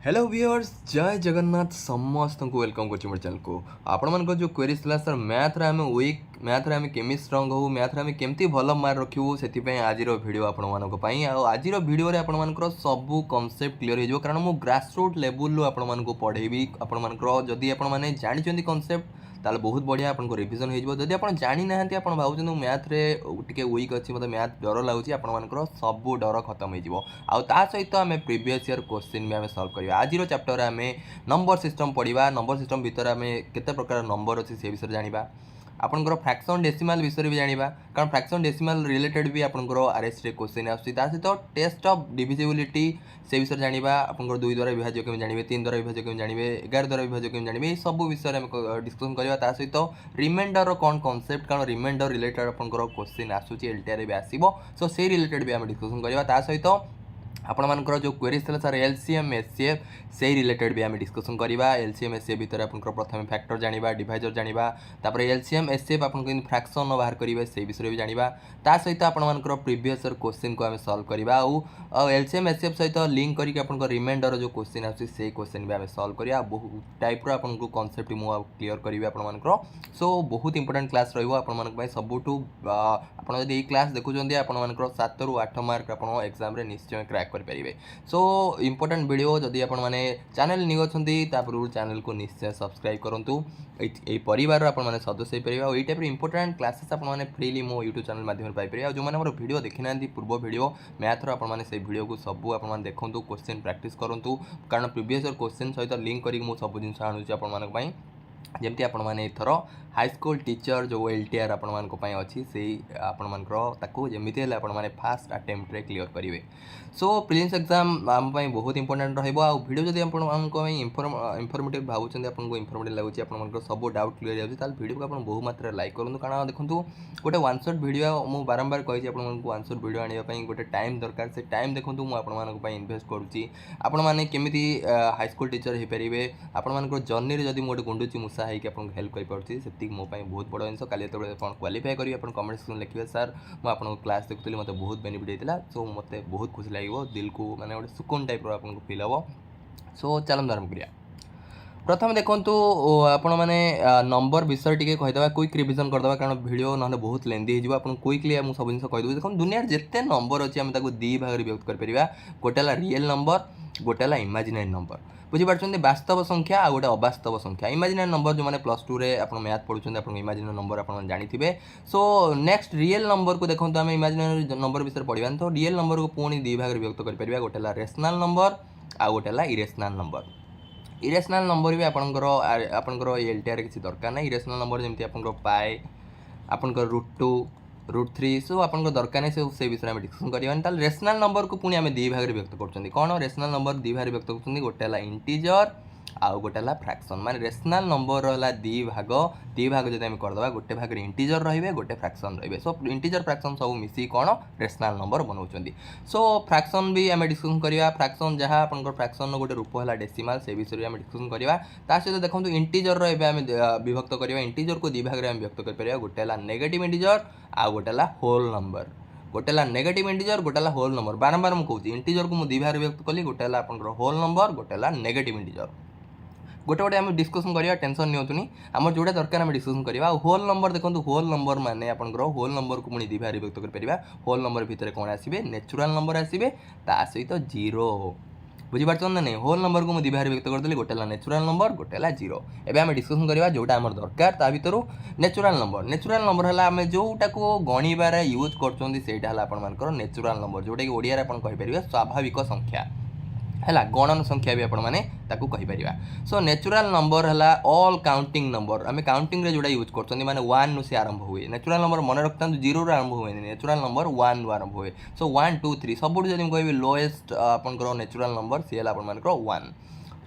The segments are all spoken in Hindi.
हेलो व्यूअर्स जय जगन्नाथ समस्त को वेलकम कर मोर चैनल को आपण मान जो क्वेरी था सर मैथ रे आम वीक मैथ रे आम केमी स्ट्रंग हो मैथ रे आम केमती भल मार्क रखू से आज वीडियो आपण मानी आज वीडियो रे आपण मानकर सब कॉन्सेप्ट क्लियर हो कारण मु ग्रासरूट लेवल आपण मान पढ़ेबी आपण मानकर जदि आपण माने जानिचंदी कॉन्सेप्ट ताले बहुत बढ़िया आपको रिविजन हो जदि आप जानी ना आप भावुँ मैथ रे टिके वीक अच्छी मतलब मैथ डर लगुच आपर सब डर खत्म हो सहित आम प्रीवियस ईयर क्वेश्चन भी आम सल्व करवा आज चैप्टर आम नंबर सिस्टम पढ़ा नंबर सिस्टम भितर आम केते प्रकार नंबर अच्छी से विषय जाना आपंकर फ्रैक्शन डेसिमल विषय भी जाना कारण फ्रैक्शन डेसिमल रिलेटेड भी आपंकर आरएस रे क्वेश्चन आसता टेस्ट ऑफ डिविजिबिलिटी से विषय जाना आपंकर 2 द्वारा विभाज्य केमी जानिबे 3 द्वारा विभाज्य केमी जानिबे 11 द्वारा विभाज्य केमी जानिबे ये सब विषय में डिस्कशन करवा सहित रिमाइंडर कौन कॉन्सेप्ट कारण रिमाइंडर रिलेटेड आपंकर क्वेश्चन आसूची एलटीआर भी आसीबो सो से रिलेटेड भी आम डिस्कशन करवा सहित आपण मानकर जो क्वेरीज था सर एलसीएम एचसीएफ से रिलेटेड भी आम डिस्कसन करवा एलसीएम एचसीएफ भितर आपंकर प्रथम फैक्टर जाना डिवाइजर जाना तापर एलसीएम एचसीएफ आपन फ्रैक्शन बाहर करेंगे से विषय भी जाना ता सहित आपण मानकर प्रीवियस क्वेश्चन को आम सल्व करवा और एलसीएम एचसीएफ सहित लिंक करके आपन रिमाइंडर जो क्वेश्चन आसी से क्वेश्चन भी आम सल्व करवा बहुत टाइप आपन कॉन्सेप्ट मुझे क्लीयर करी आपण मानकर सो बहुत इंपोर्टेंट क्लास रही सबुठू आपड़ जब ये क्लास देखुं आपण मानकर 7 ରୁ 8 मार्क आप एग्जाम निश्चय क्रैक करेंगे सो इंपोर्टेंट वीडियो जदि आप चैनल न्यू अच्छा पूर्व चैनल को निश्चय सब्सक्राइब करूँ ये परिवार आपने सदस्य पारे और ये टाइप इंपोर्टेंट क्लासेस आपने फ्रीली मो यूट्यूब चैनल माध्यम पाइपर और जो मैंने मोर वीडियो देखी ना पूर्व वीडियो मैथर आपने से वीडियो को सब आप देखूँ क्वेश्चन प्रैक्टिस करूँ कारण प्रीवियस क्वेश्चन सहित लिंक करके मुझे सब जिन आणुची आपण जमती आपण मैंने एथर हाईस्कूल टीचर जो एलटीआर आपण मानी अच्छी से आपण मानकर जमीती आपने फास्ट अटेम्प्ट रे क्लियर करेंगे सो प्रिलिम्स एग्जाम आम बहुत इंपोर्टेंट रीडियो जब इनफर्मेटिव भावुँ आपको इनफर्मेटिव लगुच आप सब डाउट क्लियर जाए वीडियो को बहुत मात्रा लाइक करूँ कारण देखो गोटे वन शॉट वीडियो मुझे बारंबार कही वन शॉट वीडियो आने गोटे टाइम दरकार से टाइम देखो मुझे इनभेस्ट करुँची आपण मैंने केमी हाईस्कूल टीचर हो पारे आपण जर्नी जब गोटे गुंडुची मूषा होगी आपको हेल्प कर मो बहुत बड़ जिन काली जो क्वालिफाई करेंगे आप कमेंट सेक्शन लिखे सर मुझे क्लास देखुली मतलब बहुत बेनिफिट होता सो मत बहुत खुशी लगे दिल को माने गोटे सुकून टाइप आपको फील हम सो चलते आरम्भ करिया प्रथम देखूँ आपण मैंने नंबर विषय टी कहीदे क्विक रिविजन करदे कारण वीडियो ना बहुत लेंदी हो क्विकली मुझे सब जिन कहीदेवी देखो दुनिया जिते नंबर अच्छी आम दी भाग विभक्त कर गोटे रियल नंबर गोटे इमेजिनरी नंबर बुझीपार वास्तव संख्या आ गोटे अवास्तव संख्या इमेजिनरी नंबर जो मैंने +2 रे आप मैथ पढ़ुं आप इमेजिनरी नंबर आप जानी सो नेक्स्ट रियल नंबर को देखो आम इमेजिनरी नंबर विषय पढ़ा तो रियल नंबर को पुणी दी भाग विभक्त कर गोटे रेशनल नंबर आ गोटे इरेशनल नंबर इरेशनल नंबर भी आपंकर एलटीआर किसी दरकार ना इरेशनल नंबर जमी आप पाए आपंकर √2 √3 सो आप दरकार नहीं से विषय में डिस्कसन करवा रेशनल नंबर को पुणी आम दी भाग व्यक्त कर कौन रेशनल नंबर दी भाग व्यक्त कर गोटे इंटीजर आउ गोटे फ्रैक्शन माने रेशनल नंबर है दी भाग जब आम करदे गोटे भाग इंटीजर रे गोटे फ्रैक्शन रे सो इंटीजर फ्रैक्शन सब मिसी कौन रेशनल नंबर बनाऊँ सो फ्रैक्शन भी आम डिस्कसन करवा फ्रैक्शन जहाँ आप फ्रैक्शन गोटे रूप है डेसिमल से विषय में आम डिस्कसन करवा सहित देखो इंटीजर आम विभक्त करवा इंटीजर को दी भाग में व्यक्त कर गोटे नेगेटिव इंटीजर आउ गोटे होल नंबर गोटे नेगेटिव इंटीजर गोटे होल नंबर बारंबार मुझे इंटीजर को मुझे दी भाग व्यक्त कली गोटे होल नंबर गोटे नेगेटिव इंटीजर गोटे गोटे आम डिस्कसन करवा टेंशन नियंतुनी आम जोटा दरकार आम डिस्कसन करवा होल नंबर देखो होल नंबर माने आपंकर होल नंबर को पुणी दी भाग व्यक्त कर होल नंबर भितर कौन आसवे नेचुरल नंबर आसवे ता सहित जीरो बुझीपार ना नहीं होल नंबर को मुझे बाहर व्यक्त करदेली गोटे नेचुरल नंबर गोटे जीरो एवं आम डिस्कसन करवा जोटा आम दरकार ता भर नेचुरल नंबर है आम जोटा को गणिबार यूज कर नेचुरल नंबर जोटा कि ओडिया कहीपर स्वाभाविक संख्या है गणन संख्या भी आपण मैंने कहीपर सो नेचुरल नंबर है ऑल काउंटिंग नंबर आम काउंटिंग जोड़ा यूज कर माने 1 से आरंभ हुए नेचुरल नंबर मन रखता 0 आरंभ हुए नेचुरल नंबर 1 आरंभ हुए सो 1 2 3 सब जब कह लोएस्ट आपंकर नेचुरल नंबर सी है आप 1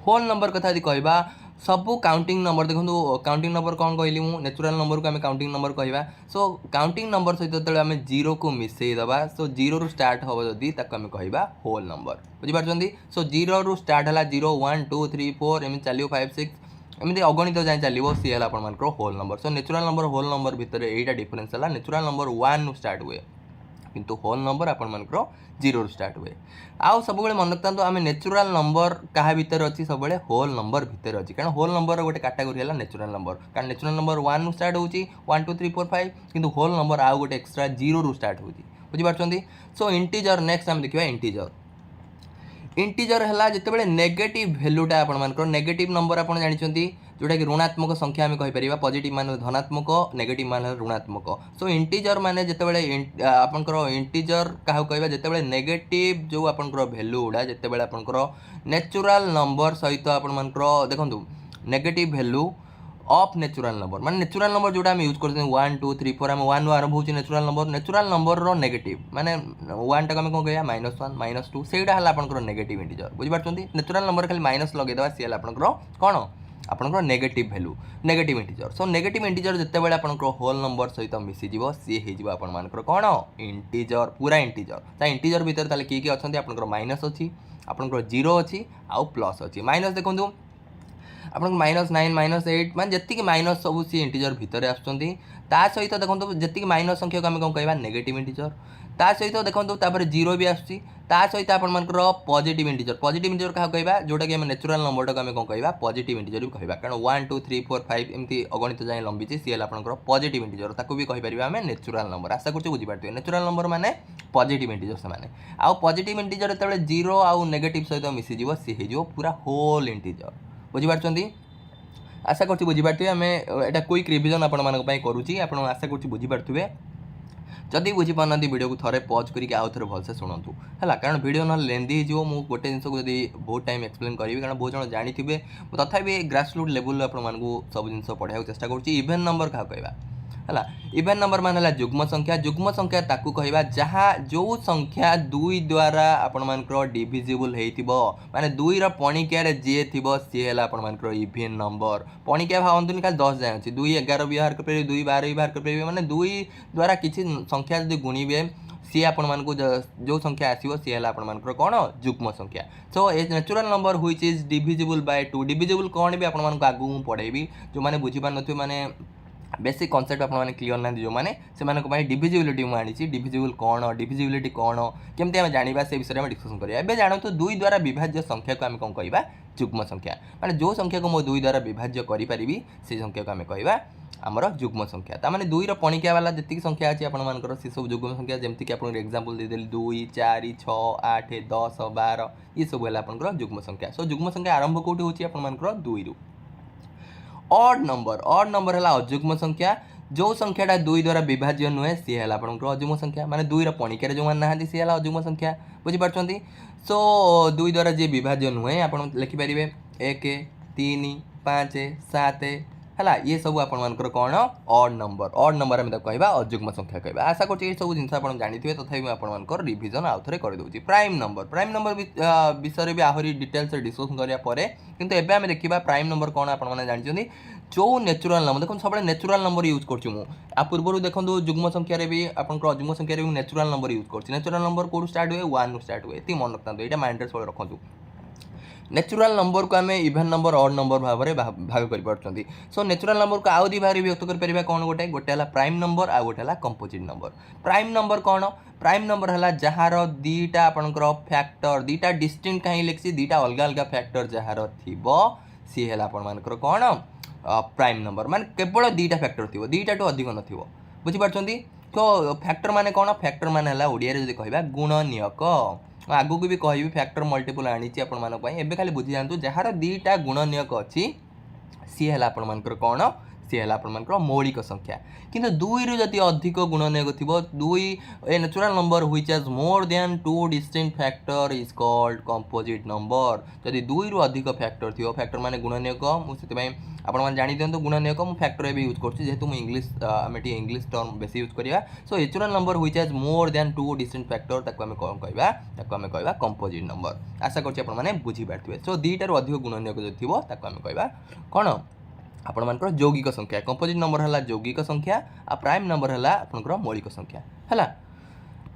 होल नंबर कथा यदि कहवा सब काउंटिंग नंबर देखो काउंटिंग नंबर कौन कहली मुझे नेचुरल नंबर को आम काउंटिंग नंबर कहवा सो काउंटिंग नंबर सहित जो आम जीरो को मिसेदबा सो जीरो रू स्टार्ट हम जदि आम कहवा होल नंबर बुझीपार सो जीरो रू स्टार्ट है 0 1 2 3 4 एम चलो 5 6 एमती अगणित जाए चलो सी है whole number so natural number whole number भितर यहाँ डिफरेन्स है नेचुरल नंबर 1 रू स्टार्ट हुए किंतु होल नंबर आपनकर 0 रु स्टार्ट हुए। आउ सब मन रखता आम नेचुराल नंबर क्या भितर अच्छी सब होल नंबर भितर अच्छी कारण होल नंबर गोटे कैटेगोरी है नेचुराल नंबर कारण नेचुराल नंबर 1 रु स्टार्ट होची 1 2 3 4 5 किंतु होल नंबर आउ गोटे एक्स्ट्रा 0 रु स्टार्ट होची बुझिपारछंती। सो इंटीजर नेक्स्ट आम देखिबा इंटीजर इंटीजर है जिते नेगेटिव भैल्यूटा आप नेगेटिव नंबर आप जानते जोटा कि ऋणात्मक संख्या आम कहीपर पॉजिटिव मान धनात्मक नेगेटिव मान ऋणात्मक। सो इंटीजर मान जिते आपंकर इंटीजर क्या कह जिते नेगेटिव जो आपंकर भैल्यू गुड़ा जिते आपंकर नेचुराल नंबर सहित आपर देखो negative value of natural number माने नेचुराल नंबर जोटा हम यूज करते 1 2 3 4 आम 1 आरंभ हो नेचुराल नंबर रो नेगेटिव माने 1 टाक आम कौन कह -1 -2 सेटा है आपंकर नेगेटिव इंटीजर बुझिपारछंती। नेचुराल नंबर खाली माइनस लगेदेवा सी आपंकर कौन आपंकर negative value negative integer. So negative integer जिते बड़े आपंकर होल नंबर सहित मिसीज सी हो आपर कौन इंटीजर पूरा इंटीजर इंटीजर भितर किए अच्छा आपंकर माइनस अच्छी आपंकर 0 अच्छी आउ प्लस अच्छी माइनस देखूँ आप -9 -8 मान जी माइनस सब सी इंटीजर भितर आसुँच सहित देखो जी माइनस संख्या को आम कौन कह नेगेटिव इंटीजर सहित देखो 0 भी आसूँ सहित आपर पॉजिटिव इंटीजर क्या कह जोटा कि नेचुराल नंबर को आम कौन कह पॉजिटिव इंटीजर भी कह कारण 1 2 3 4 5 एमती अगणित जाए लंबी सी आपंकर पॉजिटिव इंटीजर ताकू भी कहीपर आम नेचुराल नंबर आशा कर बुझीपारे नेचुराल नंबर माने पॉजिटिव इंटीजर से आउ पॉजिटिव इंटीजर जो 0 आउ नेगेटिव सहित मिसीज सी हो पूरा होल इंटीजर बुझीपारछंती। आशा कर बुझीपारे आम एटा क्विक रिविजन आपण करुँची आप आशा कर बुझीपारे जदि बुझीपार वीडियो को थोड़े पज करके आउ थे भलसे शुणु है कारण वीडियो ना लेंदी हो गोटे जिन को जब बहुत टाइम एक्सप्लेन करी कारण बहुत जन जानी तथापि ग्रासरूट लेवल आपको सब जिन पढ़ाई चेष्टा करेन नंबर क्या कहवा है इवेन नंबर मान है जुग्म संख्या ताकू कहवा जहाँ जो संख्या 2 द्वारा आपर डिविजिबल हो माने 2 पणिकिया जी थी सी है आपर इवेन नंबर पणिकिया भावतुनि खाली 10 जाए अच्छी 2 11 भी बाहर कर 2 12 भी बाहर कर माने 2 द्वारा किसी संख्या जब गुणवे सी आपण जो संख्या आसो सी है आपर कौन जुग्म संख्या। So a natural number which is divisible by 2 divisible कौन भी आपको आगू पढ़ेबी जो मैंने बुझीपार न माने बेसिक कॉन्सेप्ट आपने क्लीयर ना जो मैंने से डिविजिबिलिटी मुझे डिविजिबल कौन डिविजिबिलिटी कौन केमती आम जाना से विषय में डिस्कसन करिया एबे जानतु 2 द्वारा विभाज्य संख्या को आम कौन कहवा जुग्म संख्या माने जो संख्या को मो 2 द्वारा विभाज्य करी से संख्या को आम कहवा आमर जुग्म संख्या तामाने 2 पणिकिया वाला जी संख्या अच्छी आपर से सब जुग्म संख्या जमीक आप एग्जांपल देदेली 2 4 6 8 10 12 ये सब है आपर जुग्म संख्या। सो जुग्म संख्या आरंभ कौटी होची आपर 2 रु। ऑड नंबर है अजुग्म संख्या जो संख्याटा 2 द्वारा विभाज्य नुहे सी है आपंकर अजुग्म संख्या माने 2 पणिकिया जो मैंने ना सी है अजुग्म संख्या बुझीपारछंती। सो 2 द्वारा जी विभाज्य नुहे आप लिखिपारे 1 3 5 7 है ये सब आपर कौन ऑड नंबर आम कहवा अजुग्म संख्या कहवा। आशा कर सब जिन आप जानी थे तथापि आपर रिविजन आउ थे करदे। प्राइम नंबर विषय भी आहरी डिटेल्स डिस्कसन कराया किंतु एबे आम देखा प्राइम नंबर कौन आप जानते जो नेचुराल नंबर देखो सब नेचुराल नंबर यूज कर पूर्व देखो जुग्म संख्यार भी आप अजुग्म संख्यार भी नेचुराल नंबर यूज कर नेचुराल नंबर कौन स्टार्ट हुए 1 रु स्टार्ट हुए ये मन रखता यहाँ माइंड सब रखु नेचुराल नंबर को आम इवेन नंबर ऑड नंबर भाव में भाग कर। सो नेचुराल नंबर को आउ 2 भाग व्यक्त कर कौन गोटे है प्राइम नंबर आ गोटे है कंपोजिट नंबर। प्राइम नंबर कौन प्राइम नंबर है जार 2टा आपंकर फैक्टर 2टा डिस्टिंक्ट कहीं लिखी 2टा अलग अलग फैक्टर जार थी सी है आपर कौन प्राइम नंबर माने केवल 2टा फैक्टर थी 2टा टू अधिक न बुझीपारछंती। तो फैक्टर माने कौन फैक्टर माने है ओडिया रे जदि कहबा गुणनियक आगू को भी कहि फैक्टर मल्टीपल आनी एबे खाली बुझी जातु जार 2टा गुणनियक अच्छी सी है आपर कौन सी है आपर मौलिक संख्या किंतु 2 रु जदि अधिक गुणनियक थी 2 ए natural number which has more than 2 distinct factor is called composite number. जदि 2 रु अधिक फैक्टर थी फैक्टर माने गुणनियक मुझे आपने जानी दिंतु गुणनियक मुझे फैक्टर भी यूज करेतु मुझे इंग्लीश आम इंग्लीश टर्म बेसी यूज करा। सो natural number which has more than 2 distinct factor ताको आम कौन कहवा कंपोजिट नंबर। आशा कर बुझीपारे। सो 2टा रु अधिक गुणनियक जो थी ताको आम कहवा कौन आपर यौगिक संख्या कंपोजिट नंबर है यौगिक संख्या आ प्राइम नंबर है आपर मौलिक संख्या है।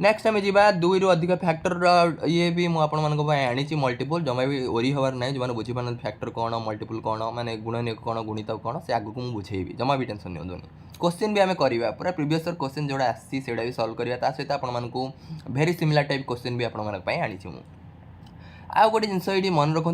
नेक्स्ट आम जा 2 रु अधिक फैक्टर ये भी मुझे आनी मल्टीपल जमा भी ओरी हबार ना जो बुझी पार फैक्टर कौन मल्टीपल कौन माने गुणनियक कौन गुणित कौन से आगू को मुझे बुझेबी जमा भी टेंशन नहीं क्वेश्चन भी आम करवा पूरा प्रीवियस ईयर क्वेश्चन जोड़ा आसी से भी सल्व करवा ता सहित आपको भेरी सिमिलर टाइप क्वेश्चन भी आपंपाई आनी आउ गोटे जिनस ये मन रखु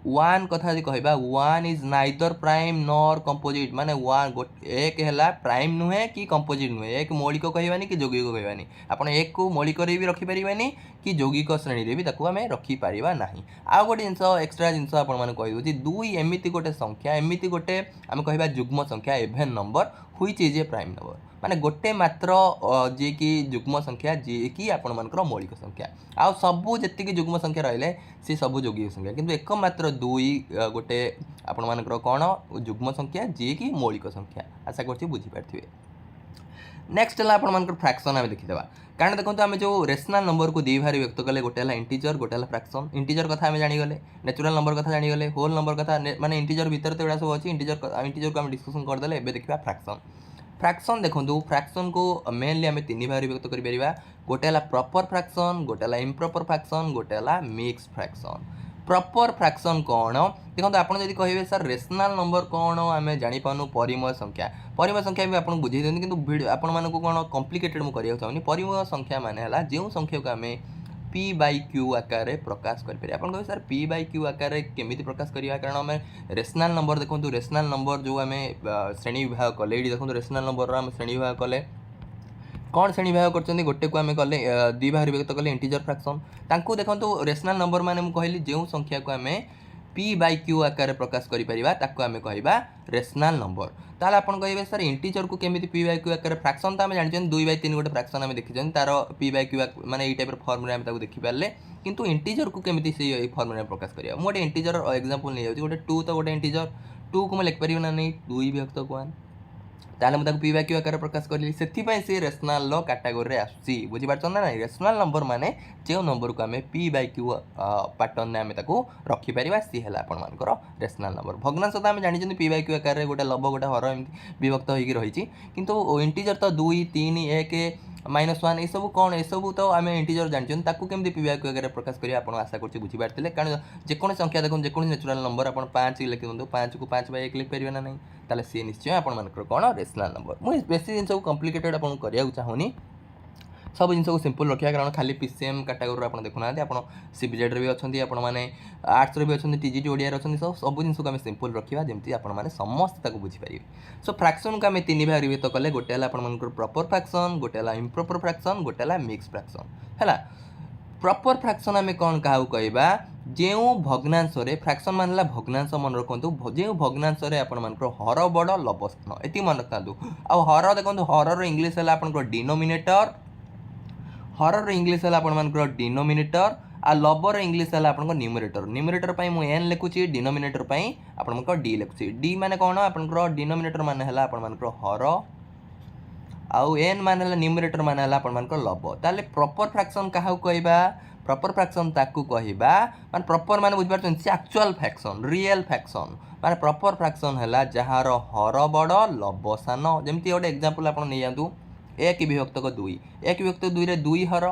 वन कथा कहवा one is neither prime nor composite माने वन एक है प्राइम नुहे कि कंपोजिट नुहे एक मौलिक कहवानी कि यौगिक कहवानी आप एक को मौलिक भी रखिपारे कि यौगिक श्रेणी भी आम रखिपार ना आउ गोटे जिनस एक्सट्रा जिनस आपको दुई एमती गोटे संख्या एमती गोटे आम कह जुग्म संख्या even number which is a prime number माने गोटे मात्र जी कि जुग्म संख्या जी कि आपर मौलिक संख्या आउ सबू जी जुग्म संख्या रही सी सब यौगिक संख्या किंतु एकमात्र दुई गोटे आपर कौन जुग्म संख्या जी कि मौलिक संख्या आशा कर बुझीपारे। नेक्स्ट है आपर फ्रैक्शन आम देखीदा कारण देखो आम जो रेशनल नंबर को दी भाग व्यक्त कले गोटे है इंटीजर गोटे है फ्रैक्शन इंटीजर कथा आम जानीगले नेचुरल नंबर कथा जानीगले होल नंबर कथा माने इंटीजर भितर तो सब अच्छी इंटीजर को आम डिस्कसन करदे एबे देखा फ्रैक्शन फ्रैक्शन देखो फ्रैक्शन को मेनली आम तीन भाग व्यक्त कर गोटे है प्रॉपर फ्रैक्शन गोटे है इम्प्रॉपर फ्रैक्शन गोटे है मिक्स फ्रैक्शन प्रॉपर फ्रैक्शन कौन देखो आपड़ जब कहे सर रेशनल नंबर कौन आम जापानु परिमेय संख्या भी आपको बुझे दिखाते कि आपण कौन कॉम्प्लिकेटेड मुझे चाहूँगी परिमेय संख्या माने जो संख्या को आम पी बाई क्यू आकार प्रकाश करें आप कहे सर पी बाई क्यू आकार केमी प्रकाश करवा कारण आम रेशनल नंबर देखो रेशनल नंबर जो आम श्रेणी विभाग कले ये देखो रेशनल नंबर आम श्रेणी विभाग कले कौन श्रेणी विभाग कर गोटे को आम कले दी भाग व्यक्त कले इंटीजर फ्रैक्शन तांको देखो रेशनल नंबर माने मुझे कहली जो संख्या को आम पी बाई क्यू आकार प्रकाश करें कहवा रेशनल नंबर ताल आप कहे सर इंटीजर को केमी पी बाई क्यू आकार फ्रैक्शन तो आम जानते 2/3 गोटे फ्रैक्शन आम देखी तार पी बाई क्यू माने ये टाइप फर्मुला आम देखिपारे किंतु इंटीजर को केमी से फर्मुला प्रकाश करिया गोटे इंटीजर एग्जांपल नहीं जाऊँ गोटे 2 तो गोटे इंटीजर 2 को मैं लिखिपारि ना नहीं 2 विभक्त 1 ताले मुझे पी बाई क्यू आकार प्रकाश करी से रेशनल कैटेगोरी आसूसी बुझीपार ना नहीं रेशनल नंबर माने जो नंबर को आम पी बाई क्यू पैटर्न आम रखिपर सी है आपर रेशनल नंबर भग्नांश तो आम जानते पी बाई क्यू आकार गोटे लब गोटे हर एमती विभक्त होगी रही किंतु इंटीजर तो 2 3 1 -1 ये सब कौन ये सब तो आम इंटीजर जानते केमी पी बाई क्यू आकार प्रकाश करेंगे आप आशा कर बुझीपारे कारण जेको संख्या देखो जेको नेचुरल नंबर आप 5 लिखि दिखाँ 5 को 5/1 लिखिपारे ना नहीं ताले सी निश्चय आपर कौन रेशनल नंबर मुझे बेसी जिन कॉम्प्लिकेटेड आपको करने चाहूनी सब जिन को सिंपल रखा कारण खाली पीसीएम कैटेगोरी आप देखुना आप सीबीजेड भी अच्छा आपने आर्ट्स भी अच्छा टीजीटी ओडिया अच्छा सब जिन को आम सिंपल रखा जमी आपने समस्त बुझीपारे सो फ्रैक्शन को आम तीन भाग व्यक्त कले गोटे है आपर प्रॉपर फ्रैक्शन गोटे है इम्प्रॉपर फ्रैक्शन गोटे है मिक्स फ्रैक्शन है प्रॉपर फ्रैक्शन आम कौन क्या कहवा जो भग्नांश फ्रैक्शन मान भग्नांश मन रखु जो भग्नांश आपर हर बड़ लव स्थान ये मन रखता हर देखो हर इंग्लीश है आप डिनोमिनेटर हर इंग्लीश है आपर डिनोमिनेटर आ लबर इंग्लीश है आप न्यूमरेटर न्यूमरेटर मुझे एन लिखुची डिनोमिनेटर आप डी लिखुची डी माने कौन आप डिनोमिनेटर माने है आपर हर आउ एन माने न्यूमरेटर माने आपर लब ताले प्रॉपर फ्रैक्शन क्या कहवा प्रॉपर फ्रैक्शन ताकू कहवा माने प्रॉपर माने बुझ पारछन एक्चुअल फ्रैक्शन रियल फ्रैक्शन माने प्रॉपर फ्रैक्शन है जार हर बड़ लब सान जमती गोटे एग्जांपल आप नहीं जातु एक विभक्त 2 एक विभक्त 2 रे 2 हर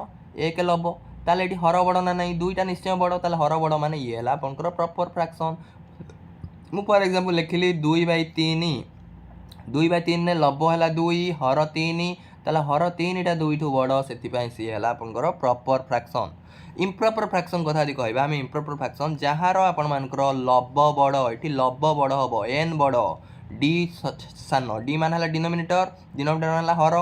1 लब ताले ये हर बड़ ना नहीं 2टा निश्चय बड़ ताले हर बड़ माने ये है आपंकर प्रॉपर फ्रैक्शन मु फॉर एग्जांपल लिखिली 2/3 2/3 ने लब है 2 हर 3 ताले हर 3टा 2 ठू बड़ से सी है आपंकर प्रॉपर फ्रैक्शन इम्प्रॉपर फ्रैक्शन कथा यदि कहबा आम इम्प्रॉपर फ्रैक्शन जार आपर लब बड़ ये लब बड़ हम एन बड़ डी सान डी मान है डिनोमिनेटर मान हर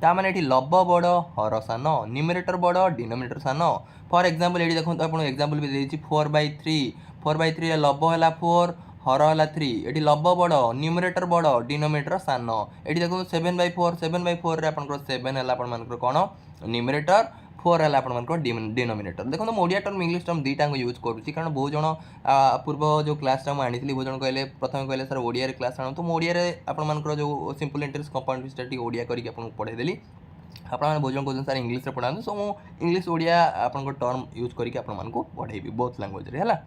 ता माने ये लब बड़ हर सान न्यूमरेटर बड़ डिनोमिनेटर सान फॉर एग्जांपल ये देखो आप एग्जांपल भी देती 4/3 लब है 4 हर है 3 ये लब बड़ न्यूमरेटर बड़ डिनोमिनेटर सान ये देखो 7/4 7/4 7 है आपर कौन न्यूमरेटर 4 है आपर डिनोमिनेटर देखो तो ओडिया टर्म इंग्लीश टर्म दुईटा यूज करुँच कारण बहुत जन पूर्व जो क्लास मुझे आनी बहुत जन कहले प्रथम कहले सर ओडिया क्लास आनु तो ओडिया आपर जो simple interest compound interest Odia करके पढ़ाईदेली आप बहुत जन कहते सर इंग्लीश पढ़ा सो मुझे इंग्लीश ओडिया आप टर्म यूज करके आपको पढ़ेबी बहुत लैंग्वेज है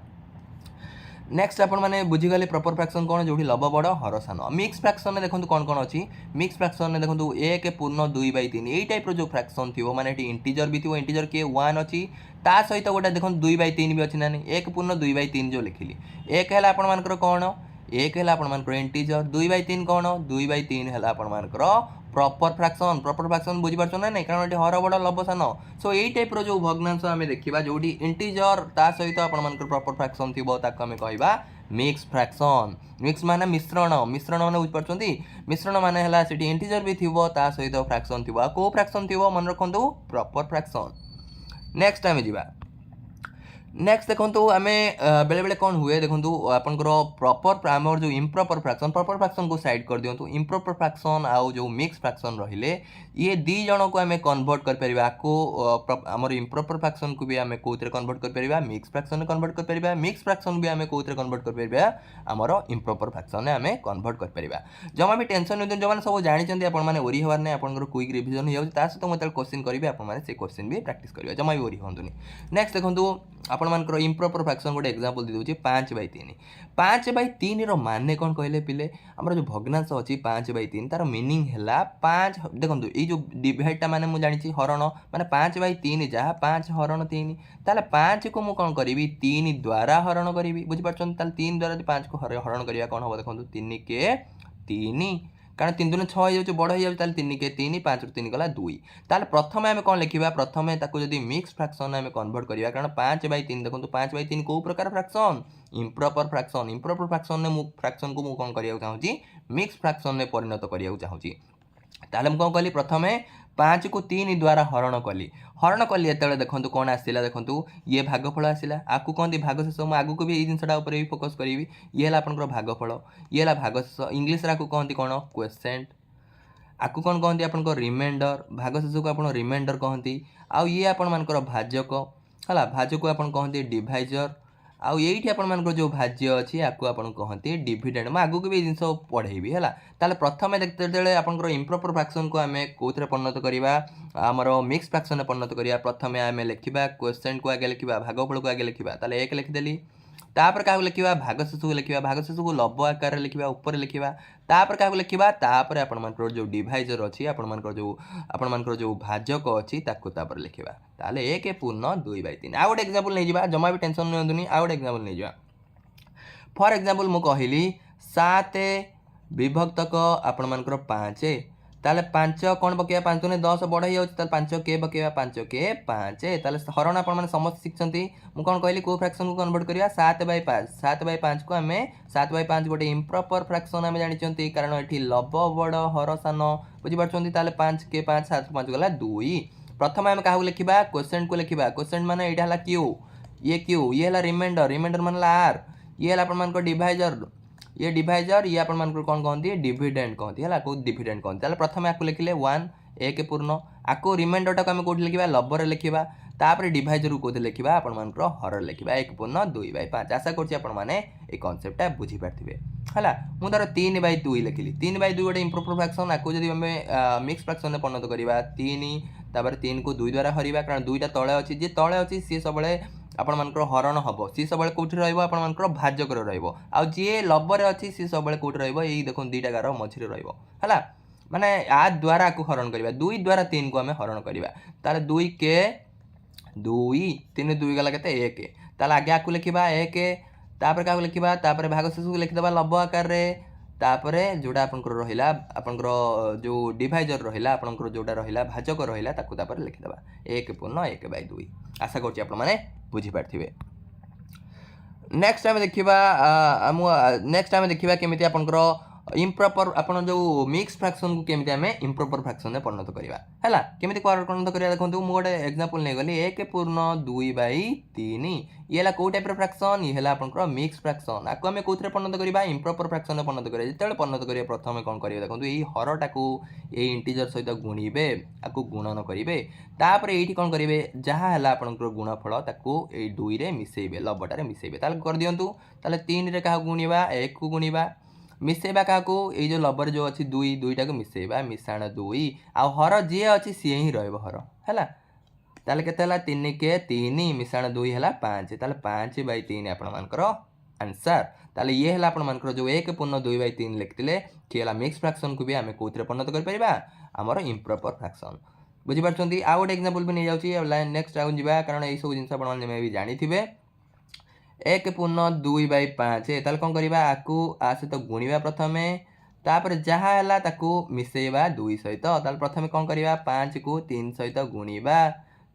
नेक्स्ट आप बुझीगले प्रॉपर फ्रैक्शन कौन जो लब बड़ हर सान मिक्स फ्रैक्शन में देखो कौन कौन अच्छी मिक्स फ्रैक्शन में देखो 1 पूर्ण 2/3 यही टाइप जो फ्रैक्शन थी माने इंटीजर भी थी इंटीजर किए 1 अच्छी ता सहित गोटे देखो 2/3 भी अच्छी ना 1 पूर्ण 2/3 जो लिखिली 1 है आपर कौन एक है आपर इंटीजर 2/3 कौन 2/3 है आपर प्रॉपर फ्रैक्शन बुझीपार ना नहीं कारण ये हर बड़ लभ सान सो यही टाइप जो भग्नांश आम देखा जो इंटीजर ता सहित आपर प्रॉपर फ्रैक्शन थी आम कह मिक्स फ्रैक्शन मिक्स माने मिश्रण मिश्रण मैंने बुझीपार मिश्रण माने है इंटीजर भी थी ता सहित फ्रैक्शन थी कौ फ्रैक्शन थी मन रखु प्रॉपर फ्रैक्शन नेक्स्ट आम जा नेक्स्ट देखो आम बेले बेले कौन हुए देखो आपंकर प्रॉपर आमर जो इम्प्रॉपर फ्रैक्शन को साइड कर दिंतु इम्प्रॉपर फ्रैक्शन आउ जो मिक्स फ्रैक्शन रहिले ये दी जन को आम कन्वर्ट कर आमर इम्प्रॉपर फ्रैक्शन को भी आम कौन कन्वर्ट कर मिक्स फ्रैक्शन कन्वर्ट कर मिक्स फ्रैक्शन भी आम कौन कन्वर्ट कर आमर इम्प्रॉपर फ्रैक्शन आम कन्वर्ट कर जमा भी टेंशन नहीं जो सब जानते आपने ओरी हबार नहीं आप क्विक रिविजन हो सहित मुझे क्वेश्चन करी आपने क्वेश्चन भी प्रैक्टिस करेंगे जमा भी ओरी हूँ नेक्स्ट देखो आपर इम्प्रॉपर फ्रैक्शन गोटे एग्जांपल दे दूसरी 5/3 5/3 मान कौन कहले पिले आमर जो भग्नांश अच्छी 5/3 तार मीनिंग है 5 देखो ये जो डिवाइडटा माने मुझे जानी हरण माने 5/3 जहाँ 5 हरण 3 ताले 5 को मुझे कौन करी 3 द्वारा हरण करी बुझीपार 3 द्वारा 5 को हरण करा कौन हम देखो 3 के 3 कारण 3 दूनी 6 हो बड़ हो 3 के 3 5 3 गला 2 ताल प्रथम आम कौन लिखा प्रथम जदि मिक्स फ्रैक्शन आम कन्वर्ट करा कारण 5/3 देखो 5/3 कौ प्रकार फ्रैक्शन इम्प्रॉपर फ्रैक्शन ने फ्रैक्शन को कौन करने चाहूँगी मिक्स फ्रैक्शन में परिणत करने चाहूँगी ताले कौन कली प्रथम 5 को 3 द्वारा हरण कली ये देखो कौन आसला देखो ये भागफल आसला आपको कहते भागशेष मुझे आगू को भी ये जिनटा भी फोकस करी ये है आपंकर भागफल ये है भागशेष इंग्लीश आपको कहते कौन क्वेश्चन आपको कौन कहते आप रिमाइंडर भागशेष को आप रिमाइंडर कहती आउ ये आपर भाजक है भाजक को आप कहते डिवाइजर आउ ये आपर जो भाज्य अच्छी आपको आप कहते डिविडेंड मैं आगू भी जिन पढ़ेबी है ताले प्रथम देखते आप इम्प्रॉपर फ्रैक्शन को आम कौन परिणत करवा आमर मिक्स फ्रैक्शन में परिणत करवा प्रथम आम लिखा क्वेश्चन को आगे लिखा भागफल को आगे लिखा ताले 1 लिखिदेली तापर क्या लिखा भागशेष को लिखा भागशेष को लव आकार लिखा ऊपर लिखा तापर क्या लिखा तापर आपर जो डिवाइजर अच्छी आपर जो भाजक अच्छी तापर लिखा ताले 1 पूर्ण 2/3 आउ गोटे एग्जांपल नहीं जा जमा भी टेंशन नहीं आउ गोटे एग्जांपल नहीं जा फॉर एग्जांपल मु कहली 7 विभक्तक आपर 5 ताले 5 कौन पकेवा 5 ने 10 बढ़ जाए 5 के पकेवा 5 के 5 ताले हरण आप समस्त शिखती मुझे कौन कहली कौ फ्रैक्शन को कन्वर्ट करा 7/5 7/5 को आम 7/5 गोटे इम्प्रॉपर फ्रैक्शन आम जानते कारण ये लव बड़ हर सान बुझीपार ताले 5 के 5 7 5 गला 2 प्रथम आम क्या लिखा क्वेश्चन को लिखा क्वेश्चन माने यहाँ है क्यू ये है रिमाइंडर मान आर ये है आप डिवाइजर ये डिवाइजर ये आप कौन कहते डिविडेंड कहती है कौ डिविडेंड कहते प्रथम आपको लिखिले 1 1 पूर्ण आपको रिमाइंडर टाक आम कौट लिखा लवर लिखा तापर डिवाइजर को लिखा आपर हर लिखा 1 पूर्ण 2/5 आशा कर कनसेप्टा बुझीपारे है मुझे 3/2 लिखिली 3/2 गोटे इम्प्रॉपर फ्रैक्शन आपको जब आम मिक्स फ्रैक्शन में परिणत करवा 3 को 2 द्वारा हरवा कारण 2टा तले अच्छी जी तले अच्छी सी सब आपर हरण हम सी सब कौट रपर भाजक रही लवर अच्छी सी सब कौट रही देखो 2टा गार मझे रहा माने आ द्वारा को हरण करवा 2 द्वारा 3 को आम हरण करवा ताले 2 के 2 3 2 गला के 1 ताले आगे आपको लिखा 1 तापर क्या लिखा तापर भागशेष को लिखिदेवा लव आकार तापर जोटा रहा आपंकर जो डिवाइजर रहा आपंकर जोटा रहा भाजक रहा लिखिदेवा 1 पूर्ण 1/2 आशा कर बुझीपारे नेक्स्ट आम देखा नेक्स्ट आम देखा केमी आपंकर इम्प्रॉपर आप जो मिक्स फ्रैक्शन को केमी आम इम्प्रॉपर फ्रैक्शन में परिणत करवा है केमी परिणत करवा देखो मुझे गोटे एग्जांपल नहीं गली 1 पूर्ण 2/3 ये है कौ टाइप फ्रैक्शन ये है आपंकर मिक्स फ्रैक्शन आपको आम कौन परिणत करवा इम्प्रॉपर फ्रैक्शन में परिणत करा जिते परिणत करेंगे प्रथम कौन करेंगे देखो ये हरटा को ये इंटीजर सहित गुणवे आपको गुणन करेंगे तापर ये कौन करेंगे जहाँ है आपंकर गुणफल ताको 2 रे मिसेबे लवटारे मिसेबे कर दिंतु 3 रे क्या गुणवा 1 को गुणवा मिसेबा क्या ये जो लवर जो अच्छी 2टा को मिसेबा मिशाण 2 आ हर जी अच्छी सी ही रर है ताले के 3 के 3 मिशाण 2 है 5 ताले 5/3 आपर आंसर ताले ये है आपर जो 1 पूर्ण 2/3 लिखते किए मिक्स फ्रैक्शन को भी आम कौन परिणत कर आमर इम्प्रॉपर फ्रैक्शन बुझीपार आउ गोटे एग्जांपल भी नहीं जाऊँगी नेक्स्ट आगे जावा कारण ये सब जिन भी जानी थे एक पूर्ण 2/5 ताले कौन करवा आपको आ सहित गुणिबा प्रथमे तापर जहाँ है ताकू मिसेबा 2 सहित ताले प्रथमे कौन करवा 5 को 3 सहित गुणिबा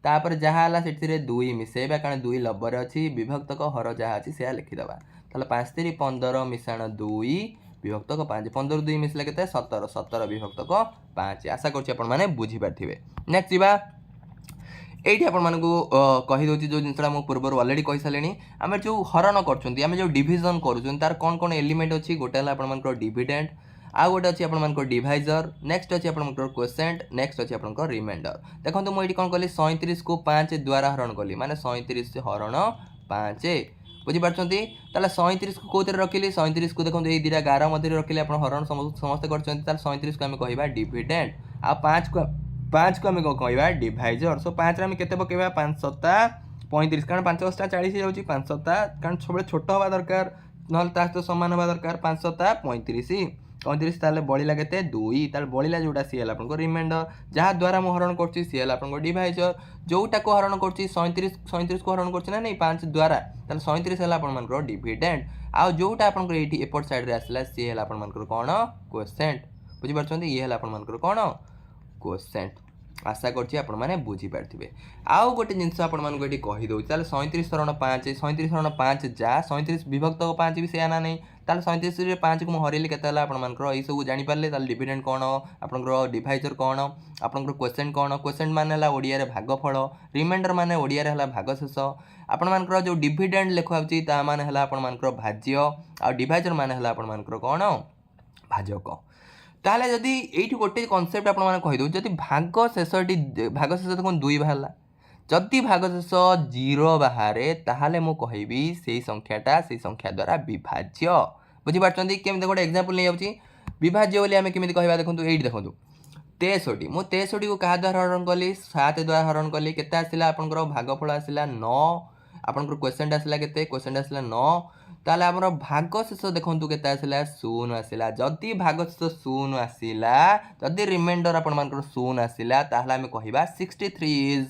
तापर जहाँ है से 2 मिसेबा कारण 2 लबर अच्छी विभक्तक हर जहाँ अच्छी से लिखिदबा ताले 5 3 15 मिशाण 2 विभक्तक 5 15 2 मिसला के 17 17 विभक्तक 5 आशा कर बुझी पारे। नेक्स्ट जीवा ये आपको कहीदे जो जिनसा मुझे पूर्व अलरेडी कही सारे आम जो हरण करें जो डिविजन करूँ तार कौन कौन एलिमेंट अच्छी गोटे है डिविडेंड आउ गोटे अच्छी आप डिवाइजर नेक्स्ट अच्छी आप क्वोशेंट नेक्स्ट अच्छी आप रिमाइंडर देखो मुझे कौन कली 37 को 5 द्वारा हरण कली माने 37 हरण 5 बुझीपार ताले 37 को कौन रखिली 37 को देखो ये दुटा 11 मध्य रखिले आप हरण समस्त कर 37 को आम कह डिविडेंड आ 5 को आम कौन कह डिवाइजर सो 5 आम के पकेबा 5 7 35 कारण 5 7 40 जाऊँगी 5 7 कारण सब छोट हवा दरकार ना तो सामान हवा दरकार 5 7 35 35 ताले बड़ा के 2 ताले बड़ा जोटा सी है आपको रिमाइंडर जहाँ द्वारा मुझे हरण कर सी है आपको डिवाइजर जोटा को हरण कर 37 को हरण कर नहीं 5 द्वारा 37 है आप डिविडेंड आउ जोटा आप एपट साइड आसला सी है आप कौन क्वोशेंट बुझीपार ये है आप कौन क्वोशेंट आशा करने बुझीपारे आउ गोटे जिनस आपको कहीदे 37 हरण 5 37 हरण 5 जा 37 विभक्त 5 भी से ना नहीं ताल 37 5 को हरैली के यही सब जापारे डिविडेंड कौन आपंकर डिवाइजर कौन आपंकर क्वोशेंट कौन क्वोशेंट माने ओडिया भागफल रिमाइंडर माने ओडिया भागशेष आपर जो डिविडेंड लिखाऊँगी ताने आपर भाज्य आ डिवाइजर माने आपर कौन भाजक ताले जदि ये गोटे कनसेप्ट आपदे जदि भाग शेष देखो 2 बाहर जदि भागशेष 0 बाहर ताहले मु कहबी से संख्याटा से संख्या द्वारा विभाज्य बुझीपार केमी गोटे एग्जांपल नहीं जाऊँगी विभाज्य बोली आम केमी कहवा देखो ये देखो 63 मु 63 को क्या द्वारा हरण कली 7 द्वारा हरण कली के आसला आपंकर भागफल आसला 9 आपंकर क्वोशेंट आसला के क्वोशेंट आसला 9 ताले आमर भागशेष देखो के आसला 0 आसला जदि भागशेष 0 आसला जदि रिमाइंडर आपर 0 आसला ताहले आम कहबा 63 इज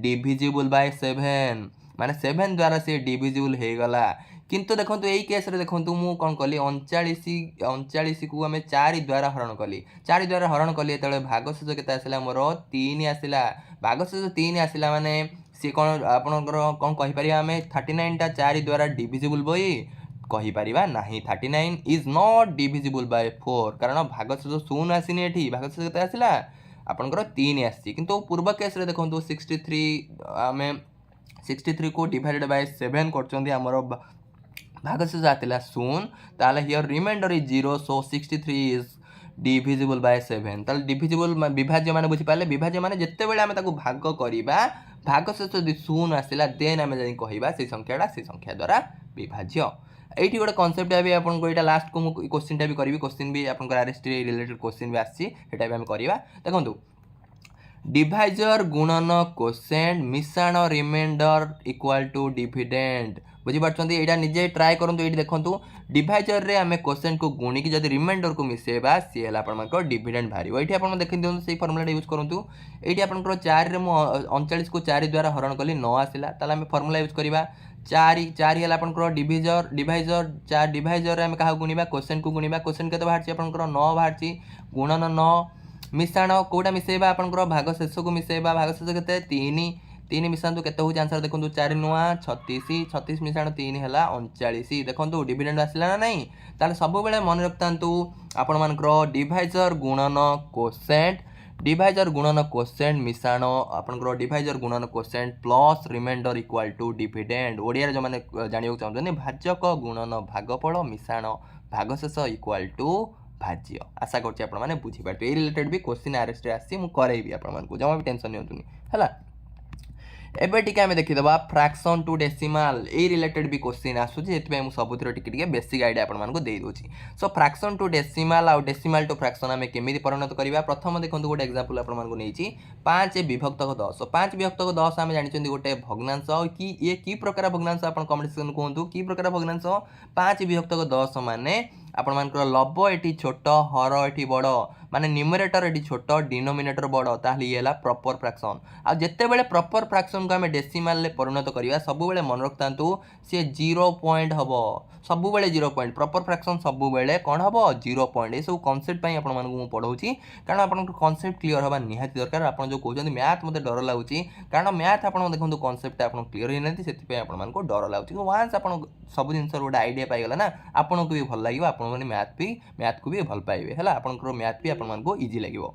डिविजिबल बाय 7 माने 7 द्वारा से डिविजिबल हो गला किंतु देखो यही केस देखो मुझे कौन कली 39 को आम 4 द्वारा हरण कली 4 द्वारा हरण कली जो भागशेष के आसला मोर 3 आसला भागशेष 3 आसला माने सी कौन आपंकर कौन कहीपर आम 39 टा 4 द्वारा डिविजिबल बोई कहीपर ना 39 इज नॉट डिविजिबल बाय 4 कारण भागशेष 0 आसनी ये भागशेष के आसला आपंकर 3 आसी किंतु पूर्व केस देखो 63 आम 63 को डिवाइडेड बाय 7 कर भागशेष आसला 0 ताले here remainder is 0 so 63 is divisible by 7 ताले डिविजिबल विभाज्य माने बुझी पाले विभाज्य माने जत्ते बेले आमे ताकू भाग करिबा भागशेष यदि 0 आसला देन आमे जाई कहिबा से संख्या द्वारा विभाज्य एठी गोटे कॉन्सेप्ट भी आपको यहाँ लास्ट को मुझे क्वेश्चन भी करी क्वेश्चन भी आप आरएसटी रिलेटेड क्वेश्चन भी आसा भी आम करवा देखो डिवाइजर गुणन क्वोशेंट मिशाण रिमाइंडर इक्वाल टू डिविडेंड बुझीपार यहाँ निजे ट्राए करूँ ये देखो डिवाइजर रे आम क्वोशेंट को गुणिक जब रिमाइंडर को मिसेबा सी है आप डिविडेंड बाहर ये आप देखी दिखाँ से फर्मुला यूज करूँ ये आप 4 39 को 4 द्वारा हरण कली 9 आसला आम फर्मुला यूज करवा 4 है आपंकर डिवाइजर 4 डिवाइजर आम क्या गुणा क्वोशेंट को गुणा क्वोशेंट के बाहर आपंकर 9 बाहर गुणन 9 मिशाण कौटा मिसेबा आपंकर भागशेष को मिसेबा भागशेष के 3 मिशातु के आंसर देखो 4 नुआ 36 36 मिशाण 3 है 39 देखो डिविडेंड आसला ना नहीं ताले सब बेले मन रखता आपर डिवाइजर गुणन क्वोशेंट डिवाइजर गुणन क्वोशेंट मिशाण आपंकर डिवाइजर गुणन quotient plus remainder equal to dividend Odia जो मैंने जाना चाहते भाजक गुणन भागफल मिशाण भागशेष इक्वाल टू भाज्य आशा करते बुझीपारे ये रिलेटेड भी क्वेश्चन आरएसटी आसी मुझे करेबी आपको जमा भी टेंशन नियंतुनी है एबे टिके आमे देखिदबा फ्रैक्शन टू डेसिमल ए रिलेटेड भी क्वेश्चन आसुची एतबे मु सबुतिर टिके बेसिक आइडिया आपन मानको देई दोची सो फ्रैक्शन टू डेसिमल आ डेसिमल टू फ्रैक्शन आमे केमिति परिणत करिबा प्रथम देखंतु गोटे एग्जांपल आपन मानको नेइची 5 विभक्त 10 5 विभक्त 10 आमे जानि चंदी गोटे भग्नांश कि ये की प्रकार भग्नांश आपन कमेंट सेक्शन कहंतु की प्रकार भग्नांश 5 विभक्त 10 माने आपण मानकर लब एटी छोट हर एटी बड़ माने न्यूमरेटर एटी छोट डिनोमिनेटर बड़ ताहले ये होला प्रॉपर फ्रैक्शन आ जेते बेले प्रॉपर फ्रैक्शन को हमें डेसिमल ले परिणत करिया सब बेले मन रखतांतु से 0 पॉइंट हबो सब बेले 0 पॉइंट प्रॉपर फ्रैक्शन सब बेले कोन हबो 0 पॉइंट ए सब कांसेप्ट पई आपण मानकु पढौची कारण आपण कांसेप्ट क्लियर हबा निहाती दरकार आपण जो कहउछन मैथ मते डर लागुची कारण मैथ आपण देखंतु कांसेप्ट आपण क्लियर हिनाती सेति पई आपण मानकु डर लागुची वांस आपण सब जिंस रोड आईडिया पाई गला ना आपण को भी भल लागिवो आपण माने मैथ को भी भल पाइबे हला आपण मैथ भी आपण मानकु इजी लागिवो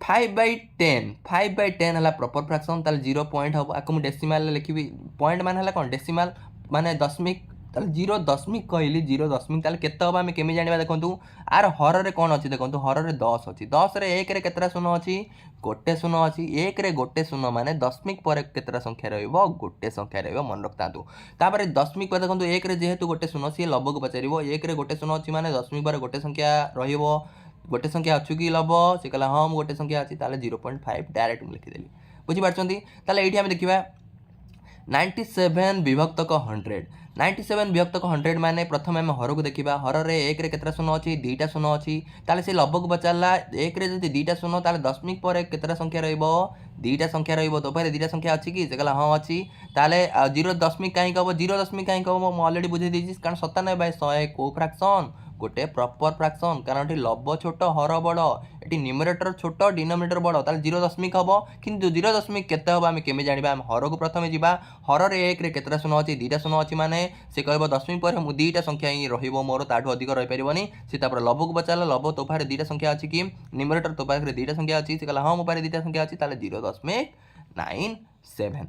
5/10 है प्रॉपर फ्रैक्शन ताल 0 पॉइंट हम आपको डेसिमल लिखी पॉइंट मान है कौन डेसिमल माने दशमिक ताल 0 दशमिक कहली 0 दशमिक ताल केते हम आमे केमी जानिबा देखंतु आर हर रे कोन अछि देखंतु हर रे 10 अछि 10 रे 1 रे केतरा शून्य अछि गोटे शून्य अछि 1 रे गोटे शून्य माने दशमिक पर केतरा संख्या रहइबो गोटे संख्या रहइबो मन रखतांतु तापर दशमिक पर देखंतु 1 रे जेहेतु गोटे शून्य सी लब को पचारिबो 1 रे गोटे शून्य अछि माने दशमिक पर गोटे संख्या रहिबो गोटे संख्या अच्छु कि लब से कहला हाँ गोटे संख्या अच्छी 0.5 डायरेक्ट लिखिदेली बुझीपार्टी ये आम देखा 97 विभक्तक 100 97 विभक्तक 100 माने प्रथम आम हर को देखा हर रे 1 रे केतरा शून्य अच्छी 2टा शून्य अच्छी ताले से लब को पचारा 1 रे जदि 2टा शून्य ताले दशमिक पर केतरा संख्या रहिबो 2टा संख्या रहिबो तो पारे 2टा संख्या अच्छी कि से कहला हाँ अच्छी ताले 0 दशमिक कहीं कहबो 0 दशमिक कहीं कहबो मैं ऑलरेडी बुझे देछि कारण 97/100 को फ्रैक्शन गोटे प्रॉपर फ्रैक्शन कारण ये लब छोट हर बड़ ये न्यूमरेटर छोट डिनोमिनेटर बड़ ताल 0 दशमिक हम किंतु 0 दशमिक केते हम आम केमी जानिबा आम हर को प्रथम जावा हर रे 1 रे केतरा शून्य अच्छी 2टा शून्य अच्छी माने से कहबो दशमिक पर मु 2टा संख्या ही रहिबो मोर ताठू अधिक रहि परिबनी से तापर लब को बचाला लब तो पारे 2टा संख्या अच्छी कि न्यूमरेटर तो पारे 2टा संख्या अच्छी से कहला हां मो पारे 2टा संख्या अच्छी ताले 0.97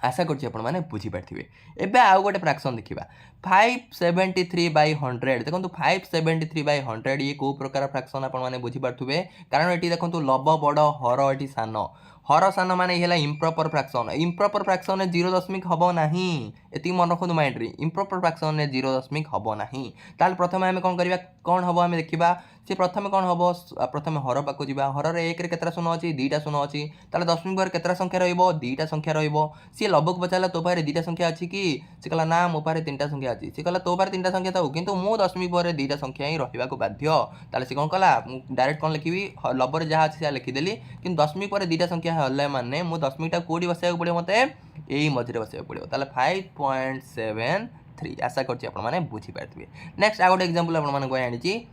आशा करछि आपण माने बुझी पारथिबे एबे आउ गोटे फ्रैक्शन देखिबा 573/100 देखंतु 573/100 ये को प्रकार फ्रैक्शन आपण माने बुझी पारथुबे कारण एटी देखंतु लब बड़ हर एटी सान हर सान माने हेला इम्प्रॉपर फ्रैक्शन 0 दशमिक हबो नाही एति मन रखु माइंड रे इम्प्रॉपर फ्रैक्शन ने 0 दशमिक हबो नाही ताल प्रथम आमे कोन करबा कोन हबो आमे देखिबा से प्रथम कोन हबो प्रथम हर पाको जिबा हर रे 1 रे केतरा शून्य अछि 2टा शून्य अछि ताले दशमिक पर केतरा संख्या रहइबो 2टा संख्या रहइबो से लब को बचाला तो पारे 2टा संख्या अछि कि से कहला ना मो पारे 3टा संख्या अछि से कहला तो पारे 3टा संख्या थाउ किंतु मो दशमिक पर 2टा संख्या ही रहिबा को बाध्य ताले से कोन कला डायरेक्ट कोन लिखिबी लब रे जहा अछि से लिखि देली किंतु दशमिक पर 2टा संख्या हल्ला माने मो दशमिकटा कोडी बसाय पड़े मते एई मझरे बसाय पड़े ताले 5.73 आशा करछि आपण माने बुझी पारथिबे नेक्स्ट आ गोटे एग्जांपल आपण माने कोइ आनिछि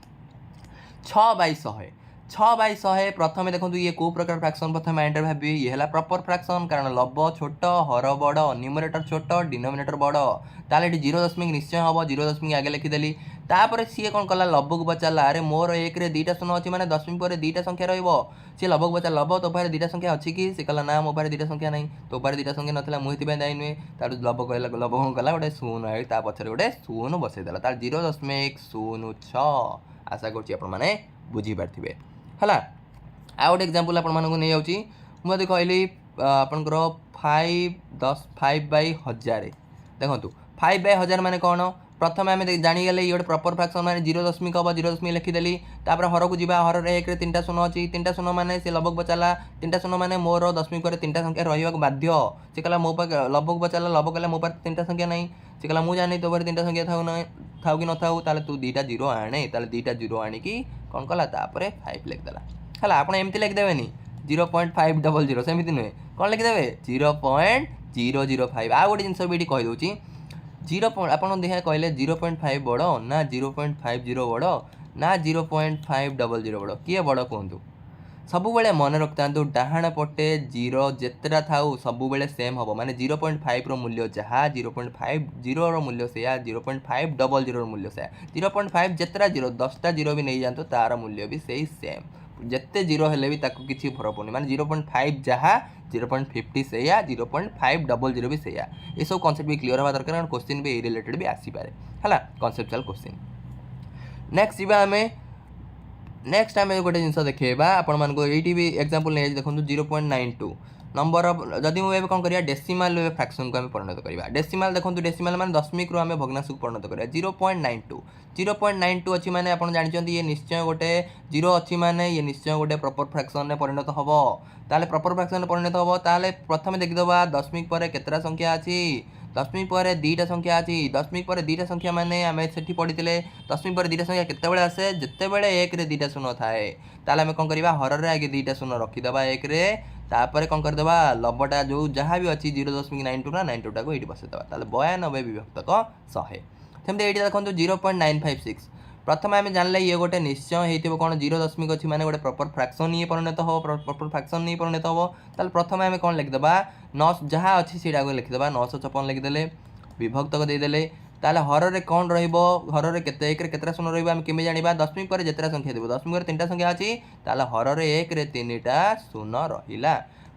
6/100 प्रथम देखो ये को प्रकार फ्रैक्शन प्रथम एंटर भाबी ये है प्रॉपर फ्रैक्शन कारण लब छोट हर बड़ न्यूमरेटर छोट डिनोमिनेटर बड़ ताले 0 दशमिक निश्चय हम 0 दशमिक आगे लिखिदेली तापर सी कौन कला लब को बचाला अरे मोर 1 रे 2टा शून्य अच्छी माने दशमिक पर 2टा संख्या रहिबो सी लब को बचा लब तो पारे 2टा संख्या अच्छी कि से कला ना मो पारे 2टा संख्या नहीं तो पारे 2टा संख्या नथला मुहिति बे दाई नुए तार लब कहला लब को कला गोटे शून्य आई ता पछरे गोटे शून्य बसै देला तार 0.06 आशा करछि आपण माने बुझी पारथिबे हला आ गोटे एग्जांपल आपण मानकु नै जाउची मते कहली आपनकर 5/1000 देखंतु 5/1000 माने कोन प्रथम आम जानी गले ये प्रॉपर फ्रैक्शन माने 0 दशमिक हम 0 दशमिक लिखिदेली तापर हर को जीवा हर रे 1 रे 3टा शून्य अछि 3टा शून्य माने से लब को बचाला 3टा शून्य माने मोर दशमिक पर 3टा संख्या रहिबा को बाध्य से कहला मो पर लब को बचाला लब कहला मो पर 3टा संख्या नहीं से कहला मु जानी तो पर 3टा संख्या थाउ कि न थाउ ताले तू 2टा 0 आणे ताले 2टा 0 आणी की कोन कला तापरे 5 लिख देला हला आपण एमती लिख देबेनी 0.500 सेमिति नुए कोन लिख देबे 0.005 आ गोटे जिंस बेटी कहि दोची 0 आपण देखा कहले 0.5 बड़ ना 0.50 बड़ ना 0.500 बड़ किए बड़ कहतु सब बेले मन रखता डाहाण पटे 0 जेतरा थाउ सब बेले सेम हम माने 0.5 रो मूल्य जहा 0.50 रो मूल्य से 0.500 रो मूल्य से 0.5 जेतरा 0 10टा 0 भी नहीं जानतो तार मूल्य भी सही सेम जिते 0 हेले भी ताको किछि फरक पड़नी माने 0.5 जहा 0.50 से 0.500 भी से ये सब कॉन्सेप्ट भी क्लियर हवा दरकार कारण क्वेश्चन भी रिलेटेड भी आसी पारे हला कॉन्सेप्चुअल क्वेश्चन नेक्स्ट जीवा हमें नेक्स्ट आम गोटे जिन देखेबा आपण मानको एटी भी एग्जांपल नै देखंतु 0.92 नंबर ऑफ जदि मु एबे कोन करिया डेसिमल फ्रैक्शन को हम परिणत करिया डेसिमल देखंतु डेसिमल माने दशमिक रो हम भग्नांश को परिणत करिया 0.92 अछि माने आपण जानि चंदी ये निश्चय गोटे 0 अछि माने ये निश्चय गोटे प्रॉपर फ्रैक्शन ने परिणत हबो ताले प्रॉपर फ्रैक्शन ने परिणत हबो ताले प्रथम देखि दबा दशमिक पर केतरा संख्या अछि दशमिक पर दुईटा संख्या अच्छी दशमिक पर दुईटा संख्या माने आम से पढ़ी दशमिक पर दुईटा संख्या केतबेले आसे जितेबले एक रे दुईटा शून्य थाए ताले आम कौन करवा हर रे आगे दुईटा शून्य रखीदे एक रे तापर कौन करदे लबटा जो जहाँ भी अच्छी 0.92 ना 92 टाक ये बसईदे 92 विभक्तक 100 सेमती ये देखो 0.956 प्रथम आम जानले ये गोटे निश्चय हो कौन 0 दशमिक अच्छी माने गोटे प्रॉपर फ्रैक्शन नहीं परिणत हो प्रॉपर फ्रैक्शन नहीं परिणत हो ताल प्रथम आम कौन लिखिदेबा 9 जहाँ अच्छी से लिखिदेबा 956 लिखिदेले विभक्तक देदेले ताले हर रे कौन रहिबो हर रे केते एक रे केतरा शून्य रहिबो हम केमे जानिबा दशमिक पर जेतरा संख्या देबो दशमिक पर तीनटा संख्या अछि ताले हर रे एक रे तीनटा शून्य रहिला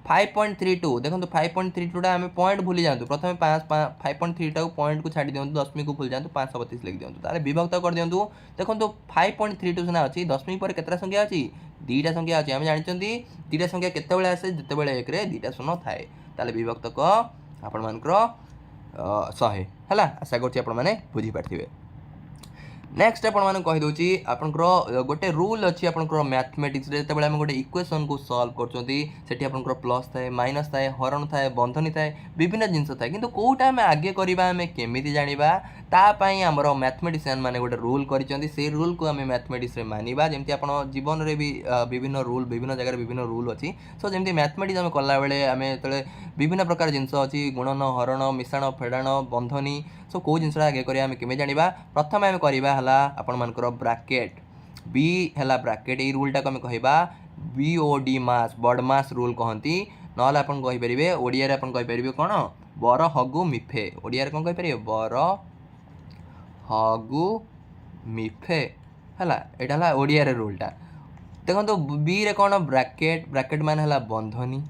5.32 देखो 5.32 टा आम पॉइंट भूली जातु प्रथम 5.3 टा पॉइंट को छाड़ी दिंतु दशमिक को भूल जातु 532 लिख दिंतु ताले विभक्त कर दिंतु देखो 5.32 सिना अछि दशमिक पर केतरा संख्या अछि दुईटा संख्या अछि हम जानिचंती दुईटा संख्या केतेबेले आसे जेतेबेले एक रे दुईटा शून्य थाए ताले विभक्तक आपण मानकर 100 है आशा कर बुझी पार्थिवे नेक्स्ट आपन कहीदे आपंकर गोटे रूल अच्छी आपंकर मैथमेटिक्स जो आम गोटे इक्वेशन को सॉल्व करती आपंकर प्लस थाए माइनस थाए हरण थाए बंधनी थाए विभिन्न जिनस थाए किंतु कोटा आम आगे करवा आम केमी जाना तापाई आमर मैथमेटिशियन मैंने गोटे रूल करिसेंती से रूल को आम मैथमेटिक्स मानिबा जमती आप जीवन में भी विभिन्न रूल विभिन्न जगह विभिन्न रूल अच्छी सो जमी मैथमेटिक्स आम कला बेले आम जो विभिन्न प्रकार जिनस अच्छी गुणन हरण मिश्रण फेड़ाण बंधनी सो कौ जिनसा आगे करिया आम केमी जानिबा प्रथम आम करवा हला आपण मानकर ब्रैकेट बी है ब्रैकेट ये रूलटा को आम कहवा BOD मास बड़ मास रूल कहती ना आपन कहींपर ओडिया आपन कहींपर कौन बर हगु मिफे ओडिया कौन कहींपर बर हगु मिफे है यहाँ ओडिया रूलटा देखो बी रे कौन ब्रैकेट ब्रैकेट मान है बंधनी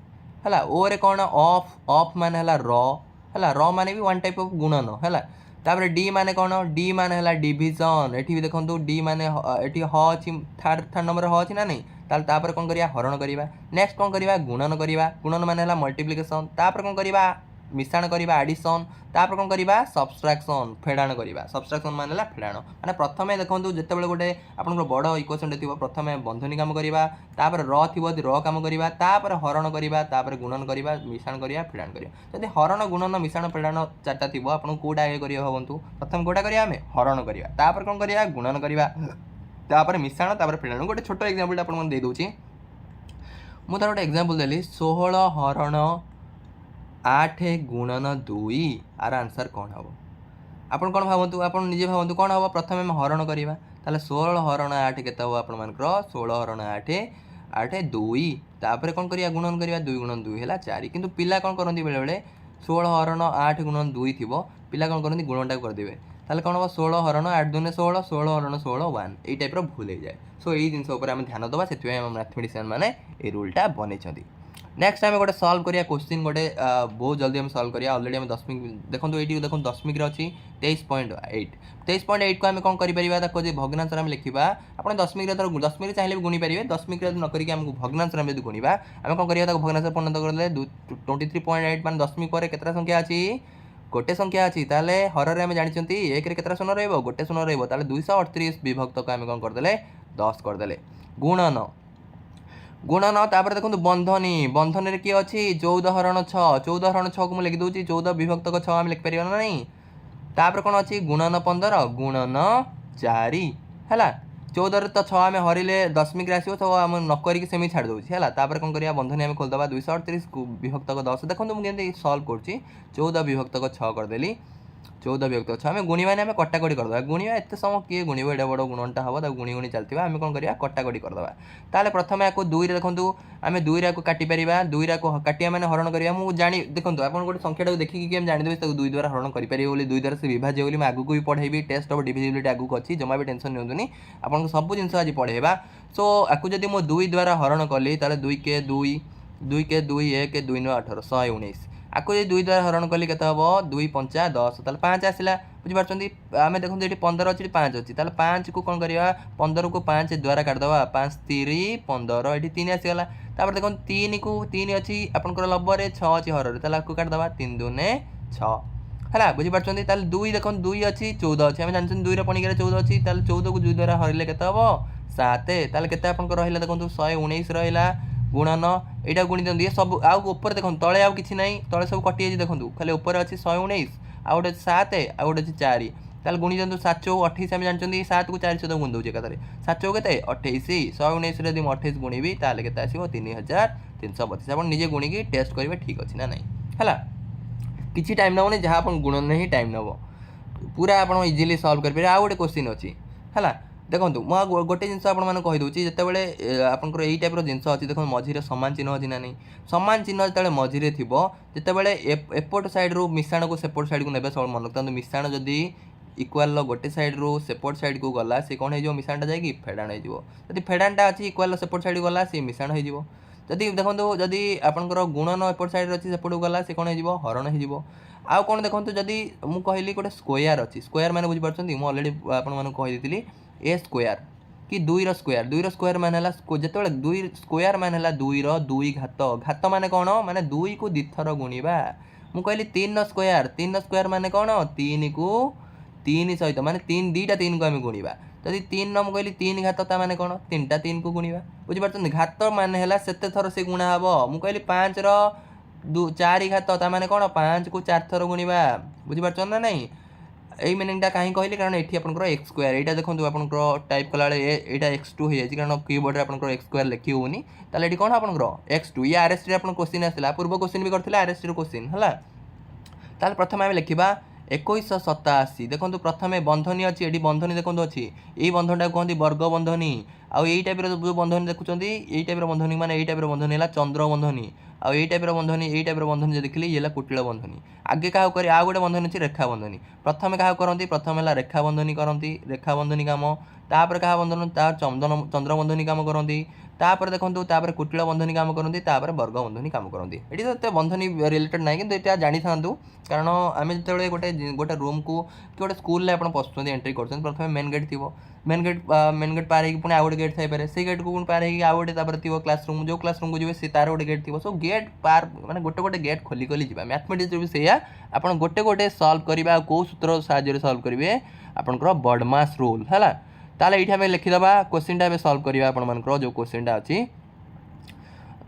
है ओ रे कौन ऑफ ऑफ मान है र माने भी वन टाइप ऑफ गुणन है तापर डी माने कौन डी माने है डिविजन एठी भी देखो डी माने एठी ह अछि थर्ड नंबर ह अछि ना नहीं तापर कौन करिया हरण करिया नेक्स्ट कौन करिया गुणन करिया गुणन माने है मल्टीप्लिकेशन तापर कौन करिया मिश्रण करिया एडिशन तापर कौन करिया सब्सट्रैक्शन फेड़ाण करिया सब्सट्रैक्शन माने है फेड़ाण माने प्रथमे देखो जितेबाला गोटे आपन बड़ इक्वेशन थी प्रथमे बंधनी काम करिया तापर र थी र काम करिया तापर हरण करिया तापर गुणन करिया मिश्रण करिया फेड़ाण करिया जदि हरण गुणन मिश्रण फेड़ाण चारटा थी आपन कोटा आगे करिया भावंतु प्रथम कोटा करिया आमे हरण करिया तापर कौन करिया गुणन करिया तापर मिश्रण तापर फेड़ाण गोटे छोट एग्जांपल आपन मन दे दोची मु तार गोटे एग्जांपल देली 16 हरण 8 गुणन 2 आर आंसर कौन हम आपन कौन भावतु आप निजे भावतु कौन हम प्रथम आम हरण करवा ताले 16 हरण 8 केते हम आपण मानकर 16 हरण 8 8 2 तापर कौन करिया गुणन करिया 2 गुणन 2 है 4 किंतु पिला कौन करती बेले बेले 16 हरण 8 गुणन 2 थी पिला कौन करती गुणनटा करदे ताले कौन हम 16 हरण 8 2 16 16 हरण 16 1 यही टाइप भूल हो जाए सो यही जिनस आम ध्यान दबा से मैथमेटिशियन मैंने ये रूलटा बनई नेक्स्ट आम गोटे सल्व करिया क्वेश्चन गोटे बहुत जल्दी हम सल्व करिया ऑलरेडी हम दशमिक देखो ये देखो दशमिक अच्छी 23.8 को आम कौन कर भग्नांश आम लिखा आप दशमिक दशमिक चाहिए भी गुणी पारे दशमिक नक आमको भग्नांश आम जो गुणा आम कौन करा भग्नांश परिणत करदे 23.8 मान दशमिक पर केतरा संख्या अच्छी गोटे संख्या अच्छी ताले हर आम जानी एक केतरा शून्य रही गोटे शून्य रही 238 विभक्त आम कौन करदे 10 करदे गुणन गुणन तापर देखो बंधनी बंधन किए अच्छी 14 हरण 6 14 हरण 6 को मुझे लिखिदे 14 विभक्त 6 आम लिखिपर ना नहीं तापर कौन अच्छी गुणन 15 गुणन 4 है 14 तो 6 आम हरिले दशमिक आसो तो आम नक सेमी छाड़ दूसरी है तापर कौन करिया बंधनी आम खोलदबा 238 विभक्त 10 देखो मुझे सल्व कर 14 विभक्त 6 करदेली 14 विभक्त 6 आम गुणवा आम कटाकटी करदे गुणवा एत समय किए गुणव एडे बड़ गुणनटा हम गुणी गुणी चलती आम कौन करिया कटाकटी करदे ताले प्रथम या 2 देखो आम 2 या काटिपर 2 या काटिया मैंने हरण करिया मु जानी देखो आप गोटे संख्या देखिए आम जानीदेवे 2 द्वारा हरण करेंगे 2 द्वारा से विभाज्य बोली आगू भी पढ़ेबी टेस्ट ऑफ डिविजिबिलिटी आगू अच्छी जमा भी टेंशन नियंतुनी आपको सब जिन आज पढ़ेगा सो आपको जब मु 2 द्वारा हरण कली 2 के 2 2 के 2 1 2 9 18 119 आपको ये 2 द्वारा हरण कली के 2 5 10 ताले 5 आसला बुझिपारछंती आमे देखो ये 15 अच्छी 5 अच्छी ताले 5 को कौन करवा 15 को 5 द्वारा काटदवा 5 3 15 ये 3 आसीगला तापर देखो 3 को 3 अच्छी आपनकर लबरे 6 अच्छी हर ताले आपको काटदवा 3 2 6 है बुझिपारछंती ताले 2 देखो 2 अच्छी 14 अच्छी आम जानते 2 पणिका 14 अच्छी ताले 14 को 2 द्वारा हरिले के 7 ताले केते आपनकर रहिला देखो 119 रहिला गुणन यहाँ गुणी दिखाते ये सब आउपर देखो तले आउ कि ना तले सब कटि देखो खाली ऊपर अच्छी 119 आ गोटे 7 आ गोटे 4 ताले गुणी दियंतु 7 चौ 28 आम जानछंती 7 को 4 सहित गुणी दउचे एकाथरे 7 चौ केते 28 119 रे यदि मैं 28 गुणिबी ताले केते आसीबो 3332 आपण निजे गुणी की टेस्ट करिवे ठीक अछि ना नहीं हला किछि टाइम नबो नै जहाँ आपण गुणन नहीं टाइम नबो पूरा आपण इजीली सॉल्व कर आ गोटे क्वेश्चन अछि हला देखो गोटे जिनस आपड़ी जिते आपंकर यही टाइप जिनस अच्छी देखो मझे सामान चिन्ह अच्छी ना नहीं सामान चिन्ह जो मझे थी जिते एपट साइड रू मिशाण को सेपट साइड को ने सब मन रखता मिशाण जदि इक्वाल गोटे साइड रू सेपट साइड को गला सी कौन हो मिशाणटा जाकि फेडाण हो फेडाणटा अच्छी इक्वाल सेपट साइड गला सी मिशाण हो जदि देखो जदि आपंकर गुणन एपट साइड अच्छी सेपट गला सी कौन हो हरण हो आउ कौन देखो जदि मुझे कहली गोटे स्क्वायर अच्छी स्क्वायर मैंने बुझीपार मुझे अलरेडी आपड़ी ए स्क्वायर कि 2 रो स्क्वायर मान जो 2 स्क्वायर मान 2 रो 2 घात घात मान कौन माने 2 को 2 थर गुणिबा मु कहली 3 स्क्वायर मान कौन 3 को 3 सहित माने 3 2टा 3 को आम गुणिबा जदि 3 न कहली 3 घात ता माने कौन 3टा 3 को गुणिबा बुझिपारछन घात मान है सेते थर से गुणा हबो मु कहली 5 रो 4 घात ता माने कौन 5 को 4 थर गुणिबा बुझिपारछन ना नहीं यही मिनिंगटा कहीं कहली कारण ये आपंकर एक्स स्क्वायर यहाँ देखो आपंकर टाइप कला यहाँ x2 हो जाए कारण कीबोर्ड आपंकर एक्स स्क्वायर लिखी होनी ताले ये कौन आपंकर x2 ये आरएसटी आप क्वेश्चन आसला पूर्व क्वेश्चन भी करते आरएसटी क्वेश्चन है ताले प्रथम आम लिखा 2187 देखो प्रथम बंधनी अच्छी ये बंधनी देखो अच्छी यही बंधनटा कहते वर्ग बंधनी आउ यही टाइप जो बंधनी देखुं यही टाइप बंधनी माने यही टाइप बंधनी है चंद्र बंधनी आउ यही टाइप बंधनी यही टाइप बंधनी जो देखिए ये कुटिल बंधनी आगे क्या कर आ गोटे बंधनी अच्छी रेखा बंधनी प्रथम क्या करती प्रथम है रेखा बंधनी करती रेखा बंधनी कम तापर क्या बंधन चंद्र बंधनी कम करती तापर देखो तापर कुटिल बंधनी काम करती तापर वर्ग बंधनी काम करती ये तो एत बंधनी रिलेटेड ना कि जानी था कारण आम जो गोटे गोटे रूम को कि गोटे स्कूल आप पशुं एंट्री कर प्रथम मेन गेट थी मेन गेट पार पुणी आउ गोटे गेट थाईपे से गेट को पार आउ गोटे थी क्लासरूम जो क्लासरूम को जी तार गोटे गेट थी सो गेट पार मैंने गोटे गोटे गेट खोली खोली जा मैथमेटिक्स भी सैया आप गोटे गोटे सल्व करेंगे कौ सूत्र साहाय्य सल्व करेंगे आपंकर बडमास रूल है ताले ये आम लिखिदबा क्वेश्चनटा सल्व करवा आपर जो क्वेश्चनटा अच्छी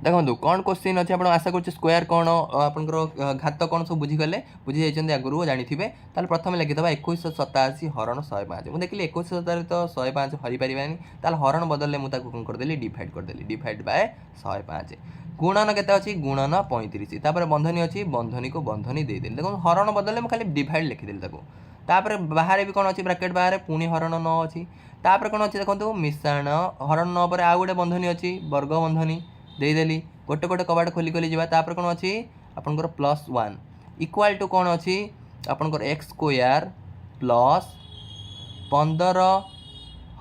देखो कौन क्वेश्चन अच्छे आप आशा कर स्क्वायर कौन आपंकर घात कौन सब बुझीगले बुझी जाइए आगुरी जानी ताल प्रथम लिखिदबा 2187 हरण 105 मुझे देखिए 2187 तो 105 हरी पारानी ताल हरण बदल मुझे कौन करदेली डिवाइड बाय 105 गुणन केते अच्छी गुणन 35 तापर बंधनी अच्छी बंधनी को बंधनी देदेली देखो हरण बदल मुझे खाली डिवाइड लिखिदेली तापर बाहर भी कौन अच्छी ब्राकेट बाहर पुणी हरण 9 अच्छी तापर कौन अच्छी देखो मिशाण हरण 9 पर आउ गोटे बंधनी अच्छी वर्ग बंधनी देदेली गोटे गोटे कबाट खोली खोली जावा तापर कौन अच्छी आपंकर +1 इक्वाल टू कौन अच्छी आपंकर x स्क्वायर प्लस 15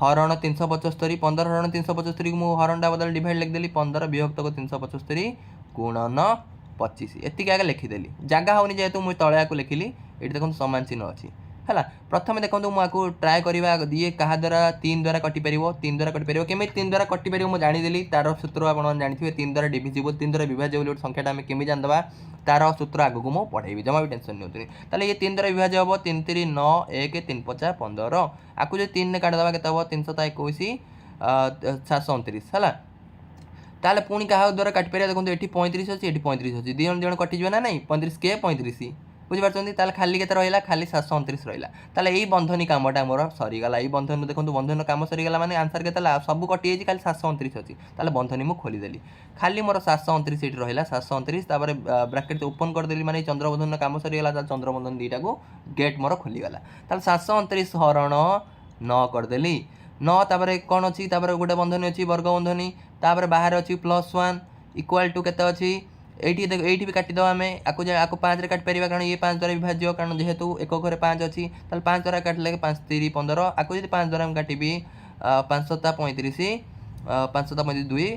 हरण 375 15 हरण 375 को हरणटा बदल डिवाइड लिखदेली 15 विभक्त को 375 गुणन 25 एतिक आगे लिखिदेली जगह होनी जेहेतु मुझे तले को लिखिली ये देखो सामान चिन्ह अच्छी है प्रथम देखो मुझे ट्राए करवा ये क्या द्वारा 3 द्वारा कटिपर 3 द्वारा कटिपर केमी 3 द्वारा कटिपर मुझे जानीदेली तार सूत्र आप जानते 3 द्वारा डिविजिबल 3 द्वारा विभाज्य गोटे संख्याटा आम केमी जानदे तार सूत्र आगक मुझे पढ़ेबी जमा भी टेंशन नहीं ताले ये 3 द्वारा विभाज्य हम 3 3 9 1 3 5 15 आपको जो 3 ने काटिदेवा के 321 729 है ताले पुणी क्या द्वारा काटिपर देखो ये 35 अच्छी ये 35 अच्छी दी जन कटिजे ना नहीं 35 के 35 बुझीपार्टी ताले खाली के रहा खाली 729 रहा ताले यही बंधनी कामटा मोर सरीगला ये बंधन देखो बंधन काम सरीगला माने आंसर के सब कटि जाइए खाली 729 अच्छी ताले बंधनी मुझे खोलीदेली खाली मोर 729 ये रहा 729 तापर ब्राकेट ओपन करदेली माने चंद्रबंधन काम सरीगला चंद्रबंधन दुईटा को गेट मोर खोलीगला ताले 729 हरण 9 करदेली 9 तापर कौन अच्छी तापर गोटे बंधनी अच्छी वर्ग बंधनी तापर बाहर अच्छी +1 इक्वाल टू केते अच्छी ये भी काटिदेव आम आपको 5 काटिपर कारण ये 5 द्वारा विभाज्य कारण जेहेतु एक घरे 5 अच्छी 5 द्वारा काटिले 5 3 15 आपको जो 5 द्वारा काटि 5 7 35 5 7 2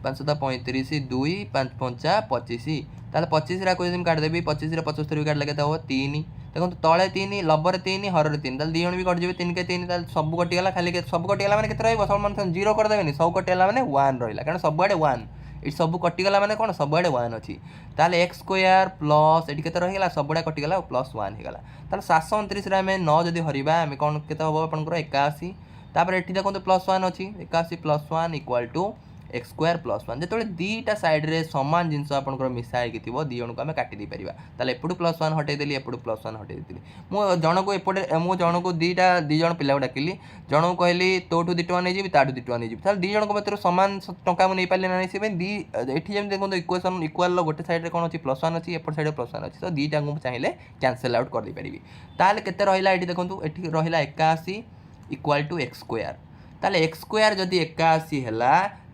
5 7 35 2 5 5 25 ताल 25 आपको जब काटिदेवी 25 75 भी काटिले के 3 देखो तले 3 लबर 3 हर 3 ताल 2 जन भी कटिजे 3 के 3 ताल सब कटिगला खाली सब कटिगला मैंने के सब जीरो करदेवे सब कटिगला मैंने 1 रहा कारण सबुआड़े 1 ये सब कटिगला मैंने कौन सबुआड़े 1 अच्छी ताले x स्क्वायर प्लस ये के रहीगला सबुआ कटिगला +1 होगा ताले 729 आम 9 जदि हरवा आम कौन के हम आपंकर 81 तापर ये देखो +1 अच्छी 81 +1 equal to x square plus 1 जो दीटा सैड्रे सामान जिनस आपंकर मिसाई थी दी जन को आम काटिदे पार ताल एपटू +1 हटेदेली एपटू +1 हटेदी मुझे जन को एपटे मुझे जन को दी जन पिला डाकिली जन को कहली तोठू 2 टଙ୍କା नहीं ताठू 2 टଙ୍କା नहीं ताल दी जन मध्य सामान टंका मुझे पारे ना से ये देखो इक्वेशन इक्वाल गोटे सैड्रे कौन अच्छी +1 अच्छी एपट सैड्रे +1 अच्छी तो दीटा को चाहिए कैंसल आउट कर पारि ताल के रहा ये देखो ये रहा 81 इक्वाल टू एक्स स्क्वायर ताले एक्स स्क्वायर जदि 81 है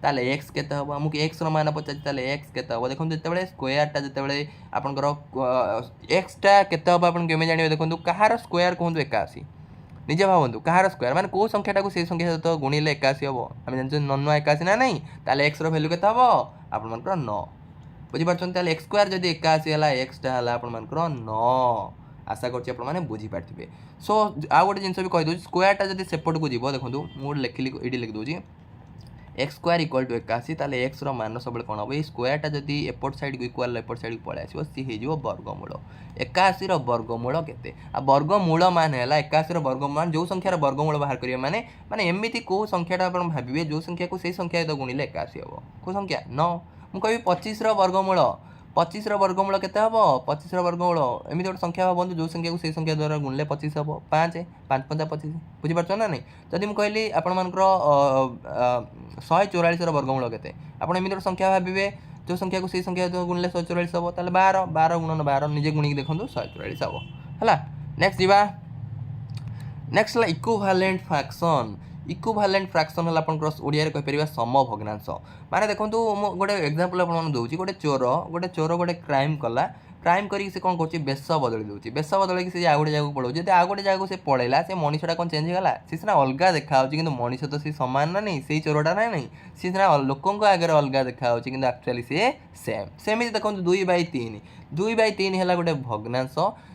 ताले एक्स केते हम आमको एक्स मान पचार ताले एक्स केते हम देखो जिते स्क्वायरटा जिते आपंकर एक्सटा केते हम आप जानवे देखो कहार स्क्वायर कहूँ 81 निजे भावतु कहार स्क्वायर माने कौ संख्याटा को से संख्या सहित गुणिले 81 हम आम जानते 9 81 ना नहीं ताले एक्स रो वैल्यू केते हम आपनकर 9 बुझीपार ताले एक्स स्क्वायर जदि 81 है एक्सटा है आपनकर 9 आशा कर बुझीपारे सो आउ गोटे जिन भी कहीदे स्क्वायरटा जब सेपट को जीव देखो मुझे लिखिली ये लिखिदे एक्स स्क्वायर इक्वाल टू 81 ताले एक्स मान सब कौन हम ये स्क्वायरटा जब एपट साइड को इक्वाल एपट साइड को पलि आसो सी हो वर्गमूल 81 वर्गमूल के वर्गमूल मान है 81 वर्गमूल मान जो संख्यार वर्गमूल बाहर करेंगे माने माने एमती कौ संख्याटा आप भावे जो संख्या को से संख्या तो गुणिले 81 हम कौ संख्या 9 मुझे 25 वर्गमूल 25 वर्गमूल के 25 वर्गमूल एमती गोटे संख्या भावतु जो संख्या को से संख्या द्वारा गुणिले 25 हम 5 5 5 25 बुझीपार ना नहीं जदि मुझे कहली आपर 144 वर्गमूल के आप एमती गोटे संख्या भावे जो संख्या को से संख्या गुणिले 144 हम ताले 12 12 गुणन 12 निजे गुणिक देखो 144 हम है नेक्स्ट जीवा नेक्स्ट है इक्विवेलेंट फ्रैक्शन इक्विवेलेंट फ्रैक्शन है आपंकर ओडिया रे कहिपर समभग्नांश माने देखो गोटे एग्जांपल आपन दउची गोटे चोर गोटे क्राइम कला क्राइम करी से कौन कर बेश बदली दूसरी बेश बदल से आउ गोटे जगह पड़ो जब आउ गोटे जगह से पड़ेगा से मनीषटा कौन चेंज होगा सी सीना अलग देखा कि मनीष तो सी सामान ना नहीं से चोरटा ना नहीं सी सीना लोकों आगे अलग देखा कि एक्चुअली सी सेम सेमती देखो 2/3 2/3 है गोटे भग्नांश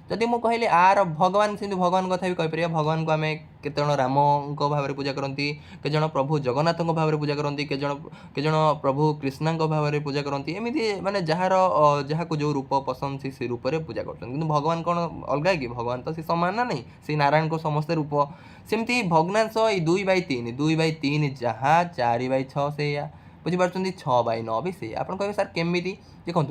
जदि मुझे कहली आर भगवान से भगवान कथा भी कहीपर भगवान को आम केत राम भाव पूजा करती के प्रभु जगन्नाथ भाव पूजा करती के प्रभु कृष्णा भाव पूजा करती एमती माने जार जहाँ को जो रूप पसंद से रूप से पूजा कर भगवान कौन अलग कि भगवान तो सी सामान ना नहीं से नारायण को समस्ते रूप सेमती भग्नांश ये 2/3 जहाँ 4/6 से बुझीपार 6/9 भी से आप कहे सार केमी देखो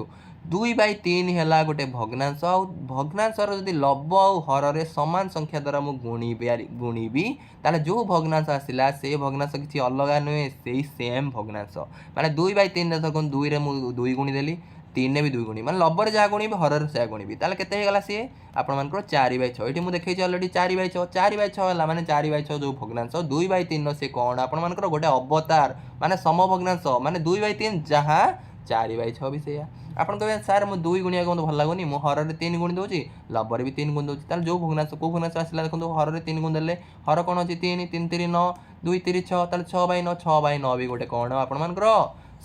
2/3 है गोटे भग्नांश भग्नांशर जब लब आ हर सामान संख्या द्वारा मुझे गुणिबी ताले जो भग्नांश आसला से भग्नांश किसी अलग नुहे से सेम भग्नांश माने 2/3 देखो 2 रे 2 गुणिदेली 3 भी 2 गुणी माने लबर जहाँ गुणिबी हर से गुणिबी ताले केते हेगला सी आपनकर 4/6 ये मुझे देखी अलरेडी 4/6 है माने 4/6 जो भग्नांश 2/3 से कौन आपनकर गोटे अवतार माने समभग्नांश माने 2/3 जहाँ 4/6 भी से आप कहे सार मुझे 2 गुणिया को भल लगुनि मुझे हर 3 गुणी दूसरी लबर भी 3 गुण दूसरी जो भग्नांश को भग्नांश आसला देखो हर 3 गुण देले हर कौन अच्छी 3 3 3 9 2 3 6 ताले 6/9 भी गोटे कौन आपनकर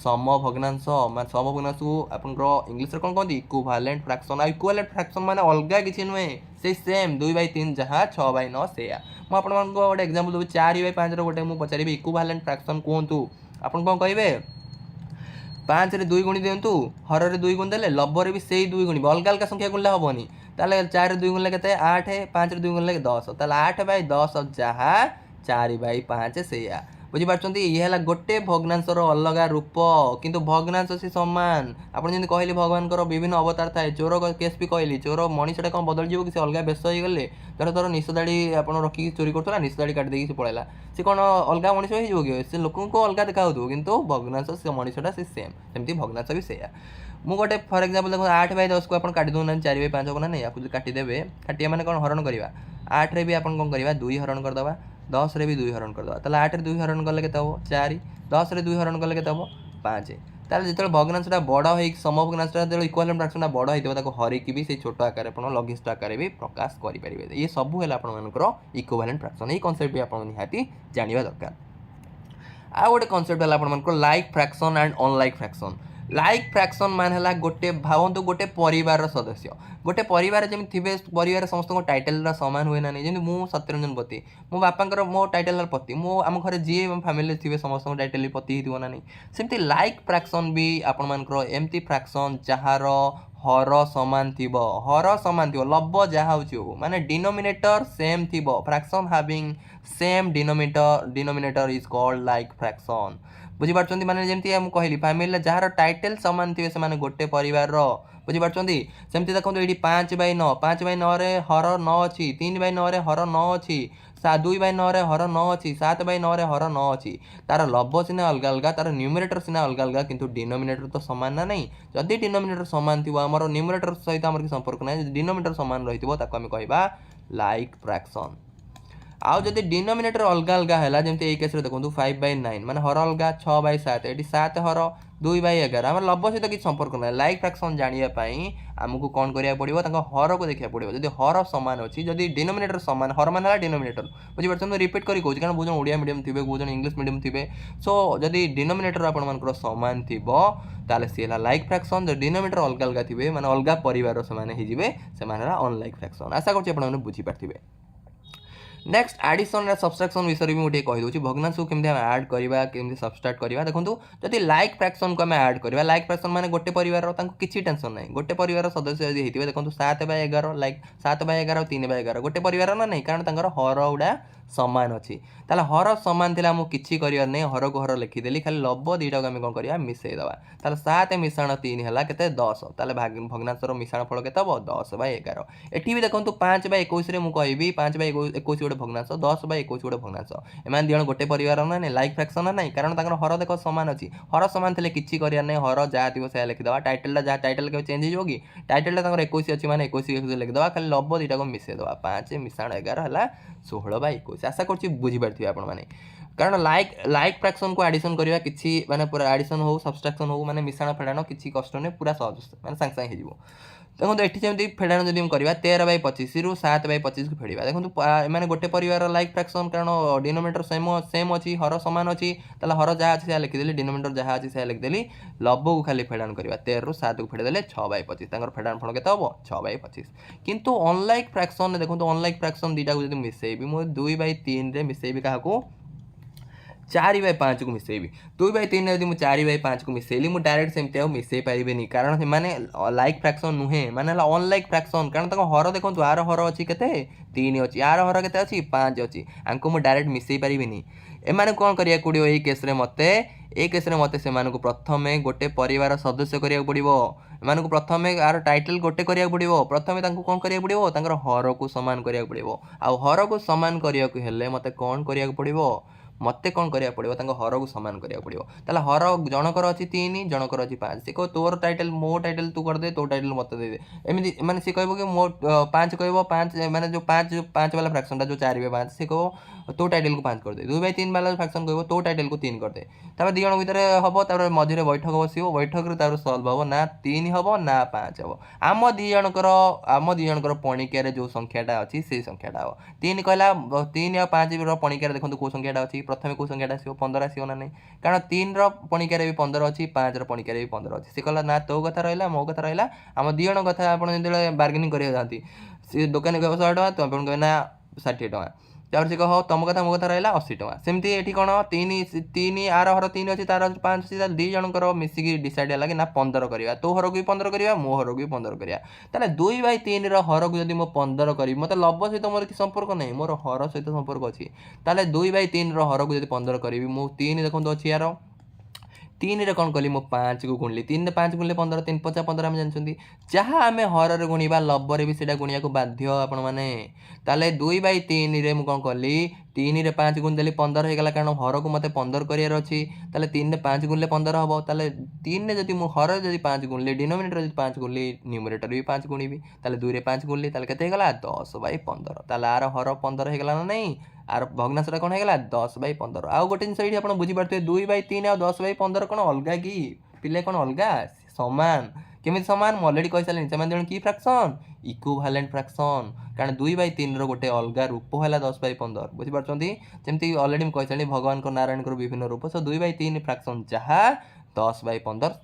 समभग्नांश माने समभग्नांश को आपनकर इंग्लिश रे कौन कहते इक्विवेलेंट फ्रैक्शन इक्विवेलेंट फ्रैक्शन माने अलग किसी नुहे से सेम 2/3 जहाँ 6/9 से मुझे गोटे एग्जांपल दूँ 4/5 गोटे मुझे पचारि इक्विवेलेंट फ्रैक्शन कहतु आप कौन कहे 5 रे 2 गुणी दिंतु हर 2 गुण देले लबर भी से 2 गुणी अलग अलग संख्या गुणले हेनी ताले 4 रे 2 गुणले के 8 5 रे 2 गुणले 10 ताले 8/10 जहाँ 4/5 से बुझीपार ये है गोटे भग्नांशर अलग रूप किंतु भग्नांश से सामान आपड़ जमी कहली भगवान विभिन्न अवतार थाए चोर केस भी कहली चोर मनीषटा कौन बदल जीव कि अलग बेश हो गले धर धर निश दाड़ी आप रखिक चोरी करूला निश दाड़ी काटिदेकी से पड़ेगा सी कौन अलग मनीष हो कि लोक अलग देखा कि भग्नांश से मनीषटा से सेम सेमती भग्नांश भी से मुझे गोटे फर एक्जाम्पल देखो 8/10 को आप काटी दूना 4/5 हम ना नहीं आपको काटिदेवे काटिया मैंने कौन हरण करवा 8 रे भी आप कौन करवा 2 हरण करदे 10 रे भी 2 हरण करदे ताले 8 रे 2 हरण कले के 4 10 रे 2 हरण कले के 5 ताले जो भग्नांशटा बड़ हो समभग्नांशटा जो इक्विवेलेंट फ्रैक्शनटा बड़ होता हरिकी भी से छोट आकार आप लघिष्ठ आकार भी प्रकाश करेंगे ये सब है आपर इक्विवेलेंट फ्रैक्शन ये कनसेप्ट भी आप निहाती जानवा दरकार आ गोटे कनसेप्ट है आपर like fraction and unlike fraction like fraction मान है गोटे भावतु गोटे परिवार सदस्य गोटे परिवार जमी थे परिवार समस्त टाइटल सामान हुए ना नहीं जमी मु सत्यरंजन पति मो बापा मो टाइटल पति मो आम घर जी फैमिली थे समस्त टाइटल पति हो ना नहीं सेमती लाइक फ्रैक्शन भी आपण एमती फ्रैक्शन जार हर समान थिबो हर समान थिबो लब्ब जहाँ होची हो माने डिनोमिनेटर सेम थिबो fraction having same denominator is called like fraction बुझी पारछंती माने जेमती हम कहली फैमिली जार टाइटल समान थिबे से माने गोटे परिवार रो बुझी पारछंती सेमती देखंतु एडी 5/9 5/9 रे हर 9 अछि 3/9 रे हर 9 अछि 2/9 रे हर 9 अछि 7/9 रे हर 9 अछि तार लब्ब सिना अलगा अलगा तार न्यूमरेटर सिना अलगा अलगा किंतु डिनोमिनेटर तो समान ना नहीं जदि डिनोमिनेटर समान थिबो हमर न्यूमरेटर सहित हमर की संपर्क नै डिनोमिनेटर समान रहिथिबो ताको हम कहबा लाइक फ्रैक्शन आउ जदि डिनोमिनेटर अलगा अलगा है जमी ये केस देखो 5/9 माने हर अलगा 6/7 ये 7 हर 2/11 आम लब्ब सहित किसी संपर्क ना लाइक फ्रैक्शन जानापी आमको कौन करा पड़ो हर को देखा पड़ो जब हर सामान अच्छी जब डिनोमिनेटर सामान हर मान डिनोमिनेटर बुझीपार रिपीट करी कौन कारण बहुत ओडिया मीडियम थे बहुत इंग्लिश मीडियम थे सो जदि डिनोमिनेटर आपर सामान थी ताले सी है लाइक फ्रैक्शन जो डिनोमिनेटर अलग अलग थे मैंने अलग परिवार से अनलाइक फ्रैक्शन आशा कर बुझीपारे नेक्स्ट एडिशन या सब्सट्रैक्शन विषय भी मुझे कहीदे भग्नांश को केमती ऐड करवा केमती सबस्ट्राक्ट करवा देखो जदि लाइक फ्रैक्शन को ऐड करवा लाइक फ्रैक्शन माने गोटे परिवार किसी टेंशन ना गोटे परिवार सदस्य यदि होते देखो 7/11 लाइक 7/11 3/11 गोटे परिवार ना नहीं कारण हर गुड़ा सामान अच्छी ताला हर सामान थी आमको किसी कर हर को हर लिखिदेली खाली लब्ब दुईटा को आम कौन करवा मिसेदेवा ताल 7 मिशाण 3 है के 10 ताले भग्नांशर मिशाण फल के 10/11 एटी भी देखो 5/21 मुझे 5/21 गोटे भग्नांश 10/21 गोटे भग्नांश एम दिज गोटे परिवार ना नहीं लाइक फ्रैक्शन ना कारण हर देख सामान अच्छी हर सामान थे किसी कर हर जहाँ थी सै लिखिदेवा टाइटल जहाँ टाइटल के चेंज होगी टाइटल 21 अच्छी मैंने 21 लिखिदेवा खाली लब्ब दुईटा को मिसेदेवा 5 मिशाण 11 है 16/21 आशा कर बुझीपारे आपण मैंने कारण लाइक फ्रैक्शन को एडिशन करवा किसी माने पूरा एडिशन हो सब्सट्रैक्शन हो माने मिश्रण फेड़ाण किसी कष्ट नहीं पूरा सहज माने सांगे सांगे हो देखो ये जमी फेड़ाण जब करवा 13/25 रु 7/25 को फेड़ा देखो मैंने गोटे परिवार लाइक फ्रैक्शन कारण डिनोमिनेटर सेम अच्छी हर सामान अच्छी हर जहाँ अच्छी से लिखिदेली डिनोमिनेटर जहाँ अच्छी से लिखिदेली लब्ब को खाली फेड़ाण करवा 13 रु 7 को फेड़देले 6/25 फेड़ाण फल के 6/25 किंतु अनलाइक फ्रैक्शन देखो अनलाइक फ्रैक्शन दुईटा को जब मिसेबी मुझे 2/3 रे मिसेबी क्या 4/5 को मिसेबी 2/3 यदि मुझे 4/5 को मिसेली मुझे डायरेक्ट सेमती मिसई पारे कारण मैंने लाइक फ्रैक्शन नुहे माने अनलाइक फ्रैक्शन कारण हर देखो आर हर अच्छी के 3 अच्छी आर हर के 5 अच्छी आंको मुझे डायरेक्ट मिसई पारि एमाने कौन करिया पड़ो ये केस मते से प्रथम गोटे परिवार सदस्य करिया पड़ो एमानकु प्रथम आर टाइटल गोटे करिया पड़ो प्रथम कौन करिया पड़ो हर को सामान करिया पड़ो आ हर को सामान करिया हेले मते कौन करिया पड़ो मते कौन करिया पड़ो हर को सामान करिया पड़ो ताला हर जनकर अच्छी 3 जनकर अच्छी 5 सी कह तोर टाइटल मो टाइटल तू करदे तो टाइटल मत दे दे एमती माने सी कहबो कि मो 5 कहबो 5 माने जो 5 वाला फ्रैक्शन जो 4/5 सी कहो तो टाइटल को 5 कर दे 2/3 वाला फ्रैक्शन कहबो तो टाइटल को 3 कर दे तापर दी जण भीतर हबो तापर मझिरे बैठक बसिबो बैठक रे तापर सॉल्व हबो ना 3 हबो ना 5 हबो आम दी जनकर पणिका रे जो संख्याटा अच्छी से संख्याटा हबो 3 कहला 3 और 5 रो पणिका रे देखंतु को संख्याटा अच्छी प्रथम को संख्याटा आसो 15 आसो ना नहीं कारण 3 रो पणिका रे भी 15 अच्छी 5 रो पणिका रे भी 15 अच्छी से कहला ना तो कथा रहिला मो कथा रहिला आम दी जण कथा आपण जेते बार्गेनिंग करिया जाती से दुकान कहबो 100 टका तो आपण कहना 60 टका तापर से कह तुम कथा मो कथा रहा 80 टका सेमती ये कौन 3 आर हर 3 अच्छी तार 5 अच्छी दी जनकर मिसिकी डिसाइड है कि ना 15 करवा तो हर को भी 15 करवा मो हर को भी 15 करवा ताले 2/3 हर को जब मो 15 करी मत लब्ब सहित मोर कि संपर्क नहीं मोर हर सहित संपर्क अच्छी ताले 2/3 हर को जब 15 करी मो 3 देखो अच्छी यार 3 रे कौन कली मो 5 को गुणली 3 रे 5 गुणले 15 3 5 15 आम जानछंती जहाँ आम हर रे गुणिबा लब्ब रे भी सेटा गुणिया को बाध्य आपण माने ताले 2/3 रे मु कौन कली 3 रे 5 गुण देली 15 हो गला कारण हर को मते 15 करियार अछि ताले 3 रे 5 गुणले 15 हबो ताले 3 रे जदि मु हर जदि 5 गुणले डिनोमिनेटर जदि 5 गुणली न्यूमरेटर भी 5 गुणिबी ताले 2 रे 5 गुणली ताले केते गला 10/15 ताले आर हर 15 हो गला ना नहीं आर भग्नांशटा कौन है 10/15 आउ गोटे जिन ये आप बुझीपारे 2/3 आ 10/15 कौन अलग कि पिले कौन अलग सामान केमी सामान अलरेडी कही सारे से कि फ्रैक्शन इक्विवेलेंट फ्रैक्शन कारण 2/3 गोटे अलग रूप है 10/15 बुझीपारे जमी अलरेडी कही सारे भगवान को नारायण को विभिन्न रूप सो 2/3 फ्रैक्शन जहाँ 10/15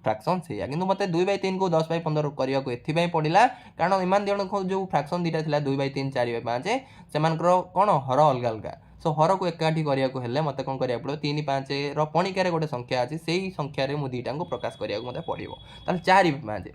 फ्रैक्शन से कि मतलब 2/3 को 10/15 करने को एथपाई पड़ा कारण ईमान जन जो फ्रैक्शन दुटा था 2/3 4/5 से कौन हर अलग अलग सो हर को एकाठी करने को हेले मत कौन करा पड़ो 3 5 रपणिकार गोटे संख्या अच्छी से ही संख्यार मुझे दुईटा को प्रकाश करा मत पड़ो 4/5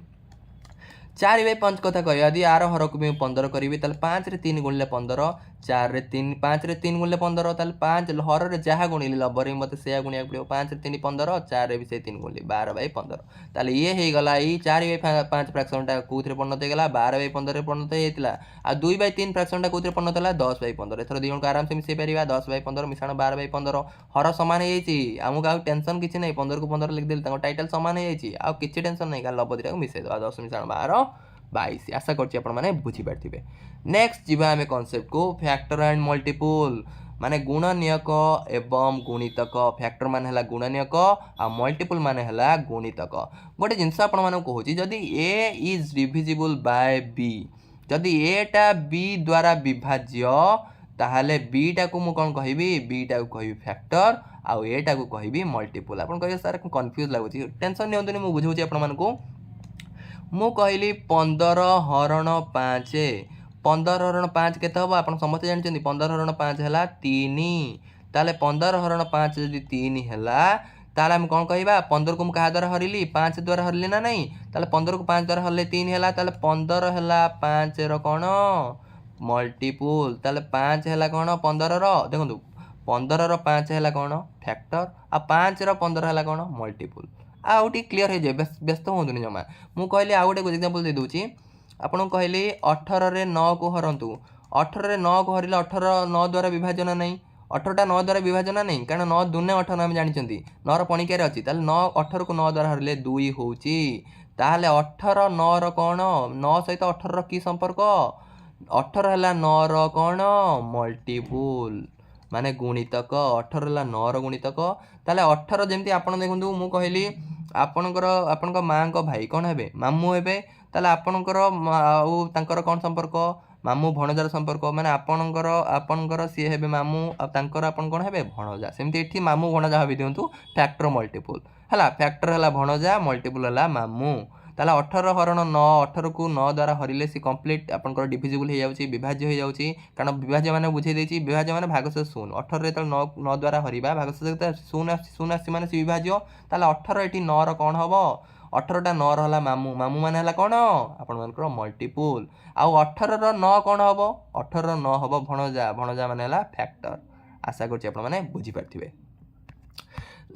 4/5 କଥା କହିବା ଯଦି ଆର ହରକୁ ବି 15 କରିବି ତାହେଲେ 5ରେ 3 ଗୁଣିଲେ 15 4ରେ 3 5ରେ 3 ଗୁଣିଲେ 15 ତାହେଲେ 5 ହରରେ ଯାହା ଗୁଣିଲି ଲବରେ ମୋତେ ସେୟା ଗୁଣିବାକୁ ପଡ଼ିବ 5ରେ 3 15 4ରେ ବି ସେଇ 3 ଗୁଣିଲି 12/15 ତାହେଲେ ଇଏ ହେଇଗଲା ଏଇ 4/5 ଫ୍ରାକ୍ସନଟା କେଉଁଥିରେ ପରିଣତ ହେଇଗଲା 12/15ରେ ପରିଣତ ହେଇଯାଇଥିଲା ଆଉ 2/3 ଫ୍ରାକ୍ସନଟା କେଉଁଥିରେ ପରିଣତ ହେଲା 10/15 ଏଥର ଦୁଇ ଜଣଙ୍କୁ ଆରାମସେ ମିଶାଇ ପାରିବା 10/15 ମିଶାଣ 12/15 ହର ସମାନ ହେଇଯାଇଛି ଆମକୁ ଆଉ ଟେନସନ୍ କିଛି ନାହିଁ 15କୁ 15 ଲେଖିଦେଲି ତାଙ୍କ ଟାଇଟଲ ସମାନ ହେଇଯାଇଛି ଆଉ କିଛି ଟେନସନ୍ ନାହିଁ ଖାଲି ଲବ ଦିଟାକୁ ମିଶାଇ ଦେବା 10 ମିଶାଣ 12 22 ଆଶା କରୁଛି ଆପଣମାନେ ବୁଝିପାରିଥିବେ ନେକ୍ସଟ ଯିବା ଆମେ କନସେପ୍ଟକୁ ଫ୍ୟାକ୍ଟର ଆଣ୍ଡ ମଲ୍ଟିପୁଲ ମାନେ ଗୁଣନୀୟକ ଏବଂ ଗୁଣିତକ ଫ୍ୟାକ୍ଟର ମାନେ ହେଲା ଗୁଣନୀୟକ ଆଉ ମଲ୍ଟିପୁଲ ମାନେ ହେଲା ଗୁଣିତକ ଗୋଟେ ଜିନିଷ ଆପଣମାନଙ୍କୁ କହୁଛି ଯଦି ଏ ଇଜ୍ ଡିଭିଜିବୁଲ ବାय ବି ଯଦି ଏଟା ବି ଦ୍ୱାରା ବିଭାଜ୍ୟ ତାହେଲେ ବିଟାକୁ ମୁଁ କ'ଣ କହିବି ବିଟାକୁ କହିବି ଫ୍ୟାକ୍ଟର ଆଉ ଏଟାକୁ କହିବି ମଲ୍ଟିପୁଲ ଆପଣ କହିବେ ସାର୍ କନଫ୍ୟୁଜ୍ ଲାଗୁଛି ଟେନସନ୍ ନିଅନ୍ତୁନି ମୁଁ ବୁଝାଉଛି ଆପଣମାନଙ୍କୁ ମୁଁ କହିଲି 15 ହରଣ 5 15 ହରଣ 5 କେତେ ହେବ ଆପଣ ସମସ୍ତେ ଜାଣିଛନ୍ତି 15 ହରଣ 5 ହେଲା 3 ତାହେଲେ 15 ହରଣ 5 ଯଦି 3 ହେଲା ତାହେଲେ ଆମେ କ'ଣ କହିବା 15କୁ ମୁଁ କାହା ଦ୍ୱାରା ହରିଲି 5 ଦ୍ୱାରା ହରିଲି ନା ନାହିଁ ତାହେଲେ 15କୁ 5 ଦ୍ୱାରା ହରିଲେ 3 ହେଲା ତାହେଲେ 15 ହେଲା 5ର କ'ଣ ମଲ୍ଟିପୁଲ ତାହେଲେ 5 ହେଲା କ'ଣ 15ର ଦେଖନ୍ତୁ 15ର 5 ହେଲା କ'ଣ ଫ୍ୟାକ୍ଟର ଆଉ 5ର 15 ହେଲା କ'ଣ ମଲ୍ଟିପୁଲ ଆଉ ଟିକେ କ୍ଲିଅର ହେଇଯାଏ ବ୍ୟସ୍ତ ହୁଅନ୍ତୁନି ଜମା ମୁଁ କହିଲି ଆଉ ଗୋଟେ ଏକ୍ଜାମ୍ପଲ୍ ଦେଇଦେଉଛି ଆପଣଙ୍କୁ କହିଲି 18ରେ 9କୁ ହରନ୍ତୁ 18ରେ 9କୁ ହରିଲେ 18 9 ଦ୍ୱାରା ବିଭାଜନ ନାହିଁ 18ଟା 9 ଦ୍ୱାରା ବିଭାଜନ ନାହିଁ କାରଣ 9 ଦୁନେ 18 ଆମେ ଜାଣିଛନ୍ତି 9ର ପଣିକିଆରେ ଅଛି ତାହେଲେ 9 18କୁ 9 ଦ୍ୱାରା ହରିଲେ 2 ହେଉଛି ତାହେଲେ 18 9ର କ'ଣ 9 ସହିତ 18ର କି ସମ୍ପର୍କ 18 ହେଲା 9ର କ'ଣ ମଲ୍ଟିପୁଲ ମାନେ ଗୁଣିତକ 18 ହେଲା 9ର ଗୁଣିତକ ତାହେଲେ 18 ଯେମିତି ଆପଣ ଦେଖନ୍ତୁ ମୁଁ କହିଲି ଆପଣଙ୍କ ମାଆଙ୍କ ଭାଇ କ'ଣ ହେବେ ମାମୁଁ ହେବେ ତାହେଲେ ଆପଣଙ୍କର ଆଉ ତାଙ୍କର କ'ଣ ସମ୍ପର୍କ ମାମୁଁ ଭଣଜାର ସମ୍ପର୍କ ମାନେ ଆପଣଙ୍କର ସିଏ ହେବେ ମାମୁଁ ଆଉ ତାଙ୍କର ଆପଣ କ'ଣ ହେବେ ଭଣଜା ସେମିତି ଏଠି ମାମୁଁ ଭଣଜା ଭାବି ଦିଅନ୍ତୁ ଫ୍ୟାକ୍ଟର ମଲ୍ଟିପୁଲ ହେଲା ଫ୍ୟାକ୍ଟର ହେଲା ଭଣଜା ମଲ୍ଟିପୁଲ ହେଲା ମାମୁଁ ତାହେଲେ 18 ହରଣ 9 18କୁ 9 ଦ୍ୱାରା ହରିଲେ ସେ କମ୍ପ୍ଲିଟ୍ ଆପଣଙ୍କର ଡିଭିଜିବୁଲ ହେଇଯାଉଛି ବିଭାଜ୍ୟ ହେଇଯାଉଛି କାରଣ ବିଭାଜ୍ୟ ମାନେ ବୁଝେଇ ଦେଇଛି ବିଭାଜ୍ୟ ମାନେ ଭାଗଶେଷ 0 18ରେ ଯେତେବେଳେ 9 ଦ୍ୱାରା ହରିବା ଭାଗଶେଷ ଯେତେବେଳେ 0 ଆସିଛି ମାନେ ସେ ବିଭାଜ୍ୟ ତାହେଲେ 18 ଏଠି 9ର କ'ଣ ହେବ 18ଟା 9ର ହେଲା ମାମୁଁ ମାନେ ହେଲା କ'ଣ ଆପଣମାନଙ୍କର ମଲ୍ଟିପୁଲ ଆଉ 18ର 9 କ'ଣ ହେବ 18ର 9 ହେବ ଭଣଜା ମାନେ ହେଲା ଫ୍ୟାକ୍ଟର ଆଶା କରୁଛି ଆପଣମାନେ ବୁଝିପାରିଥିବେ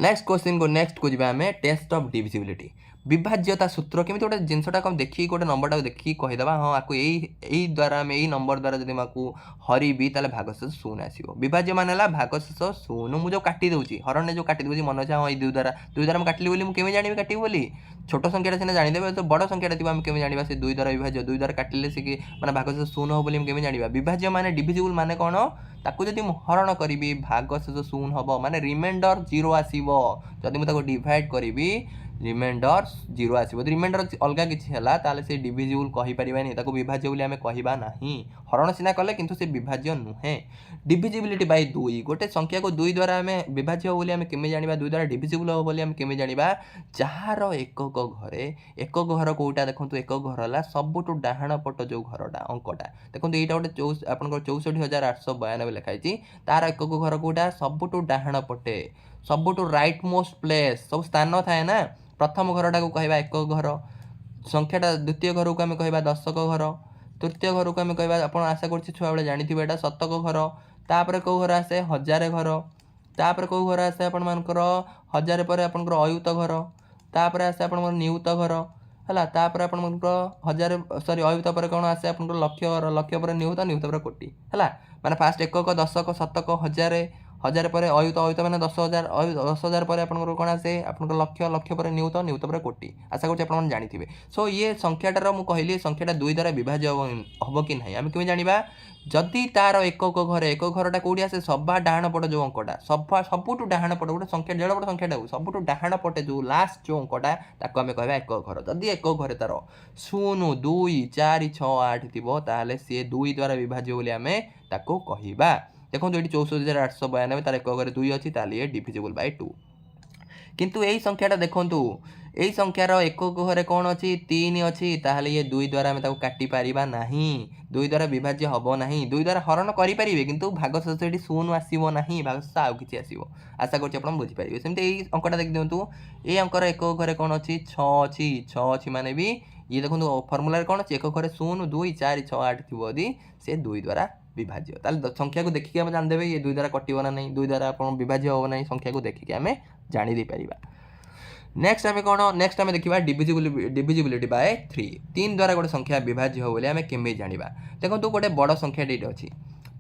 ନେକ୍ସଟକୁ ଯିବା ଆମେ ଟେଷ୍ଟ ଅଫ୍ ଡିଭିଜିବିଲିଟି ବିଭାଜ୍ୟତା ସୂତ୍ର କେମିତି ଗୋଟେ ଜିନିଷଟାକୁ ଆମେ ଦେଖିକି ଗୋଟେ ନମ୍ବରଟାକୁ ଦେଖିକି କହିଦେବା ହଁ ଆକୁ ଏଇ ଦ୍ୱାରା ଆମେ ଏଇ ନମ୍ବର ଦ୍ୱାରା ଯଦି ମୁଁ ଆକୁ ହରିବି ତାହେଲେ ଭାଗଶେଷ 0 ଆସିବ ବିଭାଜ୍ୟ ମାନେ ହେଲା ଭାଗଶେଷ 0 ମୁଁ ଯେଉଁ କାଟି ଦେଉଛି ହରଣରେ ଯେଉଁ କାଟି ଦେଉଛି ମନେ ଅଛି ହଁ ଏଇ 2 ଦ୍ୱାରା ମୁଁ କାଟିଲି ବୋଲି ମୁଁ କେମିତି ଜାଣିବି କାଟିବି ବୋଲି ଛୋଟ ସଂଖ୍ୟାଟା ସିନା ଜାଣିଦେବେ ତ ବଡ଼ ସଂଖ୍ୟାଟା ଥିବ ଆମେ କେମିତି ଜାଣିବା ସେ 2 ଦ୍ୱାରା ବିଭାଜ୍ୟ 2 ଦ୍ୱାରା କାଟିଲେ ସେ ମାନେ ଭାଗଶେଷ 0 ହେବ ବୋଲି ଆମେ କେମିତି ଜାଣିବା ବିଭାଜ୍ୟ ମାନେ ଡିଭିଜିବୁଲ ମାନେ କ'ଣ ତାକୁ ଯଦି ମୁଁ ହରଣ କରିବି ଭାଗଶେଷ 0 ହେବ ମାନେ ରିମାଇଣ୍ଡର 0 ଆସିବ ଯଦି ମୁଁ ତାକୁ ଡିଭାଇଡ଼ କରିବି ରିମାଇଣ୍ଡର 0 ଆସିବ ଯଦି ରିମାଇଣ୍ଡର ଅଲଗା କିଛି ହେଲା ତାହେଲେ ସେ ଡିଭିଜିବୁଲ କହିପାରିବାନି ତାକୁ ବିଭାଜ୍ୟ ବୋଲି ଆମେ କହିବା ନାହିଁ ହରଣ ସିନା କଲେ କିନ୍ତୁ ସେ ବିଭାଜ୍ୟ ନୁହେଁ ଡିଭିଜିବିଲିଟି ବାଇ 2 ଗୋଟେ ସଂଖ୍ୟାକୁ 2 ଦ୍ୱାରା ଆମେ ବିଭାଜ୍ୟ ହେବ ବୋଲି ଆମେ କେମିତି ଜାଣିବା 2 ଦ୍ୱାରା ଡିଭିଜିବୁଲ ହେବ ବୋଲି ଆମେ କେମିତି ଜାଣିବା ଯାହାର ଏକକ ଘରେ ଏକକ ଘର କେଉଁଟା ଦେଖନ୍ତୁ ଏକକ ଘର ହେଲା ସବୁଠୁ ଡାହାଣ ପଟ ଯେଉଁ ଘରଟା ଅଙ୍କଟା ଦେଖନ୍ତୁ ଏଇଟା ଗୋଟେ ଆପଣଙ୍କର 64,892 ଲେଖା ହେଇଛି ତାର ଏକକ ଘର କେଉଁଟା ସବୁଠୁ ଡାହାଣ ପଟେ ସବୁଠୁ ରାଇଟ୍ ମୋଷ୍ଟ ପ୍ଲେସ୍ ସବୁ ସ୍ଥାନ ଥାଏ ନା ପ୍ରଥମ ଘରଟାକୁ କହିବା ଏକକ ଘର ସଂଖ୍ୟାଟା ଦ୍ୱିତୀୟ ଘରକୁ ଆମେ କହିବା ଦଶକ ଘର ତୃତୀୟ ଘରକୁ ଆମେ କହିବା ଆପଣ ଆଶା କରୁଛି ଛୁଆବେଳେ ଜାଣିଥିବେ ଏଇଟା ଶତକ ଘର ତାପରେ କେଉଁ ଘର ଆସେ ହଜାରେ ଘର ତାପରେ କେଉଁ ଘର ଆସେ ଆପଣମାନଙ୍କର ହଜାରେ ପରେ ଆପଣଙ୍କର ଅୟୁତ ଘର ତାପରେ ଆସେ ଆପଣଙ୍କର ନିୟୁତ ଘର ହେଲା ତାପରେ ଆପଣଙ୍କର ଅୟୁତ ପରେ କ'ଣ ଆସେ ଆପଣଙ୍କର ଲକ୍ଷ ଘର ଲକ୍ଷ ପରେ ନିୟୁତ ପରେ କୋଟି ହେଲା ମାନେ ଫାଷ୍ଟ ଏକକ ଦଶକ ଶତକ ହଜାରେ ପରେ ଅୟୁତ ମାନେ 10,000 ପରେ ଆପଣଙ୍କର କ'ଣ ଆସେ ଆପଣଙ୍କର ଲକ୍ଷ ପରେ ନିୟୁତ ପରେ କୋଟି ଆଶା କରୁଛି ଆପଣମାନେ ଜାଣିଥିବେ ସୋ ଇଏ ସଂଖ୍ୟାଟାର ମୁଁ କହିଲି ସଂଖ୍ୟାଟା 2 ଦ୍ୱାରା ବିଭାଜ୍ୟ ହେବ କି ନାହିଁ ଆମେ କେମିତି ଜାଣିବା ଯଦି ତାର ଏକକ ଘରଟା କେଉଁଠି ଆସେ ସବା ଡାହାଣ ପଟ ଯେଉଁ ଅଙ୍କଟା ସବୁଠୁ ଡାହାଣ ପଟ ଗୋଟେ ସଂଖ୍ୟା ଯେଡ଼େ ବଡ଼ ସଂଖ୍ୟାଟା ହଉ ସବୁଠୁ ଡାହାଣ ପଟେ ଯେଉଁ ଲାଷ୍ଟ ଯେଉଁ ଅଙ୍କଟା ତାକୁ ଆମେ କହିବା ଏକକ ଘର ଯଦି ଏକକ ଘରେ ତାର 0 2 4 6 8 ଥିବ ତାହେଲେ ସିଏ 2 ଦ୍ୱାରା ବିଭାଜ୍ୟ ବୋଲି ଆମେ ତାକୁ କହିବା ଦେଖନ୍ତୁ ଏଠି 64,892 ତାର ଏକକ ଘରେ 2 ଅଛି ତାହେଲେ ଇଏ ଡିଭିଜିବୁଲ ବାଇ 2 किंतु यही संख्याटा देखंतु यही संख्यार एकक घरे कौन अच्छी 3 अच्छी ताहले ये 2 द्वारा आम काटी पारिबा नाही 2 द्वारा विभाज्य हबो नाही 2 द्वारा हरण करि परिबे किंतु भागशेष एठी शून्य आसीबो नाही भागशेष आउ किछि आसीबो आशा करछि आपण बुझि पारिबे सेमते एही अंकटा देखि दियंतु ए अंकर एकक घरे कौन अच्छी 6 अच्छी माने भी ये देखो फर्मुला कौन अच्छी एक घरे 0 2 4 6 8 थी यदि से 2 द्वारा विभाज्य ताल संख्या को देखिए आम जानदेवे ये 2 द्वारा कटिबो ना नहीं 2 द्वारा आपण विभाज्य हो नहीं संख्या को देखिए आम जानी दे परिबा नेक्स्ट आम कौन नेक्स्ट आम देखा डिविजिबिलिटी बाय 3 द्वारा गोटे संख्या विभाज्य हो बोले आम केमी जाना देखो गोटे बड़ संख्या ये अच्छी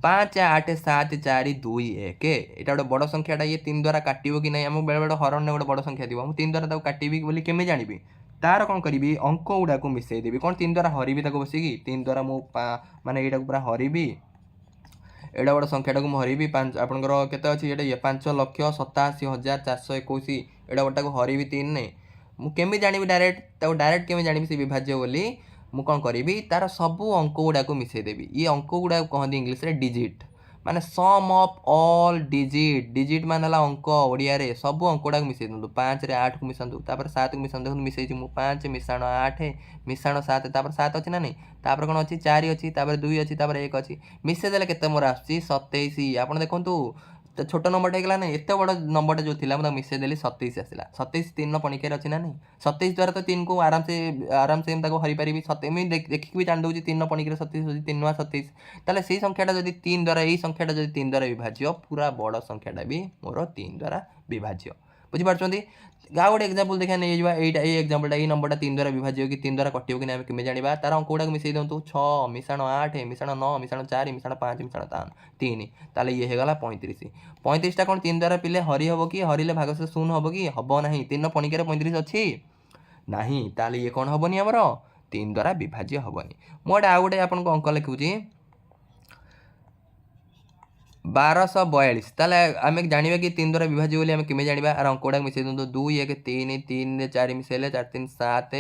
5 8 7 4 2 1 यहाँ गोटे बड़ संख्याटा ये 3 द्वारा काटो कि नहीं आम बेले बेले हरण गोटे बड़ संख्या थी मुझे 3 द्वारा काटी बोली केमी जानी तार कौन करी अंक गुड़ा को मिसईदेवी कौन 3 द्वारा हरबी बसिकी 3 द्वारा मु माने यहाँ पूरा हरबी एडा बड़ संख्याटा को हरबी आपंकर केते अच्छी ये 5,87,421 एडा गोटा को हरबी 3 नहीं मुझे जानी डायरेक्ट डायरेक्ट केमी जानी से विभाज्य बोली मुझे कौन करी तार सबू अंक गुड़ा को मिसईदेवी ये अंक गुड़ा कहते इंग्लीश रे डिजिट माने सम ऑफ ऑल डिजिट डिजिट मान है अंक ओडिया रे सबू अंक गुड़ा मिसई दिंतु 5 रे 8 को मिसातु 7 को मिसातु देखो मिसई 5 मिसाण 8 मिसाण 7 7 अच्छी ना नहीं तापर कौन अच्छी 4 अच्छी 2 अच्छी 1 अच्छी मिसई देले केते मोर आसी 27 आपण देखंतु तो छोट नंबर होगा ना एत बड़ नंबर जो थी मुझे मिसई देली 27 आसला 27 3 पणिकार अच्छी ना नहीं 27 द्वारा तो 3 को आराम से हरी पारि 27 देखिए भी जान दूसरी 3 पणिकार 27 3 27 ताले से संख्याटा जब 3 द्वारा यही संख्याटा जब 3 द्वारा विभाज्य पूरा बड़ संख्याटा भी मोर 3 द्वारा विभाज्य बुझीपार्टी गाँव गोटे एक्जामपल देखा नहीं जावा ये एक्जामपलटा ये नंबरटा 3 द्वारा विभाज्य कि 3 द्वारा कटियो कि नहीं केमी जाना तार अंक गुड़ा मिसई दिंतु 6 मिसाण 8 मिसाण 9 मिसाण 4 मिसाण 5 मिसाण 3 ताले ये होगा 35 35टा कौन 3 द्वारा पिले हरी हम कि हरिले भाग से शून्य हम कि हम ना 3 पणिकार 35 अच्छी नहीं ताले ये कौन हेनी आमर 3 द्वारा विभाज्य हेनी मुझे आउ गोटे आपको अंक लिखुची 1242 ताले आम जाना कि 3 द्वारा विभाज्य बोली आम केमी जाना आर अंक गुड़ा मिसई दिंतु 2 1 3 3 4 मिसेले 4 3 7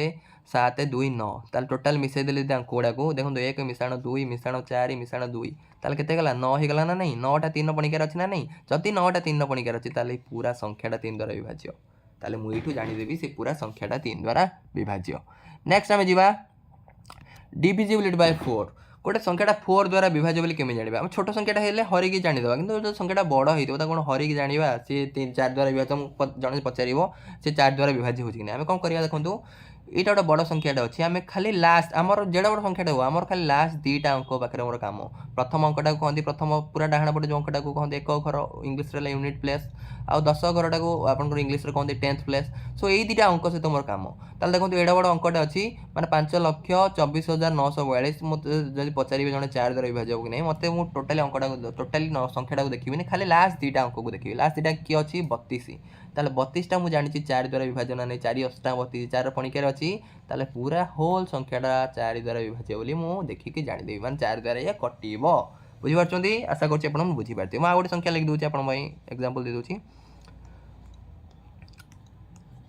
7 2 9 ताल टोटाल मिसई देले अंक गुड़ा को देखो 1 मिसाण 2 मिसाण 4 मिसाण 2 ताल केते गला 9 हो गला ना नहीं 9टा 3 पणिकार अच्छी ना नहीं जदि 9टा 3 पणिकार अच्छी ताले पूरा संख्याटा 3 द्वारा विभाज्य ताले मु एठू जानिदेवी से पूरा संख्याटा 3 द्वारा विभाज्य नेक्स्ट आम जीवा डिविजिबिलिटी बाय 4 गोटे संख्याटा 4 द्वारा विभाज्य बोली केमी जाना आम छोट संख्याटा हेले हरिकी जानीदेवा कि जो संख्याटा बड़ होता कौन हरिकी जाना सी 4 द्वारा विभाज्य जन पचार से 4 द्वारा विभाज्य हो आम कौन करवा देखो यहाँ गोटे बड़ संख्याटा अच्छी आम खाली लास्ट आमर जेड़ा बड़ संख्याटा हो आमर खाली लास्ट 2टा अंक पाखे मोर काम प्रथम अंकटा को कहते प्रथम पूरा डाहाण पटे जो अंकटा को कहते एक घर इंग्लीश यूनिट प्लेस आउ 10 घरटा को आप इंग्लीश कहते 10th प्लेस सो यही 2टा अंक सहित मोर काम ताल देखो एडा बड़ अंकटा अच्छी माने 5,24,942 मुझे जब पचारे जन 4 द्वारा विभाज्य कि नहीं मत मुझे टोटाली अंकटा टोटाली संख्याटा को देखी खाली लास्ट 2टा अंक को देखी लास्ट 2टा किए अच्छी 32 ताले 32टा मुझे जानी 4 द्वारा विभाजन ना नहीं 4 8 32 4 पणिकार अच्छी ताले पूरा होल संख्याटा 4 द्वारा विभाज्य बोली मुझे देखिकी जानीदेवी माने 4 द्वारा ये कटिब बुझीपार्टी आशा करछि आपण बुझीपारते मैं आ गोटे संख्या लिखि दूची आपण एग्जांपल दे दूची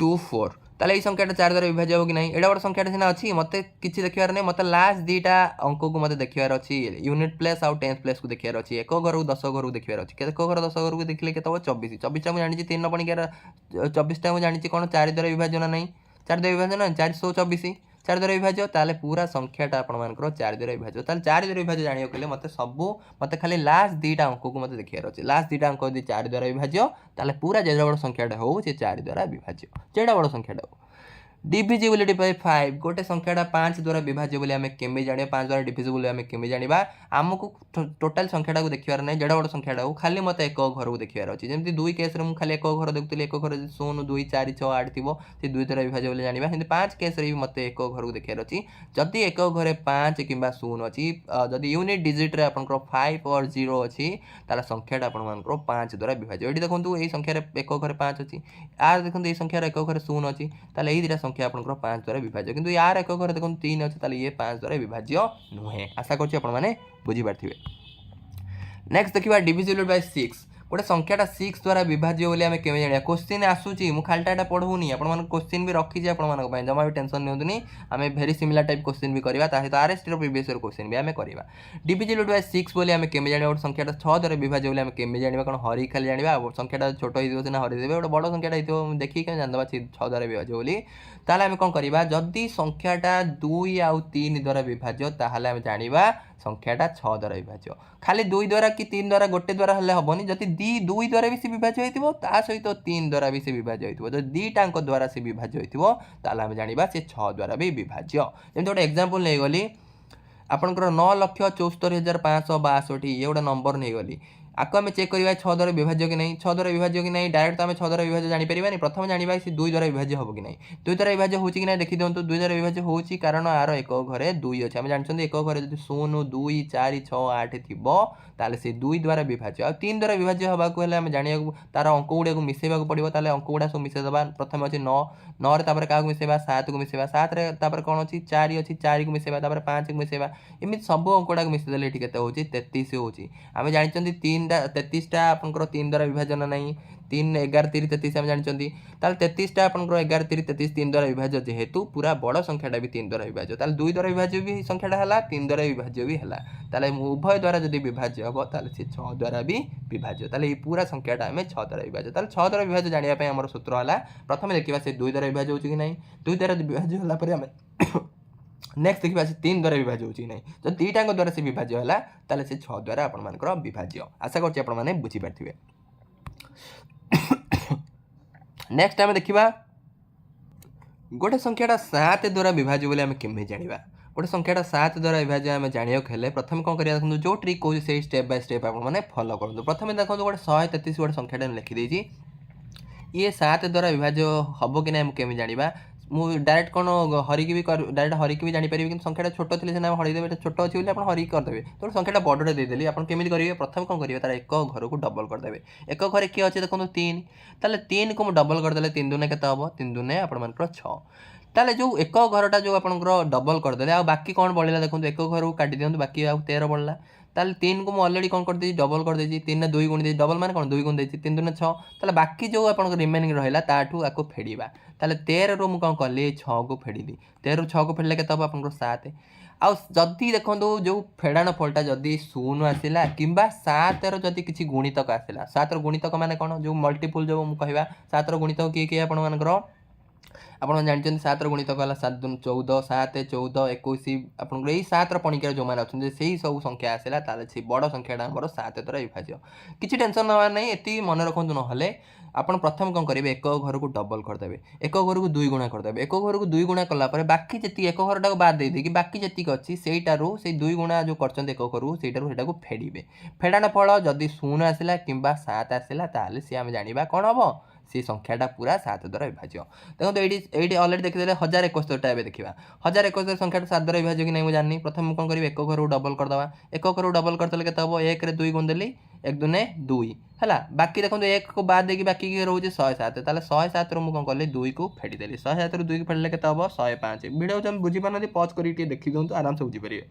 24 ताले ये संख्याटा 4 द्वारा विभाज्य हो कि नहीं एडा बड़ संख्याटा सिना अच्छी मते किछि देखिबार नहीं मते लास्ट 2टा अंक को मते देखिबार अच्छी यूनिट प्लेस आउ 10th प्लेस को देखिबार अच्छी एक घर 10 घर को देखिबार अच्छी एक घर 10 घर को देखिले केते 24 24टा मु जानि 3 पणिकार 24टा मु जानि कोन 4 द्वारा विभाज्य ना नहीं 4 द्वारा विभाज्य ना 424 4 द्वारा विभाज्य ताले पूरा संख्याटा आपण मानकर 4 द्वारा विभाज्य ताले 4 द्वारा विभाज्य जानियो कले मते सबु मते खाली लास्ट 2टा अंक को मते देखिबार अछि लास्ट 2टा अंक यदि 4 द्वारा विभाज्य ताले पूरा जेड़ा बड़ संख्याटा हो से 4 द्वारा विभाज्य जेड़ा बड़ संख्याटा हो डिविजिबिलिटी बाय 5 गोटे संख्याटा 5 द्वारा विभाज्य बोली आम केमी जाना 5 द्वारा डिविजिबल आम केमी जाना आमको टोटाल संख्याटा को देखिबार नहीं जेड़ा बड़ संख्याटा हो खाली मत एक घर को देखिबार अछि जेमति 2 केस रे मु खाली एक घर देखुतली एक घर 0 2 4 6 8 थिबो से 2 द्वारा विभाज्य बोली जानिबा हिंदी 5 केस रे मत एक घर को देखिबार अछि जदि एक घरे 5 किबा 0 अछि जदि यूनिट डिजिट रे आपनकर 5 और 0 अछि ताला संख्याटा आपन मानकर 5 द्वारा विभाज्य एठी देखंतु एही संख्या रे एक घरे 5 अछि आर देखंतु एही संख्या रे एक घरे 0 अछि ताला एही दिटा संख्या आपनकर 5 द्वारा विभाज्य किंतु यार एक घर देखो 3 अच्छे ताले ये 5 द्वारा विभाज्य नुहे आशा करछि आपण माने बुझी पारथिबे नेक्स्ट देखिबा डिविजिबल बाय 6 गोटे संख्याटा 6 द्वारा विभाज्य बोली आम केमी जाना क्वेश्चन आसूची मुझे खालीटा पढ़ूनी आप क्वेश्चन भी रखी आप जमा भी टेंशन निंतुनी आम भेरी सिमिलर टाइप क्वेश्चन भी करवा सहित आरएसटी प्रीवियस क्वेश्चन भी आम करवा डिविजिबल बाय 6 बोली आम केमी जाना गोटे संख्याटा 6 द्वारा विभाज्य बोली आम केमी जाना कौन हरी खाली जाना संख्याटा छोट हो हरी देवे गोटे बड़ संख्याटा हो देखिए क्या जानवा 6 द्वारा विभाज्य बोली ताहले आम कौन करवा जदि संख्याटा 2 आउ 3 द्वारा विभाज्य ताहले आम जानिबा संख्याटा 6 द्वारा विभाज्य खाली 2 द्वारा कि 3 द्वारा गोटे द्वारा हेल्ले हेनी जदि 2 द्वारा भी से विभाज्य हो सहित 3 द्वारा भी से विभाज्य हो दुईटा द्वारा से विभाज्य हो आम जाना से 6 द्वारा भी विभाज्य जमी गोटे एक्जामपल नहीं गली आपंकर 9,74,562 ये गोटे नंबर नहीं गली आपको आम चेक करवा 6 द्वारा विभाज्य कि नहीं 6 द्वारा विभाज्य कि नहीं डायरेक्ट आम 6 द्वारा विभाज्य जानीपर प्रथम जाना से 2 द्वारा विभाज्य हम कि नहीं 2 द्वारा विभाज्य हो कि नहीं देखी दिखाँ 2 द्वारा विभाज्य हो कारण आर एक घरे 2 अच्छे आम जानते एक घरे जो 0 2 4 6 8 थी ताले से 2 द्वारा विभाज्य आ 3 द्वारा विभाज्य होगाक आम जाना तार अंक गुड़ा मिसेवा पड़ो ताले अंक गुड़ा सब मिसेदेवा प्रथम अच्छे 9 9 क्या मिसेवा 7 को मिसेवा 7 कौन अच्छी 4 अच्छी 4 को मिसेवा 5 को मिसेवा एमती सब अंक गुड़ा मिसेदेले ये के 33 होची आम जानते 33टा आपंकर 3 द्वारा विभाजन नहीं 3 11 3 33 आम जानते 33टा आपंकर 11 3 33 3 द्वारा विभाज्य जेहेतु पूरा बड़ संख्याटा भी 3 द्वारा विभाज्य 2 द्वारा विभाज्य भी संख्याटा है 3 द्वारा विभाज्य भी है उभय द्वारा जब विभाज्य हम से 6 द्वारा भी विभाज्य ये पूरा संख्याटा आम 6 द्वारा विभाज्य 6 द्वारा विभाज्य जानापी आम सूत्र है प्रथम देखा से 2 द्वारा विभाज्य हो कि नहीं 2 द्वारा विभाज्य होगापर आम नेक्स्ट देखा से 3 द्वारा विभाज्य होची नहीं जो दुईटा द्वारा से विभाज्य है ताले से 6 द्वारा आपर विभाज्य आशा कर बुझीपारे नेक्स्ट आम देखा गोटे संख्याटा 7 द्वारा विभाज्य बोली आम केमी जाना गोटे संख्याटा 7 द्वारा विभाज्य आम जाना प्रथम कौन करिया देखो जो ट्रिक कौन से स्टेप बाय स्टेप आपने फॉलो करूँ प्रथम देखो गोटे 133 गोटे संख्याटा लिखिदेजी ये 7 द्वारा विभाज्य हम कि नहीं केमी जाना मुझे डायरेक्ट कौन हरिकी भी डायरेक्ट हरिकी भी जानीपर कि संख्याटा छोट थी सीना हरिदेवे छोट अच्छी बोली आप हरिकी करदे तो संख्याटा बड़े देदेली आप केमी करेंगे प्रथम कौन करेंगे तार एक घर को डबल करदे एक घर किए अच्छे देखो 3 ताले 3 को मुझे डबल करदे 3 दूने के 3 दूने आपर 6 ताले जो एक घरटा जो आपंकर डबल करदे आ बाकी कौन बढ़ला देखो एक घर को काटी दिखाँ बाकी 13 बढ़ला ताले 3 को मुझे अलरेडी कौन कर 2 कर 3 ने 2 गुणी डबल मान कौन 2 गुण 3 दूने 6 ताले बाकी जो आप रिमेनिंग रहा ताठू आपको फेड़ा ताले 13 रू मुझे कौन कली 6 को फेड़ी 13 रू 6 को फेड़े के आप 7 आदि देखो जो फेड़ाण फलटा जदि 0 आसला कि 7 रदि किसी गुणितक आसला 7 गुणितक माने कौन जो मल्टीपुल जो कह 7 गुणितक किए किए आपर आप जानते 7 गुणितक है 7 दून 14 7 14 21 आपको यही 7 पणिकार जो मैंने अच्छे से ही सब संख्या आसला से बड़ संख्याटा आम 7 द्वारा विभाज्य किसी टेंशन ना नहीं ये मन रखु ना आप प्रथम कौन करेंगे एक घर को डबल करदे एक घर को 2 गुणा करदे एक घर को 2 गुणा कलापर बाकी जी एक घरटा को बाद दे बाकी जी अच्छी से 2 गुणा जो कर एक घर से फेड़े फेड़ाण फल जदि 0 आसला कि 7 आसला ताल सी आम जाना कौन हम से संख्याटा पूरा 7 द्वारा विभाज्य देखो ये अलरेडी देखिए 1071टा देखा 1071 संख्याटा 7 द्वारा विभाज्य कि नहीं मुझे जानी प्रथम कौन करी एक घर को डबल करदे एक घर को डबल करदे के 1 2 गुण देली 1 दूने 2 है बाकी देखो 1 को बाद देकी बाकी रोचे 107 ताले 107 रू कौन कली 2 को फेड़देली 107 रू 2 को फेड़े के 105 वीडियो जब बुझीपार पज कर देखी दिखाँ आराम से बुझीपारे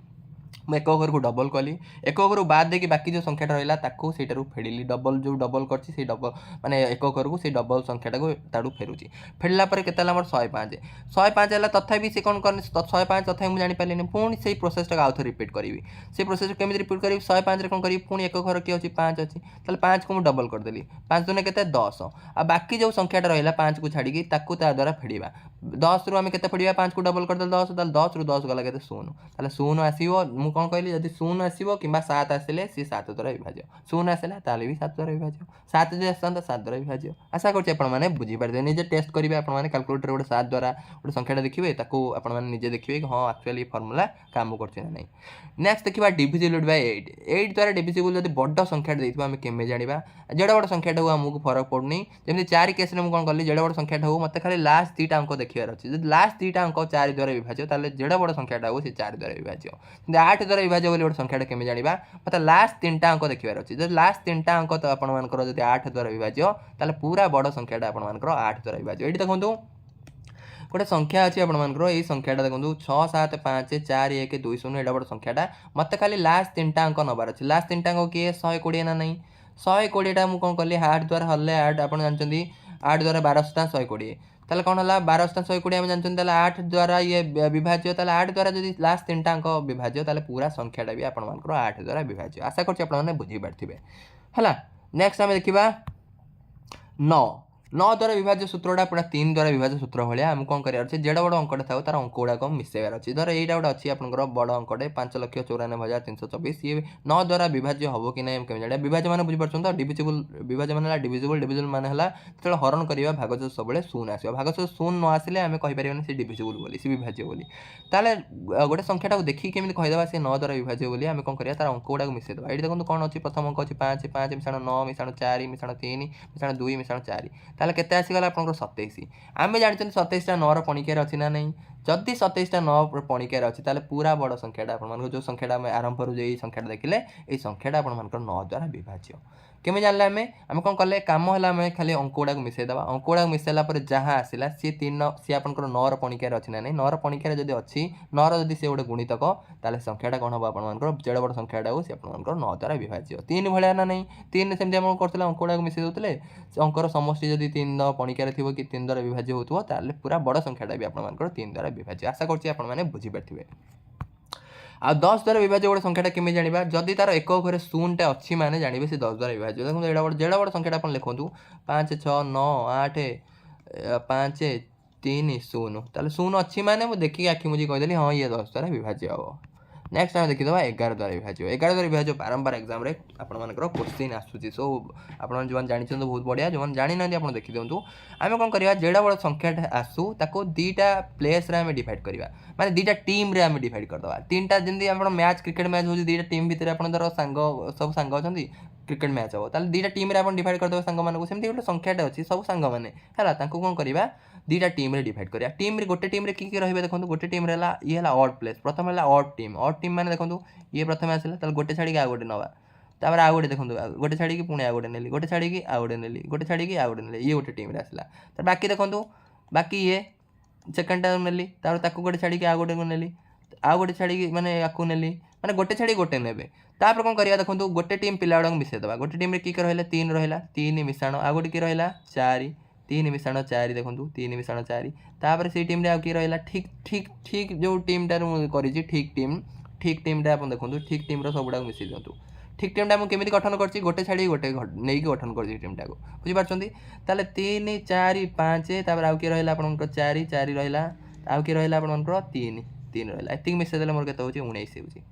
मैं एक घर को डबल कली एक घर को बाद देकी बाकी जो संख्याटा रहा से फेड़िली डबल जो डबल कर डबल माने एक घर को डबल संख्याटा को ताड़ू फेरुची फेरला के 105 है तथापि से कौन कर 105 तथा मुझे जानीपारे पुणी से प्रोसेसटा आउ थे रिपीट करी से प्रोसेस केमी रिपीट करी 105 कौन करी पुणी एक घर किए अच्छी 5 अच्छी 5 को मुझे डबल करदेली 5 दूने के 10 आ बाकी जो संख्याटा रहा 5 को छाड़ी द्वारा फेड़ा 10 रू आम के फेड़ा 5 को डबल करदे 10 10 रू 10 गला के 0 0 आसो कौन कहली जब 0 आसो कि 7 आसिले सी 7 द्वारा विभाज्य 0 आसला ताले भी 7 द्वारा विभाज्य 7 जो आसता 7 द्वारा विभाज्य आशा कर बुझीपारे निजे टेस्ट करेंगे आपने कैलकुलेटर गोटे 7 द्वारा गोटे संख्याटा देखिए आपजे देखिए कि हाँ एक्चुअली फर्मुला काम कर नहीं नेक्स्ट देखा डिविजिबल बाय 8 द्वारा डिविजिबल जब बड़ संख्या देते आम केमी जाना जेड़ा बड़ संख्याटा हो आमको फरक पड़नी जमी 4 केस में कौन कली जेड़ा बड़ संख्याटा हो मत खाली लास्ट 2टा अंक देखार अच्छे जब लास्ट 2टा अंक 4 द्वारा विभाज्य ताले जेड़ा बड़ संख्याटा हो 4 द्वारा विभाज्य 8 द्वारा विभाज्य बोली गोटे संख्याटा केमी जाना मतलब लास्ट 3टा अंक देखार अच्छे जब लास्ट 3टा अंक तो आपर जब 8 द्वारा विभाज्य ताले पूरा बड़ संख्याटा आपर 8 द्वारा विभाज्य ये देखो गोटे संख्या अच्छी आपर ये संख्याटा देखो 6 7 5 4 1 2 0 एटा बड़ संख्याटा मत खाली लास्ट 3टा अंक नबार अच्छे लास्ट 3टा अंक किए 120 ना नहीं 120टा मुझे कौन कली 8 द्वारा हल्ले 8 आप जानते 8 द्वारा 12टा 120 ताले कौन है 12टा 120 आम जानते 8 द्वारा ये विभाज्य 8 द्वारा जब लास्ट 3टा अंक विभाज्य पूरा संख्याटा भी आपण 8 द्वारा विभाज्य आशा कर बुझीपारे है। नेक्स्ट आम देखा 9 द्वारा विभाज्य सूत्रटा पूरा 3 द्वारा विभाज्य सूत्र भाया आम कौन करार जेड़ा बड़ अंकटे था तार अंक गुड़ाक मिसेबार अच्छी धर यहाँ गोटे अच्छी आप बड़ अंकटे 5,94,324 ये 9 द्वारा विभाज्य हम कि ना कमी जाना विभाज्य मैंने बुझीपार तो डिविजिबल विभाज्य मान डिविजिबल डिविजिबल मान है जो हरण करवा भागश सब शून्य आस भागश शून्य न आसिले आम कहीपर से डिविजिबल बोली सी विभाज्य बोली ताले गोटे संख्याटा देखिए केमी कहीदेवा से 9 द्वारा विभाज्य बोली आम कौन करा तार अंक गुड़ाक मिसेदेवा ये देखो कौन अच्छी प्रथम अंक अच्छी 5 5 मिशाण 9 मिशाण 4 मिशाण 3 मिशाण 2 मिशाण 4 ताले केते आसीगला आपन 27 आमे जानछन 27टा 9 रो पणिकेर अछि ना नहीं जदि 27टा 9 पणिकेर अछि ताले पूरा बड़ संख्याटा आपन मानको जो संख्याटा आमे आरंभ रो जे संख्याटा देखिले ए संख्याटा आपन मानको 9 द्वारा विभाज्य केमे जानले आमे कोन करले काम हला आमे खाली अंक गुडा मिसेई दबा अंक गुडा मिसेला पर जहाँ आसिला सी 3 सी आपनकर 9 रो पणिकेर अछि ना नहीं 9 रो पणिकेर जदि अछि 9 रो जदि से गोटे गुणितक ताले संख्याटा कोन हो आपन मानको जेड बड़ संख्याटा हो से आपन मानको 9 द्वारा विभाज्य 3 भलिया ना नहीं 3 सेमति हम करथले अंक गुडा मिसेई दोतले अंकर समष्टि जदि 3 पणिकेर थिबो कि 3 द्वारा विभाज्य होतबो ताले पूरा बड़ संख्याटा भी आपन मानको 3 द्वारा विभाज्य आशा करछि आपन माने बुझी पारथिबे। आ 10 द्वारा विभाज्य गोटे संख्याटा केमी जानिबा जदि तार एक घरे शून्यटा अच्छी माने जानिबे से 10 द्वारा विभाज्य देखो एडा बड़ संख्याटा अपन लिखंतु 5 6 9 8 5 3 0 ताले शून्य अच्छी माने मु देखि आखि मुझी कहिदेली हां ये 10 द्वारा विभाज्य हो। नेक्स्ट आम देखीद 11 द्वारा विभाज्य 11 द्वारा विभाज्य बारंबार एग्जाम रे आपण मानकर क्वेश्चन आसुची सो आपण जो जानी बहुत बढ़िया जो जानी ना आप देखी दिंतु आम कौन करवा जेड़ा बड़ संख्या आसू ताको दीटा प्लेस रे आम डिवाइड करवा माने दीटा टीम रे आम डिवाइड करदवा तीनटा जंदी आपण मैच क्रिकेट मैच हो दीटा टीम भितर आपण दर सांग सब सांग अछंती क्रिकेट मैच हो ताले दीटा टीम रे आपण डिवाइड करदवा सांग मानको सेमती गोटे संख्याटा अछि सब सांग माने हला ताको कोन करवा दीटा टीम रे डिवाइड करिया टीम रे गोटे टीम रे की रहिबे देखंतु गोटे टीम रे हला ये हला ऑड प्लेस प्रथम हला ऑड टीम माने देखंतु ये प्रथम आसिला ताले गोटे छाडी आ गोटे नवा तापर आ गोटे देखंतु गोटे छाडी की पुणे आ गोटे नेली गोटे छाडी की आ गोटे नेली गोटे छाडी की आ गोटे नेली ये गोटे टीम रे आसिला त बाकी देखंतु बाकी ये सेकंड टाइम नेली तापर ताको गोटे छाडी की आ गोटे को नेली आ गोटे छाडी की माने याकू नेली माने गोटे छाडी गोटे नेबे तापर कोन करिया देखंतु गोटे टीम पिला गुडा मिसे दबा गोटे टीम रे की रहला 3 रहला 3 मिसाण आ गोटे की रहला 4 3 मिसाण 4 देखंतु 3 मिसाण 4 तापर से टीम रे आ की रहला ठीक ठीक ठीक जो टीम टार मु करिछि ठीक टीम रे अपन देखंतु ठीक टीम रो सबुडा मिसे दियंतु ठीक टीम टा मु केमिति गठन करछि गोटे छाडी गोटे नै की गठन करछि टीम टा को बुझि पारछंती ताले 3 4 5 तापर आ की रहला अपन 4 4 रहला आ की रहला अपन 3 3 रहला एतिक मिसे देले मोर केते होछि 19 होछि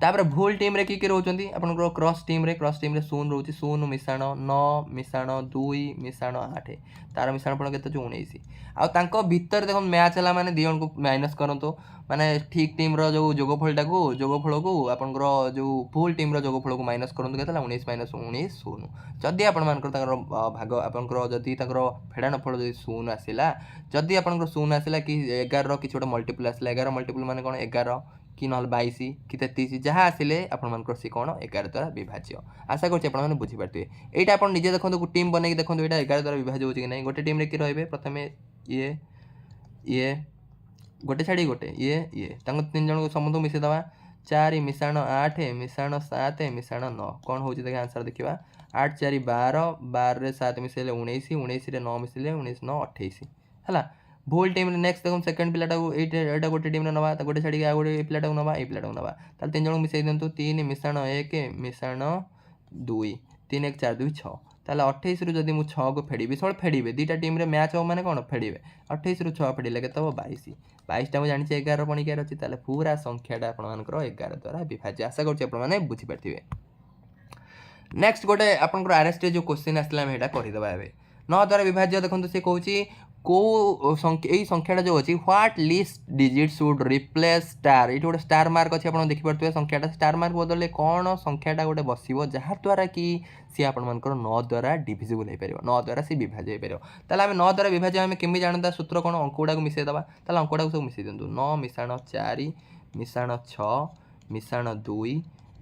तापर भूल टीम रे की रोचंती अपन क्रॉस टीम रे शून्य रोची शून्य मिसाण 9 मिसाण 2 मिसाण 8 तार मिसाण पण केते 19 आ तांको भीतर देखो मैच हला माने दियन को माइनस करंतो माने ठीक टीम रो जो जोगफल को अपन जो भूल टीम रो जोगफल को माइनस करंतो केतला 19 - 19 शून्य जदि आपण मानकर ताकर भाग आपण जदि ताकर फेडान फल जदि शून्य आसिला जदि आपण शून्य आसिला कि 11 रो कि छोटा मल्टीपल आसिला 11 मल्टीपल माने कोन 11 कि ना 22 कि 33 जहाँ आसिले आपंकर सी कौन 11 द्वारा विभाज्य आशा कर बुझी पारे यहाँ आप निजे देखो टीम बनई देखो यहाँ 11 द्वारा विभाज्य हो कि नहीं गोटे टीम रे कि रही प्रथम ये गोटे छाड़ी गोटे ये तीन जन को समूह मिसेदवा 4 मिसाण 8 मिसाण 7 मिसाण 9 कौन हो आंसर देखा 8 4 12 12 रे 7 मिसेले 19 19 रे 9 मिसेले 19 9 28 है भूल टीम नेक्स्ट देखो सेकंड पिलाटा एटा गोटे टीम नवा गोटे छाड़ी आ गोटे पिलाटा नवा ए पिलाटा नवा ताले तीन जन मिसेई दियंतु 3 मिसाण 1 मिसाण 2 3 1 4 2 6 ताले 28 रु जदि मु 6 को फेडीबी सब फेडीबे दीटा टीम रे मैच हो माने कोन फेडीबे 28 रु 6 फेडीले केते हो 22 22 टा मु जानि 11 पणिकार अछि ताले पूरा संख्याटा आपण मानकर 11 द्वारा विभाज्य आशा करछि आपण माने बुझी पारथिबे। नेक्स्ट गोटे आपनकर आरएसटी जो क्वेश्चन आसला हम हेटा करि दबा एबे 9 द्वारा विभाज्य देखंतु से कहूची को संख्याटा जो अच्छी what least digit should replace star ये गोटे स्टार मार्क अच्छे आप देखिपे संख्याटा स्टार मार्क बदले कौन संख्याटा गोटे बस जहाँद्वारा कि सी आप 9 द्वारा डिविजिबल हो पार 9 द्वारा सी विभाज्य हो पार 9 द्वारा विभाज्य आम केमी जानता सूत्र कौन अंक गुड़ा मिसेई दबा अंक गुड़ा सब मिसेई दिंतु 9 मिसाण 4 मिसाण 6 मिसाण 2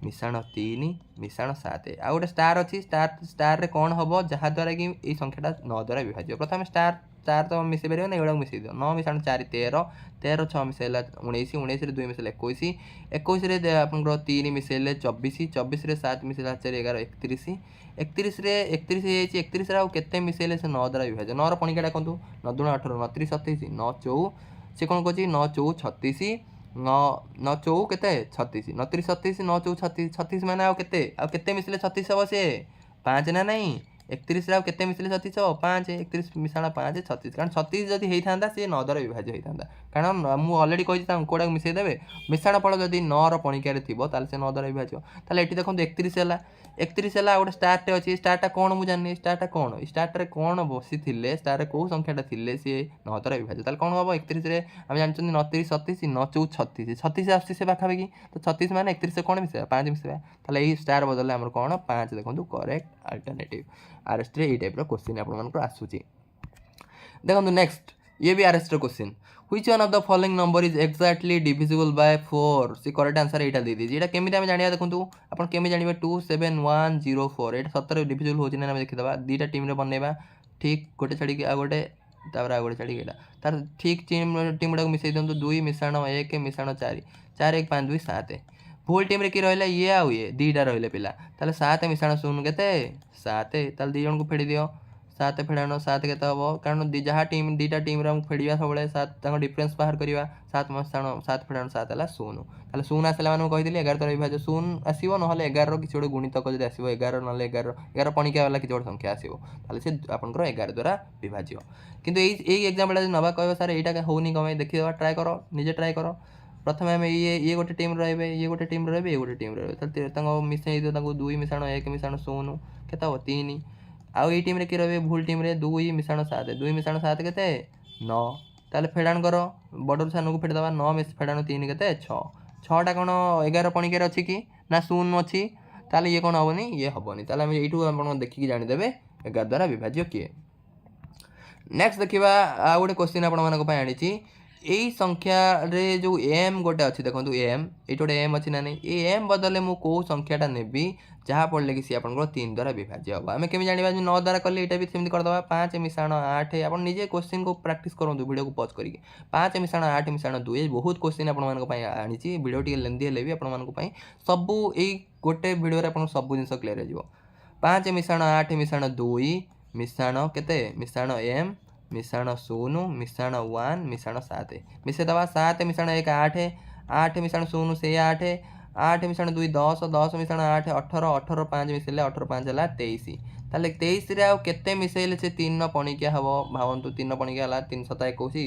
मिसाण 3 मिसाण 7 आ गोटे स्टार अच्छी स्टार रे कौन हम जहाँद्वारा कि संख्याटा 9 द्वारा विभाज्य प्रथम स्टार चार तो मिसई पारे ना एगुड़ा मिसई दियो 9 मिसाण 4 13 13 6 मिसेला 19 19 2 मिसेला 21 21 रे आपनकर 3 मिसेले 24 24 रे 7 मिसेला 4 11 31 31 रे 31 हे 31 रे आ केते मिसेले से 9 द्वारा विभाज्य 9 रो पणिका देखंतु 9 दूना 18 9 3 27 9 4 से कोन कहछि 9 4 36 9 9 4 केते 36 9 3 37 9 4 36 36 माने आ केते मिसेले 36 हबो से 5 ना नहीं 31 रे केते मिसेले 36 हो 5 31 मिसाणा 5 36 कारण 36 जदि हेई थांदा से 9 द्वारा विभाज्य हेई थांदा कारण मु ऑलरेडी कहि ता कोडा मिसेई देबे मिसाण फल जदि 9 रो पणिका रे थिबो ताले से 9 द्वारा विभाज्य ताले एठी देखंतु 31 हला 31 हला गोटे स्टार टे अछि स्टार टा कोन मु जाननी स्टार टा कोन स्टार रे कोन बसी थिले स्टार रे को संख्याटा थिले से 9 द्वारा विभाज्य ताले कोन हबो 31 रे हम जानचंदी 9 3 37 9 4 36 36 आसी से पाखा बेगी तो 36 माने 31 से कोन मिसेबा 5 मिसेबा ताले एही स्टार बदले हमर कोन 5 देखंतु करेक्ट अल्टरनेटिव आरएस रे ए टाइप रो क्वेश्चन आपन मन को आसुची देखंतु नेक्स्ट ये भी आरएस रो question which one of the following number is exactly divisible by 4 C correct answer एटा दे दीजिए एटा केमिति हम जानिया देखंतु आपन केमि जानिबे 27104 एटा 17 डिविजिबल होची ना हम देखि दबा दीटा टीम रे बनेबा ठीक गोटे छाडी के आ गोटे तापर आ गोटे छाडी के एटा तार ठीक टीम गुडा मिसई दंतु 2 मिसाण 1 मिसाण 4 4 1 5 2 7 भूल टीम रे की रहला ये आ ये दीटा रहले पिला ताले 7 मिसाण शून्य केते 7 ताले दी जन को फेडी दियो 7 फेडानो 7 केते हबो कारण जहा टीम दीटा टीम रे हम फेडिया सबले 7 ताको डिफरेंस बाहर करिवा 7 मिसाण 7 फेडानो 7 हला शून्य ताले शून्य आसला मानु कहि दिली 11 द्वारा विभाज्य शून्य आसीबो नहले 11 रो किछ गोटे गुणितक जदि आसीबो 11 नहले 11 11 पणिका वाला किछ गोटे संख्या आसीबो ताले से आपनकर 11 द्वारा विभाज्य किंतु एई एग्जांपल नबा कहबो सर एटा होनी कमे देखि दबा ट्राई करो निजे ट्राई करो प्रथम आम ये गोटे टीम रही ये गोटे टीम रही ये गोटे टीम रही मिसई दियो 2 मिसाण 1 मिसाण शून्य केते हो 3 आउ ये टीम रे की रही भूल टीम रे 2 मिसाण 7 2 मिसाण 7 केते 9 ताले फेडाण करो बडर सानू को फेड दबा 9 मिस फेडाण 3 केते 6 6 टा कोन 11 पणिका रे अछि कि ना शून्य अछि ताले ये कोन हबनी ये हबनी ताले हम एठू आपण देखि कि जानि देबे 11 द्वारा विभाज्य किए नेक्स्ट देखिबा आ गोटे क्वेश्चन आपण मानको पय आनी छी यही संख्या रे जो एम गोटे अच्छी देखो एम ये गोटे एम अच्छी ना नहीं ये एम बदले मु कौ संख्याटा नेबी जहाँ पढ़ले कि सी आप 3 द्वारा विभाज्य हम आम केमी जाना 9 द्वारा कले ये भी सेमती करदे 5 मिसाण 8 आप निजे क्वेश्चन को प्रैक्टिस करूँ वीडियो को पॉज करके 5 मिसाण 8 मिसाण 2 बहुत क्वेश्चन आनी वीडियो टी लेंदी हेल्ले भी आप सबू यही गोटे वीडियो आप सब जिन क्लीयर हो 5 मिसाण 8 मिसाण 2 मिसाण केते मिसाण एम मिसाण शून्य मिसाण 1 मिसाण 7 मिसे दबा 7 मिसाण 1 8 8 मिसाण शून्य से 8 8 मिसाण 2 10 10 मिसाण 8 18 18 5 मिसेले 18 5 हला 23 ताले 23 रे आ केते मिसेले से 3 पणिका हबो भावंतु 3 पणिका हला 321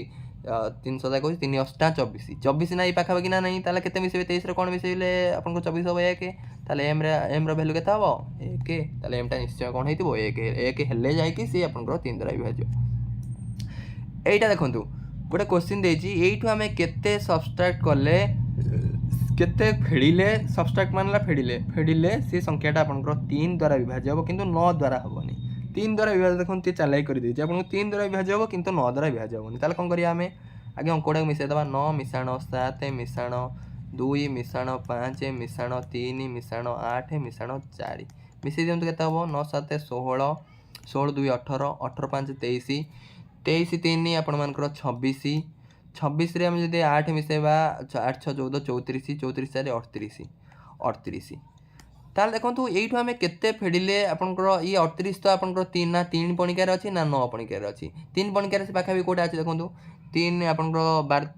321 3 8 24 24 ना पाखा कि ना नहीं ताले केते मिसेबे 23 रे कोन मिसेले आपन को 24 हबो 1 ताले एम रो वैल्यू केते हबो 1 ताले एम टा निश्चय कोन हेतिबो 1 हेले जाय कि से आपन को 3 द्वारा विभाज्य एटा देखंतु गोटे क्वेश्चन देछि एठू हमें केते सब्सट्रैक्ट करले केते फेडिले सब्सट्रैक्ट मानला फेडिले से संख्याटा आपनकर 3 द्वारा विभाज्य हो किंतु 9 द्वारा होबनी 3 द्वारा विभाज्य देखंतु चालाई करि देछि आपन 3 द्वारा विभाज्य हो किंतु 9 द्वारा विभाज्य होबनी ताले कोन करिया हमें आगे अंकोडा मिसे दबा 9 मिसाण 7 मिसाण 2 मिसाण 5 मिसाण 3 मिसाण 8 मिसाण 4 मिसे दियंतु केते हो 9 7 16 16 2 18 18 5 23 23 3 आपण मानकर 26 26 रे हम जदि 8 मिसेबा 8 6 14 34 34 4 38 38 ताल देखंतु एइठु हमें केते फेडिले आपनकर ई 38 तो आपनकर 3 ना 3 पणिका रे अछि ना 9 पणिका रे अछि 3 पणिका रे से पाखा भी कोटा अछि देखंतु 3 आपनकर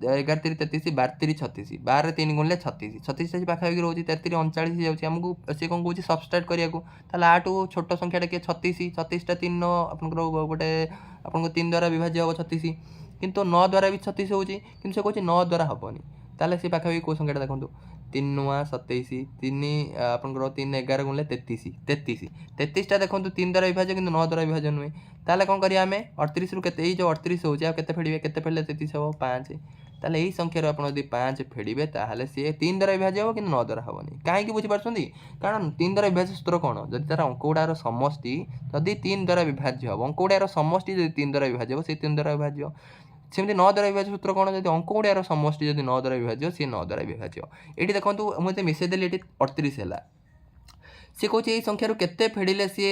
11 3 33 12 3 36 12 रे 3 गुणले 36 36 से पाखा भी रहउछि 33 39 जाउछि हमकु से कोन कहउछि सब्सट्रैक्ट करिया को ताले 8 छोटो संख्याटा के 36 36 टा 3 आपनकर गोटे आपनको 3 द्वारा विभाज्य हो 36 किंतु 9 द्वारा भी 36 होउछि किंतु से कहउछि 9 द्वारा हबनी ताले से पाखा भी को संख्याटा देखंतु 3 9 27 3 आपनकर 3 11 गुणले 33 33 33 टा देखंतु 3 द्वारा विभाज्य किंतु 9 द्वारा विभाज्य नुहे ताले कोन करिया हमें 38 रु केते जो 38 होउछि आ केते फेडिबे केते फेडले 33 हो 5 ताले एही संख्या रो आपण यदि 5 फेडिबे ताहाले से 3 द्वारा विभाज्य हो किंतु 9 द्वारा हबनी काहे कि बुझि परछंदी कारण 3 द्वारा विभाज्य सूत्र कोन जदि तार अंकउडार समष्टि जदि 3 द्वारा विभाज्य हो अंकउडार समष्टि जदि 3 द्वारा विभाज्य हो से 3 द्वारा विभाज्य सेमती 9 द्वारा विभाज्य सूत्र कोन जदि अंकउडार समष्टि जदि 9 द्वारा विभाज्य से 9 द्वारा विभाज्य एठी देखंतु मते मिसे देली एठी 38 हैला से कहउछि एही संख्या रो केते फेडिले से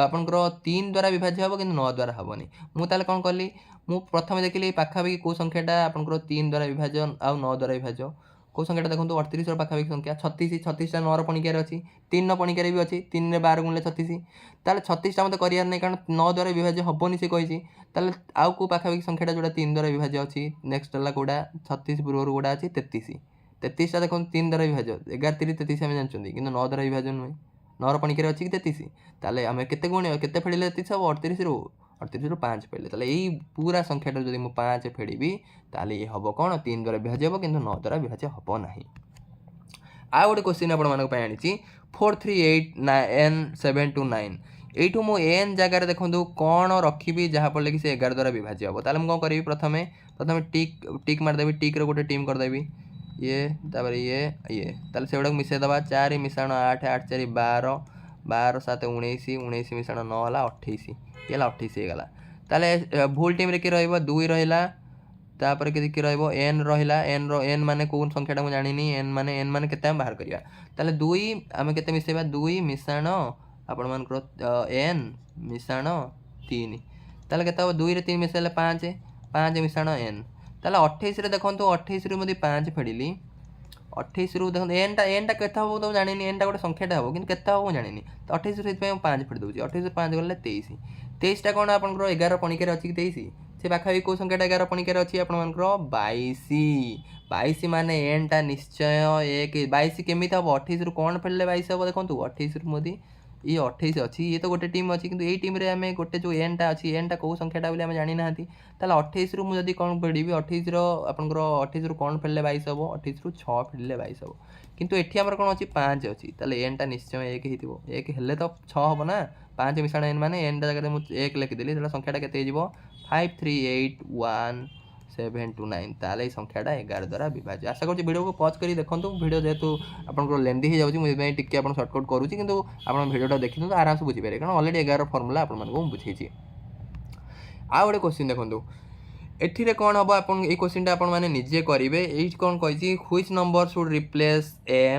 ଆପଣଙ୍କର 3 ଦ୍ୱାରା ବିଭାଜ୍ୟ ହେବ କିନ୍ତୁ 9 ଦ୍ୱାରା ହେବନି। ମୁଁ ତାହେଲେ କ'ଣ କଲି, ମୁଁ ପ୍ରଥମେ ଦେଖିଲି ପାଖାପାଖି କେଉଁ ସଂଖ୍ୟାଟା ଆପଣଙ୍କର 3 ଦ୍ୱାରା ବିଭାଜ୍ୟ ଆଉ 9 ଦ୍ୱାରା ବିଭାଜ୍ୟ। କେଉଁ ସଂଖ୍ୟାଟା ଦେଖନ୍ତୁ 38ର ପାଖାପାଖି ସଂଖ୍ୟା 36, 36ଟା 9ର ପଣିକିଆରେ ଅଛି, 3ର ପଣିକିଆରେ ବି ଅଛି, 3ରେ 12 ଗୁଣିଲେ 36। ତାହେଲେ 36ଟା ମୋତେ କରିବାର ନାହିଁ, କାରଣ 9 ଦ୍ୱାରା ବିଭାଜ୍ୟ ହେବନି ସେ କହିଛି। ତାହେଲେ ଆଉ କେଉଁ ପାଖାପାଖି ସଂଖ୍ୟାଟା ଯେଉଁଟା 3 ଦ୍ୱାରା ବିଭାଜ୍ୟ ଅଛି, ନେକ୍ସଟ ହେଲା କେଉଁଟା 36 ପୂର୍ବରୁ କେଉଁଟା ଅଛି 33। 33ଟା ଦେଖନ୍ତୁ 3 ଦ୍ୱାରା ବିଭାଜ୍ୟ, 11 3 33 ଆମେ ଜାଣିଛନ୍ତି, କିନ୍ତୁ 9 ଦ୍ୱାରା ବିଭାଜ୍ୟ ନୁହେଁ। 9ର ପଣିକିଆରେ ଅଛି କି 33। ତାହେଲେ ଆମେ କେତେ ଗୁଣିବା, କେତେ ଫେଡ଼ିଲେ 33 ହେବ, 38ରୁ 5 ଫେଡ଼ିଲେ। ତାହେଲେ ଏଇ ପୁରା ସଂଖ୍ୟାଟାରୁ ଯଦି ମୁଁ 5 ଫେଡ଼ିବି ତାହେଲେ ଇଏ ହେବ କ'ଣ, 3 ଦ୍ୱାରା ବିଭାଜ୍ୟ ହେବ କିନ୍ତୁ 9 ଦ୍ୱାରା ବିଭାଜ୍ୟ ହେବ ନାହିଁ। ଆଉ ଗୋଟେ କ୍ୱେଶ୍ଚିନ୍ ଆପଣମାନଙ୍କ ପାଇଁ ଆଣିଛି 4 3 8 9 7 2 9। এইଠୁ ମୁଁ n ଜାଗାରେ ଦେଖନ୍ତୁ କ'ଣ ରଖିବି ଯାହାଫଳରେ କି ସେ 11 ଦ୍ୱାରା ବିଭାଜ୍ୟ ହେବ। ତାହେଲେ ମୁଁ କ'ଣ କରିବି, ପ୍ରଥମେ ଟିକ୍ ମାରିଦେବି, ଟିକ୍ର ଗୋଟେ ଟିମ୍ କରିଦେବି, ଇଏ ତାପରେ ଇଏ। ତାହେଲେ ସେଗୁଡ଼ାକୁ ମିଶାଇ ଦେବା, 4 ମିଶାଣ 8, 8 4 12, 12 7 19, 19 ମିଶାଣ 9 ହେଲା 28, ଇଏ ହେଲା 28 ହେଇଗଲା। ତାହେଲେ ଭୁଲ ଟିମ୍ରେ କିଏ ରହିବ, 2 ରହିଲା, ତାପରେ କିଏ ରହିବ, n ରହିଲା। n ମାନେ କେଉଁ ସଂଖ୍ୟାଟା ମୁଁ ଜାଣିନି, n ମାନେ କେତେ ଆମେ ବାହାର କରିବା। ତାହେଲେ 2 ଆମେ କେତେ ମିଶାଇବା, 2 ମିଶାଣ ଆପଣମାନଙ୍କର n ମିଶାଣ 3, ତାହେଲେ କେତେ ହେବ, 2ରେ 3 ମିଶାଇଲେ 5, 5 ମିଶାଣ n। ତାହେଲେ 28ରେ ଦେଖନ୍ତୁ, 28ରୁ ମୁଁ ଯଦି 5 ଫେଡ଼ିଲି, 28ରୁ ଦେଖନ୍ତୁ n ଟା କେତେ ହେବ ତ ମୁଁ ଜାଣିନି, n ଟା ଗୋଟେ ସଂଖ୍ୟାଟା ହେବ କିନ୍ତୁ କେତେ ହେବ ମୁଁ ଜାଣିନି। ତ 28ରୁ ସେଥିପାଇଁ ମୁଁ 5 ଫେଡ଼ି ଦେଉଛି, 28ରୁ 5 ଗଲେ 23। 23ଟା କ'ଣ ଆପଣଙ୍କର 11 ପଣିକିଆରେ ଅଛି କି 23? ସେ ପାଖାପାଖି କେଉଁ ସଂଖ୍ୟାଟା 11 ପଣିକିଆରେ ଅଛି ଆପଣମାନଙ୍କର 22। 22 ମାନେ nଟା ନିଶ୍ଚୟ 1। 22 କେମିତି ହେବ, 28ରୁ କ'ଣ ଫେଡ଼ିଲେ 22 ହେବ, ଦେଖନ୍ତୁ 28ରୁ ମୋଦି ଇଏ 28 ଅଛି, ଇଏ ତ ଗୋଟେ ଟିମ୍ ଅଛି, କିନ୍ତୁ ଏଇ ଟିମ୍ରେ ଆମେ ଗୋଟେ ଯେଉଁ nଟା ଅଛି, nଟା କେଉଁ ସଂଖ୍ୟାଟା ବୋଲି ଆମେ ଜାଣିନାହାନ୍ତି। ତାହେଲେ 28ରୁ ମୁଁ ଯଦି କ'ଣ ଫେଡ଼ିବି, 28ରୁ କ'ଣ ଫେଡ଼ିଲେ 22 ହେବ, 28ରୁ 6 ଫେଡ଼ିଲେ 22 ହେବ। କିନ୍ତୁ ଏଠି ଆମର କ'ଣ ଅଛି, 5 ଅଛି, ତାହେଲେ nଟା ନିଶ୍ଚୟ 1 ହେଇଥିବ। 1 ହେଲେ ତ 6 ହେବ ନା, 5 ମିଶାଣ n ମାନେ nଟା ଜାଗାରେ ମୁଁ 1 ଲେଖିଦେଲି, ତାହେଲେ ସଂଖ୍ୟାଟା କେତେ ହେଇଯିବ, 5 3 8 1 7 2 9। ତାହେଲେ এই সংখ্যাটা 11 দ্ୱାରା বিভাজ্য। আশা করছি ভিডিওকে পজ করে দেখুন, ভিডিও যেহেতু আপনার লেন্দি হয়ে যাচ্ছে, মুঝে টিকে আপনার সর্টকট করুছি, কিন্তু আপনার ভিডিওটা দেখি দিও আরামসে বুঝিপারে, কারণ অলরেডি 11 ফর্মুলা আপনার বুঝেছি। ଆଉ ଗୋଟେ କ୍ୱେଶ୍ଚିନ୍ ଦେଖନ୍ତୁ, ଏଥିରେ କ'ଣ ହେବ, ଆପଣ ଏଇ କ୍ୱେଶ୍ଚିନ୍ଟା ଆପଣମାନେ ନିଜେ କରିବେ। ଏଇଠି କ'ଣ କହିଛି, which number should replace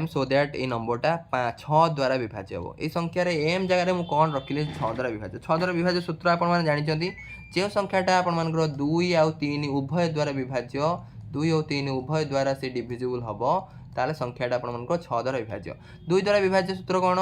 m so that ଏଇ ନମ୍ବରଟା 6 ଦ୍ୱାରା ବିଭାଜ୍ୟ ହେବ। ଏଇ ସଂଖ୍ୟାରେ m ଜାଗାରେ ମୁଁ କ'ଣ ରଖିଲି, 6 ଦ୍ୱାରା ବିଭାଜ୍ୟ। 6 ଦ୍ୱାରା ବିଭାଜ୍ୟ ସୂତ୍ର ଆପଣମାନେ ଜାଣିଛନ୍ତି, ଯେଉଁ ସଂଖ୍ୟାଟା ଆପଣମାନଙ୍କର 2 ଆଉ 3 ଉଭୟ ଦ୍ୱାରା ବିଭାଜ୍ୟ, 2 ଆଉ 3 ଉଭୟ ଦ୍ୱାରା ସେ ଡିଭିଜିବୁଲ୍ ହେବ, ତାହେଲେ ସଂଖ୍ୟାଟା ଆପଣମାନଙ୍କର 6 ଦ୍ୱାରା ବିଭାଜ୍ୟ। 2 ଦ୍ୱାରା ବିଭାଜ୍ୟ ସୂତ୍ର କ'ଣ,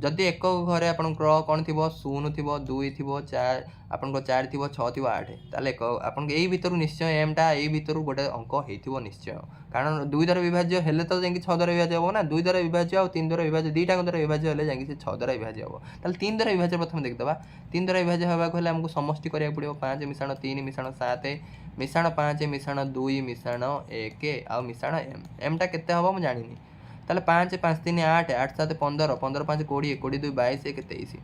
ଯଦି ଏକ ଘରେ ଆପଣଙ୍କର କ'ଣ ଥିବ, 0 ଥିବ, 2 ଥିବ, 4 ଆପଣଙ୍କର 4 ଥିବ, 6 ଥିବ, 8, ତାହେଲେ ଆପଣଙ୍କ ଏଇ ଭିତରୁ ନିଶ୍ଚୟ mଟା ଏଇ ଭିତରୁ ଗୋଟେ ଅଙ୍କ ହେଇଥିବ ନିଶ୍ଚୟ, କାରଣ 2 ଦ୍ୱାରା ବିଭାଜ୍ୟ ହେଲେ ତ ଯାଇକି 6 ଦ୍ୱାରା ବିଭାଜ୍ୟ ହେବ ନା। 2 ଦ୍ୱାରା ବିଭାଜ୍ୟ ଆଉ 3 ଦ୍ୱାରା ବିଭାଜ୍ୟ, ଦୁଇଟାଙ୍କ ଦ୍ୱାରା ବିଭାଜ୍ୟ ହେଲେ ଯାଇକି ସେ 6 ଦ୍ୱାରା ବିଭାଜ୍ୟ ହେବ। ତାହେଲେ 3 ଦ୍ୱାରା ବିଭାଜ୍ୟ ପ୍ରଥମେ ଦେଖିଦେବା। 3 ଦ୍ୱାରା ବିଭାଜ୍ୟ ହେବାକୁ ହେଲେ ଆମକୁ ସମଷ୍ଟି କରିବାକୁ ପଡ଼ିବ, 5 ମିଶାଣ 3 ମିଶାଣ 7 ମିଶାଣ 5 ମିଶାଣ 2 ମିଶାଣ 1 ଆଉ ମିଶାଣ mଟା କେତେ ହେବ ମୁଁ ଜାଣିନି। ତାହେଲେ 5 5 3 8, 8 7 15, 15 5 20, 20 2 22, 1 23।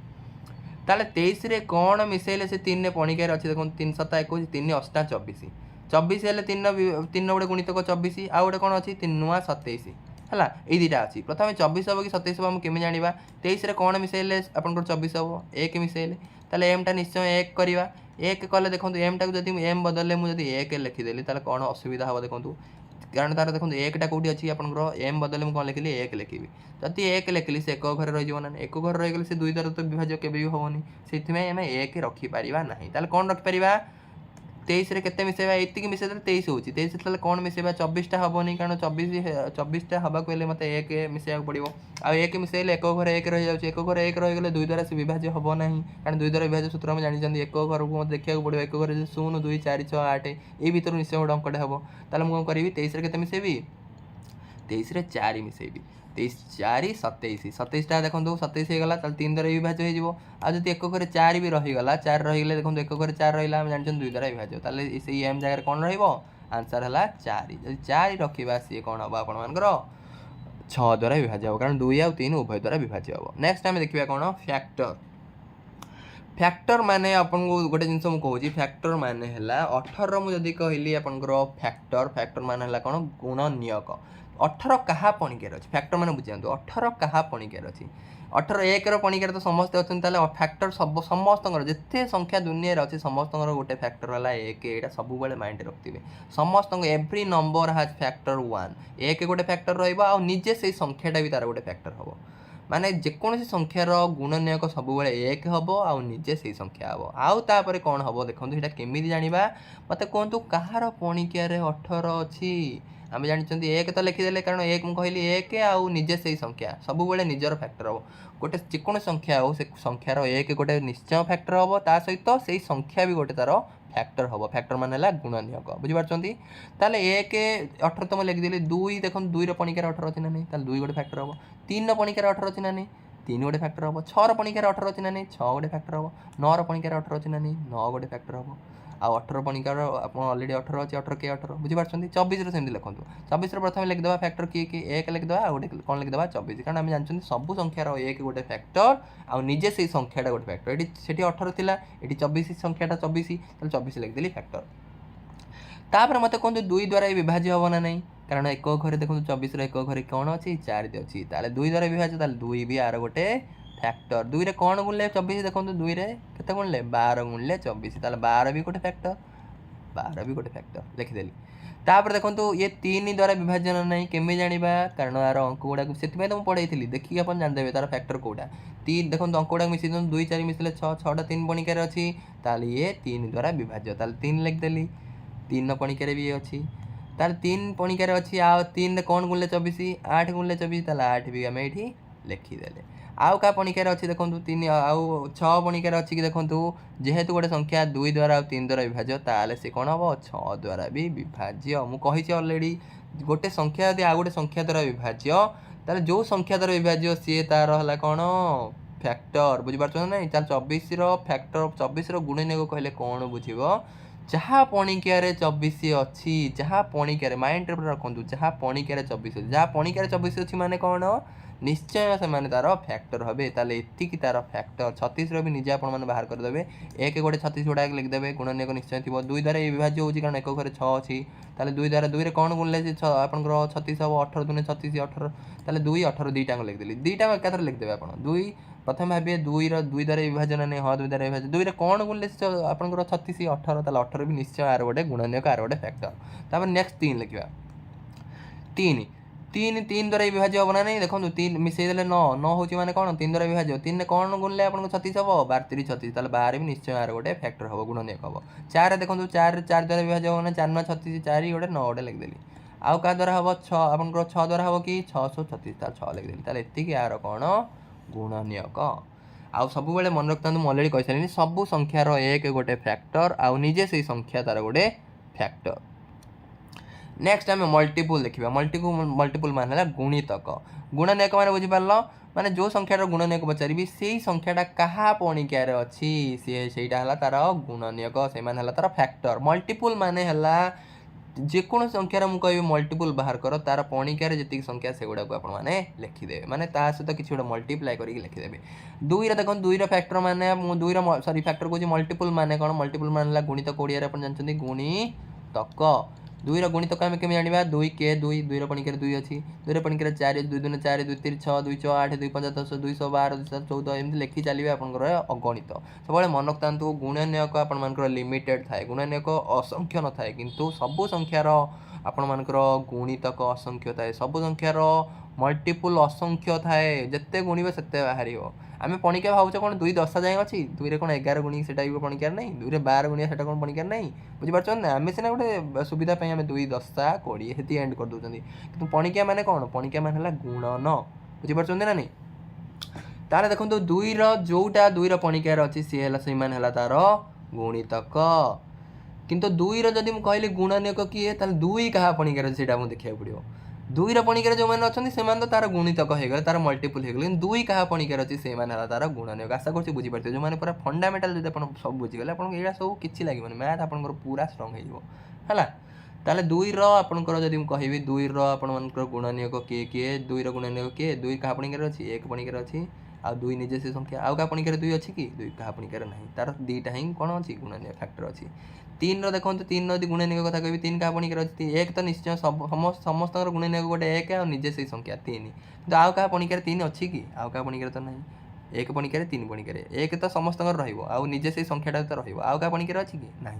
ତାହେଲେ 23ରେ କ'ଣ ମିଶାଇଲେ ସେ 3ରେ ପଣିକିଆରେ ଅଛି, ଦେଖନ୍ତୁ 3 7 21, 3 8 24, 24 ହେଲେ 3 ଗୋଟେ ଗୁଣିତକ 24, ଆଉ ଗୋଟେ କ'ଣ ଅଛି 3 ନୂଆ 27 ହେଲା, ଏଇ ଦୁଇଟା ଅଛି। ପ୍ରଥମେ 24 ହେବ କି 27 ହେବ ଆମେ କେମିତି ଜାଣିବା, 23ରେ କ'ଣ ମିଶାଇଲେ ଆପଣଙ୍କର 24 ହେବ, 1 ମିଶାଇଲେ, ତାହେଲେ mଟା ନିଶ୍ଚୟ 1 କରିବା। 1 କଲେ ଦେଖନ୍ତୁ mଟାକୁ ଯଦି ମୁଁ m ବଦଳରେ ମୁଁ ଯଦି 1 ଲେଖିଦେଲି ତାହେଲେ କ'ଣ ଅସୁବିଧା ହେବ ଦେଖନ୍ତୁ, କାରଣ ତାର ଦେଖନ୍ତୁ 1ଟା କେଉଁଠି ଅଛି ଆପଣଙ୍କର, m ବଦଳରେ ମୁଁ କ'ଣ ଲେଖିଲି, 1 ଲେଖିବି। ଯଦି 1 ଲେଖିଲି ସେ ଏକ ଘରେ ରହିଯିବ ନା, ଏକ ଘରେ ରହିଗଲେ ସେ 2 ଦ୍ୱାରା ତ ବିଭାଜ୍ୟ କେବେ ବି ହେବନି, ସେଥିପାଇଁ ଆମେ 1 ରଖିପାରିବା ନାହିଁ। ତାହେଲେ କ'ଣ ରଖିପାରିବା, 23ରେ କେତେ ମିଶାଇବା, ଏତିକି ମିଶାଇଦେଲେ 23 ହେଉଛି। 23 ତାହେଲେ କ'ଣ ମିଶାଇବା, 24ଟା ହେବନି, କାରଣ 24ଟା ହେବାକୁ ହେଲେ ମୋତେ 1 ମିଶାଇବାକୁ ପଡ଼ିବ। ଆଉ 1 ମିଶାଇଲେ ଏକ ଘରେ 1 ରହିଯାଉଛି, ଏକ ଘରେ 1 ରହିଗଲେ 2 ଦ୍ୱାରା ସେ ବିଭାଜ୍ୟ ହେବ ନାହିଁ, କାରଣ 2 ଦ୍ୱାରା ବିଭାଜ୍ୟ ସୂତ୍ର ଆମେ ଜାଣିଛନ୍ତି। ଏକ ଘରକୁ ମୋତେ ଦେଖିବାକୁ ପଡ଼ିବ, ଏକ ଘରେ 0 2 4 6 8, ଏଇ ଭିତରୁ ନିଶ୍ଚୟ ଗୋଟେ ଅଙ୍କଟେ ହେବ। ତାହେଲେ ମୁଁ କ'ଣ କରିବି, 23ରେ କେତେ ମିଶାଇବି, 23ରେ 4 ମିଶାଇବି। 23 4 27, 27ଟା ଦେଖନ୍ତୁ 27 ହେଇଗଲା, ତାହେଲେ 3 ଦ୍ୱାରା ବିଭାଜ୍ୟ ହେଇଯିବ। ଆଉ ଯଦି ଏକ ଘରେ 4 ବି ରହିଗଲା, 4 ରହିଗଲେ ଦେଖନ୍ତୁ ଏକ ଘରେ 4 ରହିଲା, ଆମେ ଜାଣିଛନ୍ତି 2 ଦ୍ୱାରା ବିଭାଜ୍ୟ, ତାହେଲେ ସେଇ m ଜାଗାରେ କ'ଣ ରହିବ, ଆନ୍ସର୍ ହେଲା 4। ଯଦି 4 ରଖିବା ସିଏ କ'ଣ ହେବ ଆପଣମାନଙ୍କର 6 ଦ୍ୱାରା ବିଭାଜ୍ୟ ହେବ, କାରଣ 2 ଆଉ 3 ଉଭୟ ଦ୍ୱାରା ବିଭାଜ୍ୟ ହେବ। ନେକ୍ସଟ ଆମେ ଦେଖିବା କ'ଣ, ଫ୍ୟାକ୍ଟର। ଫ୍ୟାକ୍ଟର ମାନେ ଆପଣଙ୍କୁ ଗୋଟେ ଜିନିଷ ମୁଁ କହୁଛି, ଫ୍ୟାକ୍ଟର ମାନେ ହେଲା 18 ମୁଁ ଯଦି କହିଲି ଆପଣଙ୍କର ଫ୍ୟାକ୍ଟର ମାନେ ହେଲା କ'ଣ, ଗୁଣନୀୟକ। 18 କାହା ପଣିକିଆରେ ଅଛି, ଫ୍ୟାକ୍ଟର ମାନେ ବୁଝିଯାଆନ୍ତୁ, 18 କାହା ପଣିକିଆରେ ଅଛି। 18 1ର ପଣିକିଆରେ ତ ସମସ୍ତେ ଅଛନ୍ତି, ତାହେଲେ ଫ୍ୟାକ୍ଟର ସମସ୍ତଙ୍କର ଯେତେ ସଂଖ୍ୟା ଦୁନିଆରେ ଅଛି ସମସ୍ତଙ୍କର ଗୋଟେ ଫ୍ୟାକ୍ଟର ହେଲା 1, ଏଇଟା ସବୁବେଳେ ମାଇଣ୍ଡରେ ରଖିଥିବେ। ସମସ୍ତଙ୍କ ଏଭ୍ରି ନମ୍ବର ହାଜ୍ ଫ୍ୟାକ୍ଟର 1, 1 ଗୋଟେ ଫ୍ୟାକ୍ଟର ରହିବ, ଆଉ ନିଜେ ସେଇ ସଂଖ୍ୟାଟା ବି ତାର ଗୋଟେ ଫ୍ୟାକ୍ଟର ହେବ। माने जेकोसी संख्यार गुणनीयक सबुबले 1 हबो आउ निजे सेही संख्या हबो आउ तापरे कोन हबो देखंतु एटा केमिति जानिबा मते कोंतु कहार पणिकिया रे 18 अछि आमे जानिचंती 1 तो लिखिदेले कारण 1 मु कहली 1 आउ निजे सेही संख्या सबुबले निजर फैक्टर हबो गोटे जेकोसी संख्या हो से संख्यार 1 गोटे निश्चय फैक्टर हबो ता सहित सेही संख्या भी गोटे तार फैक्टर हबो फैक्टर माने हला गुणनीयक बुझि पारचंती ताले 1 18 तो लिखि देली 2 देखन 2 रो पणिकिया 18 अछि ना नै ताले 2 गोटे फैक्टर हबो 3 रो पणिकिया 18 अछि ना नै 3 गोटे फैक्टर हबो 6 रो पणिकिया 18 अछि ना नै 6 गोटे फैक्टर हबो 9 रो पणिकिया 18 अछि ना नै 9 गोटे फैक्टर हबो आ 18 पणिकिया आपण ऑलरेडी 18 अछि 18 के 18 बुझि पारचंती 24 रो सेमति लिखंतु 24 रो प्रथम लिख देबा फैक्टर की 1 लिख देबा आ गोटे कोन लिख देबा 24 कारण हम जानचंती सब संख्यार 1 गोटे फैक्टर आ निजे सेही संख्याटा गोटे फैक्टर एटी सेठी 18 थिला एटी 24 संख्याटा 24 ताले 24 लिख देली फैक्टर तापर मते कोन 2 द्वारा विभाज्य हबो ना नै कारण एक घरे देखो 24 रो एक घरे कोन अछि 4 दे अछि ताले 2 द्वारा विभाज्य ताले 2 भी आर गोटे फैक्टर 2 रे कोन गुणले 24 देखो 2 रे केते गुणले 12 गुणले 24 ताले 12 भी गोटे फैक्टर 12 भी गोटे फैक्टर लिखि देली तापर देखो ये 3 द्वारा विभाजन नै केमे जानिबा कारण यार अंक गुडा सेति में तो पढाइथिली देखि अपन जान देबे तार फैक्टर कोडा 3 देखो अंक गुडा मिसि 2 4 मिसले 6 6 टा 3 पणिकार अछि ताले ये 3 द्वारा विभाज्य ताले 3 लिख देली 3 पणिकार भी अछि ताले 3 पणिकार अछि आ 3 रे कोन गुणले 24 8 गुणले 24 ताले 8 भी हम एठी लिखि देले आउ का पणिकार अछि देखंतु 3 आउ 6 पणिकार अछि कि देखंतु जेहेतु गोटे संख्या 2 द्वारा और 3 द्वारा विभाज्य ताले से कोन हबो 6 द्वारा भी विभाज्य मु कहि छी ऑलरेडी गोटे संख्या यदि आ गोटे संख्या द्वारा विभाज्य ताले जो संख्या द्वारा विभाज्य सी तार हला कोन फैक्टर बुझि पारछो नै ताल 24 रो फैक्टर 24 रो गुणनीयक कहले कोन बुझिबो जहाँ पणिकिया रे 24 अछि जहाँ पणिकिया रे माइंड रे रखंतु जहाँ पणिकिया रे 24 जहाँ पणिकिया रे 24 अछि माने कोन निश्चय से माने तार फैक्टर हबे ताले एति की तार फैक्टर 36 रो भी निजे आपण माने बाहर कर देबे एक गोटे 36 गोटा लिख देबे गुणनीयक निश्चय थिबो 2 द्वारा विभाज्य होची कारण एक घरे 6 अछि ताले 2 द्वारा 2 रे कोन गुणले जे आपण 36 हबो 18 दुने 36 18 ताले 2 18 दुईटा को लिख देली दुईटा एकाथर लिख देबे आपण 2 प्रथम भाबे 2 रो 2 द्वारा विभाजन नै ह 2 द्वारा विभाजन 2 रे कोन गुणले आपण 36 18 ताले 18 भी निश्चय आर गोटे गुणनीयक आर गोटे फैक्टर तापर नेक्स्ट 3 लिखिबा 3 3 3 द्वारा विभाज्य हबो ना नै देखंतु 3 मिसै देले 9 9 होची माने कोन 3 द्वारा विभाज्य 3 ने कोन गुणले आपण 36 हबो 12 3 36 ताले 12 भी निश्चय आर गोटे फैक्टर हबो गुणनीयक हबो 4 देखंतु 4 4 द्वारा विभाज्य हबो ना 4 9 36 4 गोटे 9 गोटे लिख देली आउ का द्वारा हबो 6 आपण 6 द्वारा हबो कि 636 ताले 6 लिख देली ताले एति की आर कोन गुणनीयक आउ सब बेले मन रखतांतु म ऑलरेडी कहि सारिनी सब संख्यार 1 गोटे फैक्टर आउ निजे सेही संख्या तार गोटे फैक्टर नेक्स्ट आम मल्टीपुल देखा मल्टीपुल मान है गुणितक गुणनीयक मैंने बुझीपार माने जो संख्यार गुणनीयक पचारि से संख्याटा क्या पणिकार अच्छी सी तार गुणनीयक से तार फैक्टर मल्टीपुल माने हला जेको संख्यार मुझे मल्टीपुल बाहर कर तार पणिकार जी संख्या से गुड़ा को आपने लिखिदे माने ता सहित किसी गोटे मल्टीप्लाई करके लिखिदेवे 2 देखो 2 फैक्टर माने 2 सॉरी फैक्टर कहूँ मल्टीपुल माने कौन मल्टीपुल माने गुणितक ओडिया रे जानते गुणितक 2 गुणितक आम केमी जाना 2 के 2 2 पणिकार 2 अच्छी 2 पणिकार 4 2 2 4 2 3 6 2 6 8 2 5 10 2 12 2 14 एमती लिखि चलिए आपंकर अगणित सब मन रखता गुणनीयक आपर लिमिटेड थाए गुणनीयक असंख्य न थाए किंतु सबु संख्यार आपण मानकर गुणितक असंख्य थाए सब संख्यार मल्टीपुल असंख्य थाए जिते गुणवे से बाहर आम पणिका भावुचे कौन 2 10 जाए अच्छी 2 रे कौन 11 गुणी से पणिकार नहीं 2 रे 12 गुणिया से कौन पणिकार नहीं बुझीपार ना आम सीना गोटे सुविधा आम 2 10 20 हेती एंड कर दूसरी कि पणिका माने कौन पणिका मान गुणन बुझीपार ना नहीं तार देखो 2 जोटा 2 पणिकार अच्छी सी है तार गुणितक किंतु 2 जदि मुझे कहली गुणनीयक किए 2 क्या पणिकार अच्छी देखा पड़ो 2 पणिकार जो मैंने अच्छा से तो तार गुणितक हो तार मल्टीपुल हो गए 2 क्या पणिकार अच्छी से तार गुणनीयक आशा कर बुझीपार जो मैंने पूरा फंडामेटाल जो सब बुझीगले यहाँ सब किसी लगे मैथ आप पूरा स्ट्रंग होगा ताले 2 आपंकर जब कहि 2 आपर गुणनीयक किए किए 2 गुणनीयक किए 2 क्या पणिकार अच्छी 1 पणिकार अच्छी आ 2 निजे से संख्या आउ क्या पणिकार 2 अच्छी कि 2 क्या पणिकार ना तार 2टा ही कौन अच्छी गुणनीयक फैक्टर अच्छी 3 देखो 3 यदि गुणनीयक कथा कहि 3 क्या पणिकार अच्छी 1 तो निश्चय समस्त गुणनीयक गोटे 1 और निजे से संख्या 3 तो आउ क्या पणिकार 3 अच्छी कि आउ क्या पणिकार तो नहीं 1 पणिकार 3 पणिकार 1 तो समस्त निजे से संख्याटा तो रहा क्या पणिकार अच्छी कि ना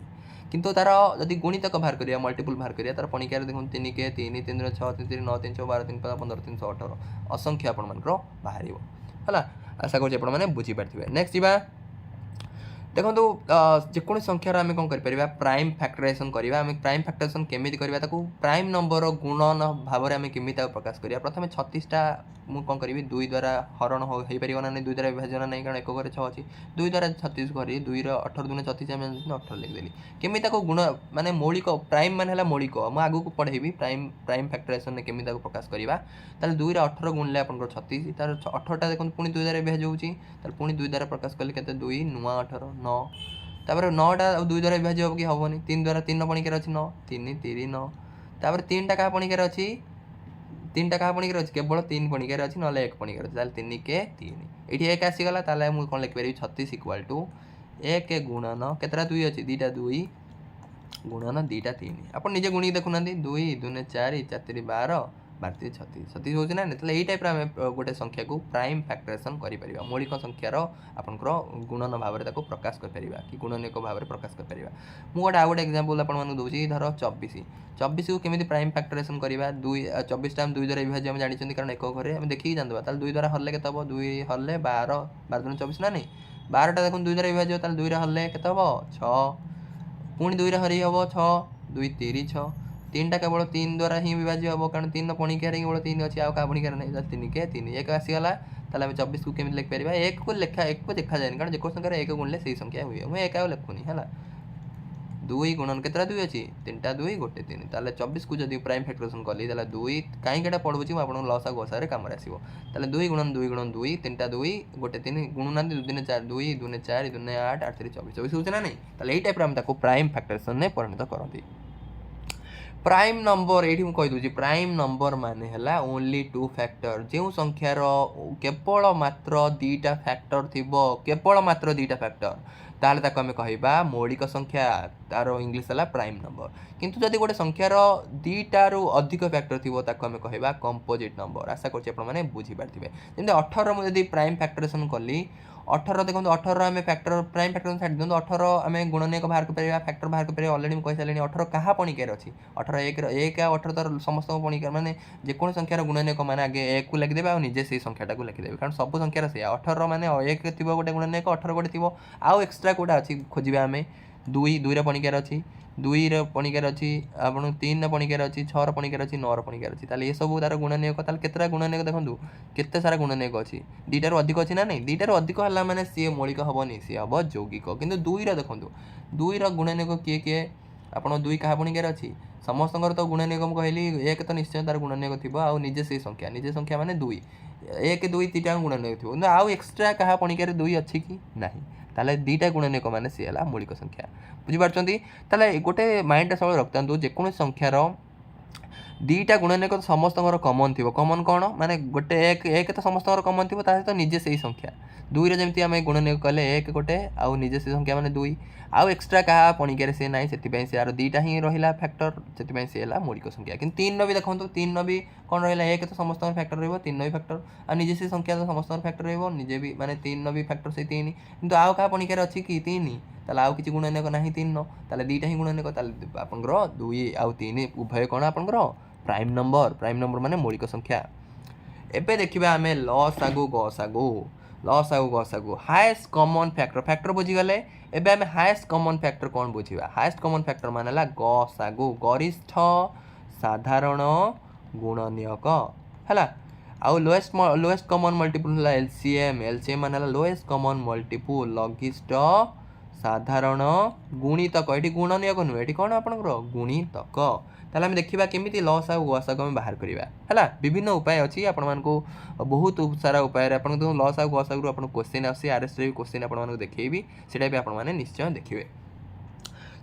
किंतु तार जदि गुणितक बाहर करिया मल्टीपुल बाहर करिया तार पणिकार देखो 3 के 3 3 6 3 3 9 3 6 12 3 15 318 असंख्य आपण मानकर बाहर है। आशा करुँचे आपने बुझीपारे। नेक्स्ट जी देखो जेकोसी संख्यार आम कौन कर प्राइम फैक्टराइजेशन करवा आम प्राइम फैक्टराइजेशन केमी करवा प्राइम नंबर गुणन भाव में आम केमी प्रकाश करा प्रथम 36टा मुझे कौन करी 2 द्वारा हरण हो पार ना नहीं 2 द्वारा विभाजन नहीं कारण एक घरे 6 अच्छी 2 द्वारा 36 करी 2 18 दूने 36 आम 18 लिखदेली केमी गुण माने मौलिक प्राइम मान मौलिक मुझे आगू को पढ़ेबी प्राइम प्राइम फैक्टराइजेशन केमी प्रकाश करवा ताल 2 रे 18 गुणले आप 36 तार 18टा देखो पुणी 2 द्वारा विभाज होती पुणी 2 द्वारा प्रकाश कले के 2 नुआ 18 9 तापर 9टा 2 द्वारा विभाज्य हम कि हेनी 3 द्वारा 3 पणिकार अच्छी 9 3 3 9 तापर 3टा क्या पणिकार अच्छी 3टा क्या पणिकार अच्छी केवल 3 पणिकार अच्छी ना 1 पणिकार अच्छी 3 के 3 ये 1 आसीगला मुझे कौन लिखिपारि 36 इक्वाल टू 1 गुणन केतटा 2 अच्छी 2टा 2 गुणन 2टा 3 आप निजे गुणी देखुना 2 2 4 4 12 12 36 36 हो ना यही टाइप आम गोटे संख्या को प्राइम फैक्टराइजेशन कर मौलिक संख्यार आपंकर गुणन भाव में प्रकाश कर कि गुणनीयक भाव में प्रकाश कर मुझे गोटे आउ गोटे एक्जाम्पल आपको दूसरी धर 24 24 को केमी प्राइम फैक्टराइजेशन करवा 24टा 2 द्वारा विभाज्य हम जानते कारण एक घरे आम देखिए जानते 2 द्वारा हरले के 2 हरले 12 12 दूनी 24 ना नहीं 12टा देखो 2 द्वारा विभाज्य 2 हरले के 6 पुणी 2 हरी हम 6 2 3 6 3टा केवल 3 द्वारा ही विभाज्य हम कारण 3 पणिकार केवल 3 अच्छी आउ क्या पणिकार नहीं 3 के 3 1 आसीगला आम 24 को केमी लिखिपर 1 को लेखा 1 को देखा जाए कारण जो संख्या 1 गुणले से संख्या हुए मुझे 1 लिखुनी है 2 गुणन केतटा 2 अच्छी 3टा 2 गोटे 3 ताले 24 को जब प्राइम फैक्टराइजेशन कली 2 कहीं पढ़ुची मुझे लसा गोसा कम आसो 2 गुणन 2 गुणन 2 3टा 2 गोटे 3 गुणुना 2 दिन 4 2 2 4 2 8 8 3 24 24 होना नहीं यही टाइप आम प्राइम फैक्टराइजेशन में परिणत करती। प्राइम नंबर ये कहीदे प्राइम नंबर माने है ओनली 2 फैक्टर जो संख्यार केवल मात्र 2टा फैक्टर थी केवल मात्र 2टा फैक्टर ताहले ताको आमे कहिबा मौलिक संख्या तार इंग्लिश है प्राइम नंबर किंतु जदि गोटे संख्यार 2टारू अधिक फैक्टर थी ताको आमे कहिबा कंपोजिट नंबर आशा करछि आपण माने बुझी पारथिबे जेंति 18 मु जदि प्राइम फैक्टराइजेशन कली 18 देखो 18 आम फैक्टर प्राइम फैक्टर छाड़ दिखाँ 18 आम गुणनीयक बाहर कर फैक्टर बाहर कर अलरेडी मुझे कही सारे 18 क्या पणिकार अच्छी 18 1 18 तर समस्त पणिकार माने जेको संख्यार गुणनीयक मैंने आगे 1 को लिखिदेवे और निजे से संख्याटा को लिखिदेवे कारण सब संख्यार से 18 माने 1 थी गोटे गुणनीयक 18 गोटे थी आउ एक्सट्रा कौटा अच्छी खोजा आम 2 पणिकार अच्छी 2 पणिकार अच्छी आप 3 पणिकार अच्छी 6 पणिकार अच्छी 9 पणिकार अच्छी ताले ये सब तार गुणनीयक केतटा गुणनीयक देखो केते सारा गुणनीयक अच्छी 2टारू अधिक अच्छी ना नहीं 2टारू अधिक है मैंने सी मौलिक हेनी सी हम यौगिक किंतु 2 देखो 2 गुणनीयक किए किए आप 2 क्या पणिकार अच्छी समस्त तो गुणनीयक मुझे कहली 1 तो निश्चय तार गुणनीयक थी आउ निजे से संख्या माने 2 1 2 3टा गुणनीयक थी आउ एक्सट्रा क्या पणिकार 2 अच्छी कि नहीं ताले 2टा गुणनीयक माने सी है मौलिक संख्या बुझीपार्टी ताले गोटे माइंड सब रखता जेको संख्यार 2टा गुणनीयक तो समस्त कमन थी कमन कौन माने गोटे 1 तो समस्त कमन थी सहित निजे से संख्या 2 जमी आम गुणनीयक कले 1 गोटे आउ निजे से संख्या माने 2 आउ एक्सट्रा क्या पणिकार से ना से यार 2टा ही रहा फैक्टर से सी है मौलिक संख्या कि 3 भी देखो 3 भी कौन रहा 1 तो समस्त फैक्टर रही 3 भी फैक्टर आ निजे से संख्या तो समस्त फैक्टर रही निजे भी माने 3 भी फैक्टर से 3 किंतु आउ क्या पणिकार अच्छी कि 3 ताले आउ किसी गुणनीयक ना 3 ताले 2टा ही गुणनीयक आपंकर 2 आउ 3 उभय कौन आपंकर प्राइम नंबर माने मौलिक संख्या। एबे देखिबा आमे लसागु गसागु हाईएस्ट कॉमन फैक्टर बुझीगले एबे आमे हाईएस्ट कॉमन फैक्टर कौन बुझीबा हाईएस्ट कॉमन फैक्टर माने ला गसागु गरिष्ठ साधारण गुणनीयक हला आउ लोएस्ट कॉमन मल्टीपल है एलसीएम माने ला लोएस्ट कॉमन मल्टीपल लघिष्ठ साधारण गुणितक ये गुणनीयक नुहे ये कौन आपंकर गुणितक ताले आम देखा केमी लस आउ गसागु आम बाहर करवा है विभिन्न उपाय अच्छी आपण बहुत सारा उपाय आप लस आउ गसागु आप क्वेश्चन आसी आरएस भी क्वेश्चन आपको देखी से आपने निश्चय देखिए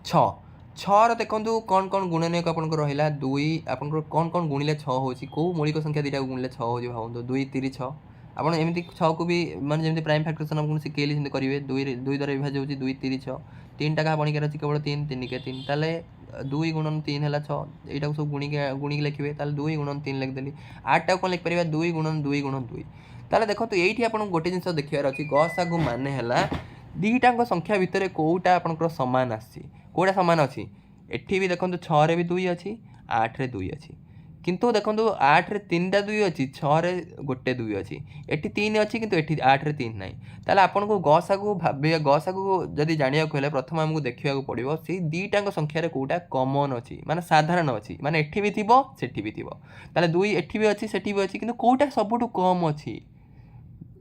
6 देखो कौन कौन गुणनीयक आप रहा 2 आप कौन कौन गुणिले 6 हो कौ मौलिक संख्या 2टा गुणिले 6 हो भावत 2 3 6 आप एमती 6 को भी माने जमी प्राइम फैक्टराइजेशन आपको शिखेली से करेंगे 2 द्वारा विभाज्य होती 2 3 6 3टा क्या पणिकार अच्छी केवल 3 3 के 3 ताले 2 गुणन 3 है 6 यहाँ सब गुणी लिखे 2 गुणन 3 लिखदेली 8टा कौन लिखिपर 2 गुणन 2 गुणन 2 ताले देखो तो ये आप गोटे जिन देखार अच्छी गसागु माने है 2टाक संख्या भितर कौटा आपंकर सामान आसी कौटा सामान अच्छी एठी भी देखो 6 रे भी 2 अच्छी 8 रे 2 अच्छी किंतु देखो 8 रे 3टा 2 अच्छी 6 रे गोटे 2 अच्छी एटी 3 अच्छी किंतु एटी 8 रे 3 ना ताले आपन को गसा को भाबे गसा को जदि जानिया को हेले प्रथम हमको देखिया को पड़िबो से दीटांग संख्या रे कोटा कॉमन अच्छी माने साधारण अच्छी माने एठी भी थिबो सेठी भी थिबो ताले 2 एठी भी अच्छी सेठी भी अच्छी किंतु कोटा सबुटु कम अच्छी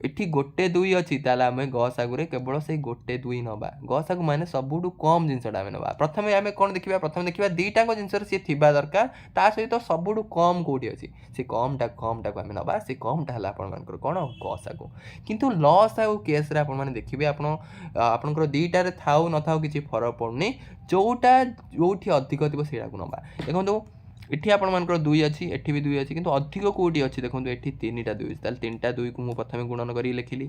एठी गोटे 2 अच्छी ताले आमे गसागु रे केवल से गोटे 2 नबा गसागु माने सबुटु कम जिंसटा आमे नबा प्रथमे आमे कोन देखिबा प्रथमे देखिबा दीटांग जिंस रे से थिबा दरकार ता सहित सबुटु कम कोठी अछि से कमटा को आमे नबा से कमटा हला आपन मानकर कोन गसागु किंतु लसागु केस रे आपन माने देखिबे आपनकर दीटा रे थाउ न थाउ किछि फरक पड़नी जोटा जोठी अधिक थिबो सेडा को नबा देखंतु एठी आपण मानकर 2 अछि एठी भी 2 अछि किंतु अधिक कोठी अछि देखंतु एठी 3टा 2 ताल 3टा 2 को मु प्रथमे गुणन करी लिखिली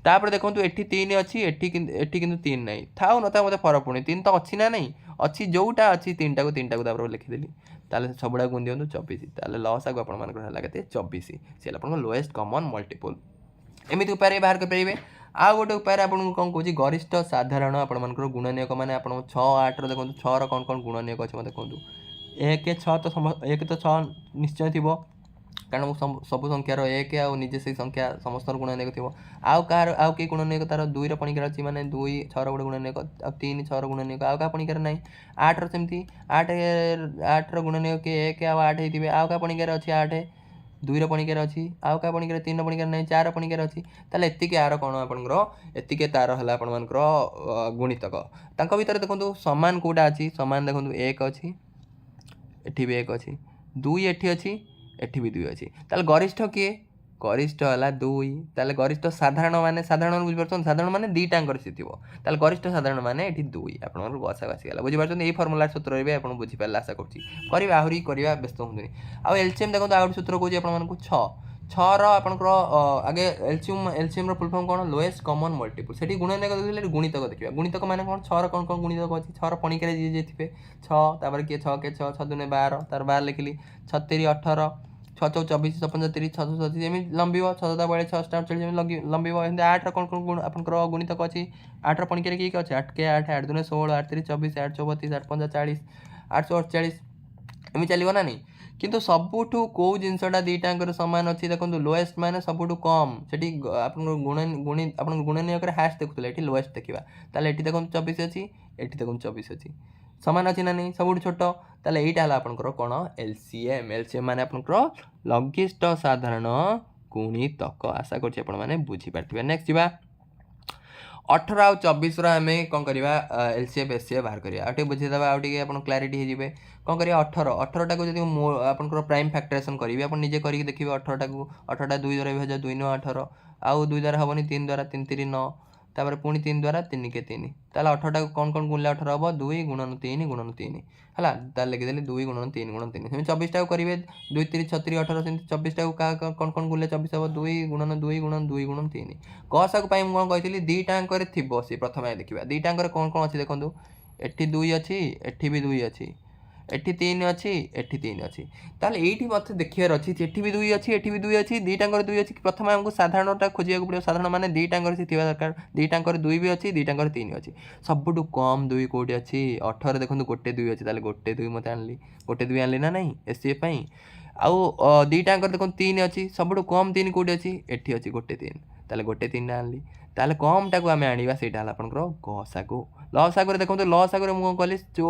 तापर देखंतु एठी 3 अछि एठी किंतु 3 नै थाउ न थाउ मते फरक पड़नी 3 तो अछि ना नै अछि जोटा अछि 3टा को तापर लिखि देली ताले सबडा गुण दियंतु 24 ताले लॉस आगु आपण मानकर हला केते 24 से आपण लोएस्ट कॉमन मल्टीपल एमिति उपाय बाहर कर परिबे आ गोटे उपाय आपन कोन कहूची गरिष्ठ साधारण आपण मानकर गुणनीयक माने आपण 6 8 रो देखंतु 6 रो कोन गुणनीयक अछि मते कहंतु 1 6 तो 1 तो 6 निश्चय थिबो कारण सब संख्यार 1 आ निजे से संख्या समस्त गुणनीयक थिबो आउ कार आउ के गुणनीयक तार 2 रो पणिकार अछि माने 2 6 रो गुणनीयक आ 3 6 रो गुणनीयक आउ का पणिकार नै 8 रो सेमति 8 रो गुणनीयक 1 आ 8 हेतिबे आउ का पणिकार अछि 8 2 रो पणिकार अछि आउ का पणिकार 3 रो पणिकार नै 4 रो पणिकार अछि ताले एतिके आरो कोन आपनरो एतिके तार हला आपन मानकर गुणितक तांको भीतर देखंतु समान कोडा अछि समान देखंतु 1 अछि एठी भी 1 अछि 2 एठी अछि एठी भी 2 अछि ताले गरिष्ठ के गरिष्ठ हला 2 ताले गरिष्ठ साधारण माने साधारण बुझ परछन साधारण माने दीटा अंकर सिथिबो ताले गरिष्ठ साधारण माने एठी 2 आपन गसा गसी गला बुझि परछन एई फार्मूला सूत्र रे आपन बुझि परला आशा करछि करिबा आहुरी करिबा व्यस्त होंदनी आ एलसीएम देखो आउट सूत्र कोजि आपन मानकु 6 6 रो आपनकर आगे एलसीएम रो फुल फॉर्म कोन लोएस्ट कॉमन मल्टीपल सेठी गुणनीयक देखले गुणितक देखिबा गुणितक माने कोन 6 रो कोन गुणितक अछि 6 रो पणिकरे जे जे थिबे 6 तापर के 6 के 6 6 दुने 12 तार 12 लिखली 36 18 6 4 24 75 6 37 एमि लंबिबो 6 7 बळे 6 स्टार चली जेमि लंबिबो एंदे 8 रो कोन गुण आपनकर गुणितक अछि 8 रो पणिकरे की अछि 8 के 8 8 दुने 16 8 3 24 8 34 8 5 40 848 एमि चलिबो ना नै किंतु सबुठु को जिंसटा दीटा अंकर समान अछि देखंतु लोएस्ट माने सबुठु कम सेठी आपन गुणी आपन गुणनीयक रे हाश देखुतले एठी लोएस्ट देखिबा ताले एठी देखंतु 24 अछि एठी देखंतु 24 अछि समान अछि ना नै सबुठु छोटो ताले एटा हला आपनकर कोन एलसीएम माने आपनकर लघिष्ठ साधारण गुणितक आशा करछि आपण माने बुझि पारथिबे नेक्स्ट जिबा 18 आ 24 रो हमें कोन करबा एलसीएम एससीएम बाहर करिया आटे बुझि दबा आउटे अपन क्लैरिटी हे जिवे कोन करिया 18 18 टा को जदि आपनकर प्राइम फैक्टराइजेशन करिवे अपन निजे करिके देखिबे 18 टा को 18 टा 2 द्वारा विभाज्य 2 9 18 आउ 2 द्वारा हबनी 3 द्वारा 3 3 9 तापर पुणी 3 द्वारा 3 के 3 ताले 18 टा को कोन गुणले 18 हबो 2 गुणन 3 हला ताले लिखि देली 2 गुणन 3 सेम 24 टा को करिवे 2 3 36 18 सेम 24 टा को कोन गुणले 24 हबो 2 गुणन 3 गसा को पाई कोन कहितली दीटा अंक रे थिबो से प्रथमे देखिबा दीटा अंक रे कोन अछि देखंतु एठी 2 अछि एठी भी 2 अछि एठी 3 अछि एठी 3 अछि ताले एठी मते देखियार अछि एठी भी 2 अछि एठी भी 2 अछि दीटा अंक रे 2 अछि प्रथमे हमको साधारणटा खोजिया को पड़ियो साधारण माने दीटा अंक रे से थिबा दरकार दीटा अंक रे 2 भी अछि दीटा अंक रे 3 अछि सबटु कम 2 कोठी अछि 18 देखंतु गोटे 2 अछि ताले गोटे 2 मते आनली गोटे 2 आनली ना नहीं एससी पई आउ दीटा अंक देखो 3 अछि सबटु कम 3 कोठी अछि एठी अछि गोटे 3 ताले गोटे 3 आनली ताले कम टाको आमे आनिबा सेटा हला आपनकर गसागु लसागु रे देखंतु लसागु रे मु कहली जो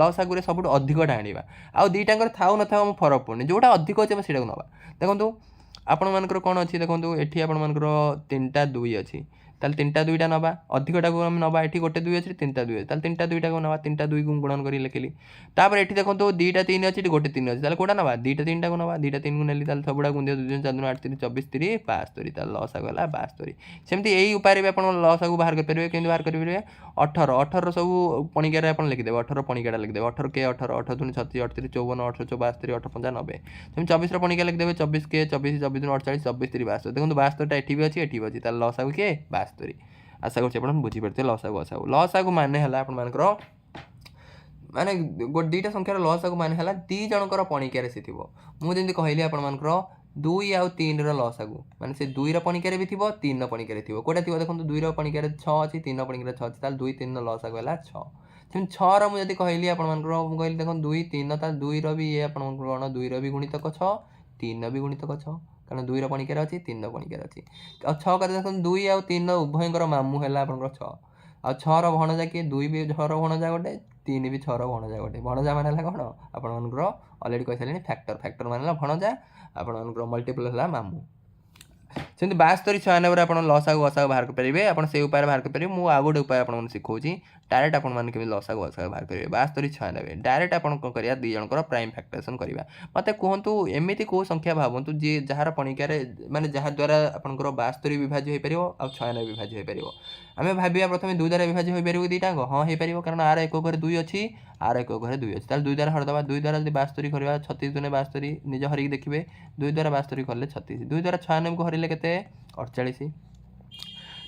लसागु रे सबटु अधिकटा आनिबा आउ दीटा अंकर थाउ न थाउ हम फरक पड़नी जोटा अधिक अछि हम सेटा नबा देखंतु आपण मानकर कोन अछि देखंतु एठी आपण मानकर 3टा 2 अछि ताले 3टा 2टा नबा अधिकटा को हम नबा एठी गोटे 2 अछि 3टा 2 ताले 3टा 2टा को नबा 3टा 2 को गुणन करी लिखिली तापर एठी देखंतु 2टा 3 अछि एठी गोटे 3 अछि ताले कोडा नबा 2टा 3टा को नबा 2टा 3 को नेली ताले सबडा गुण दियो 2 4 8 3 24 3 72 ताले लॉस आगला 72 सेमति एई उपाय रे आपण लॉस आगु बाहर कर परबे केंदि बाहर कर परबे 18 18 सब पणिका रे आपण लिखि देबे 18 पणिकाटा लिखि देबे 18 के 18 18 दुनी 36 38 54 18 72 8 5 90 सेम 24 रो पणिका लिखि देबे 24 के 24 24 दुनी 48 24 3 72 देखंतु 72 टा एठी भी अछि एठी भी अछि ताले लॉस आगु के 72 आशा करछि आपण बुझि परते लॉस आगु माने हला आपण मानकर माने दीटा संख्यार लॉस आगु माने हला दी जनकर पणिका रे सिथिबो मु जेंति कहली आपण मानकर 2 आ 3 रो लॉस आगु माने से 2 रो पणिका रे भी थिबो 3 रो पणिका रे थिबो कोटा थिबो देखंतु 2 रो पणिका रे 6 अछि 3 रो पणिका रे 6 अछि ताले 2 3 रो लॉस आगु हला 6 ସେମିତି 6 मुझे कहली आपंकर कहली देख 2 3 ताल 2 भी ये आप 2 भी गुणितक 6 3 भी गुणितक 6 कारण 2 पणिकार अच्छी 3 पणिकार अच्छी आ 6 का देख 2 आ 3 उभयर मामू है आप 6 आ 6 भणजा किए 2 भी 6 भणजा गोटे 3 भी 6 भणजा गोटे भणजा मान है कौन आपंकर अलरेडी कही सारे फैक्टर फैक्टर मान भणजा आपंकर मल्टीपल है मामू सेमती 72 96 आप लसागु गसागु बाहर करेंगे आप से उपाय बाहर करेंगे मुझे आउ गोटे उपाय आपको शिखाऊँ डायरेक्ट आपने लसागु गसागु बाहर करेंगे 72 96 डायरेक्ट आप करा दी जनकर प्राइम फैक्टरेसन करवा मत कहतु एमती कौ संख्या भावतु जी जार पणिकार माने जहाँ द्वारा आपंकर 72 विभाज्य हो पार आ 96 विभाज्य हो पार आम भाविया प्रथम 2 द्वारा विभाज्य हो पार दुईटा हाँ हो पार कारण आर एक घरे 2 अच्छी आर एक घरे 2 अच्छी 2 द्वारा हरदे 2 द्वारा जब 72 करवा 36 दुने 72 निज हरिकी देखिए 2 द्वारा 72 कले 36 2 द्वारा 96 को हरिले के 48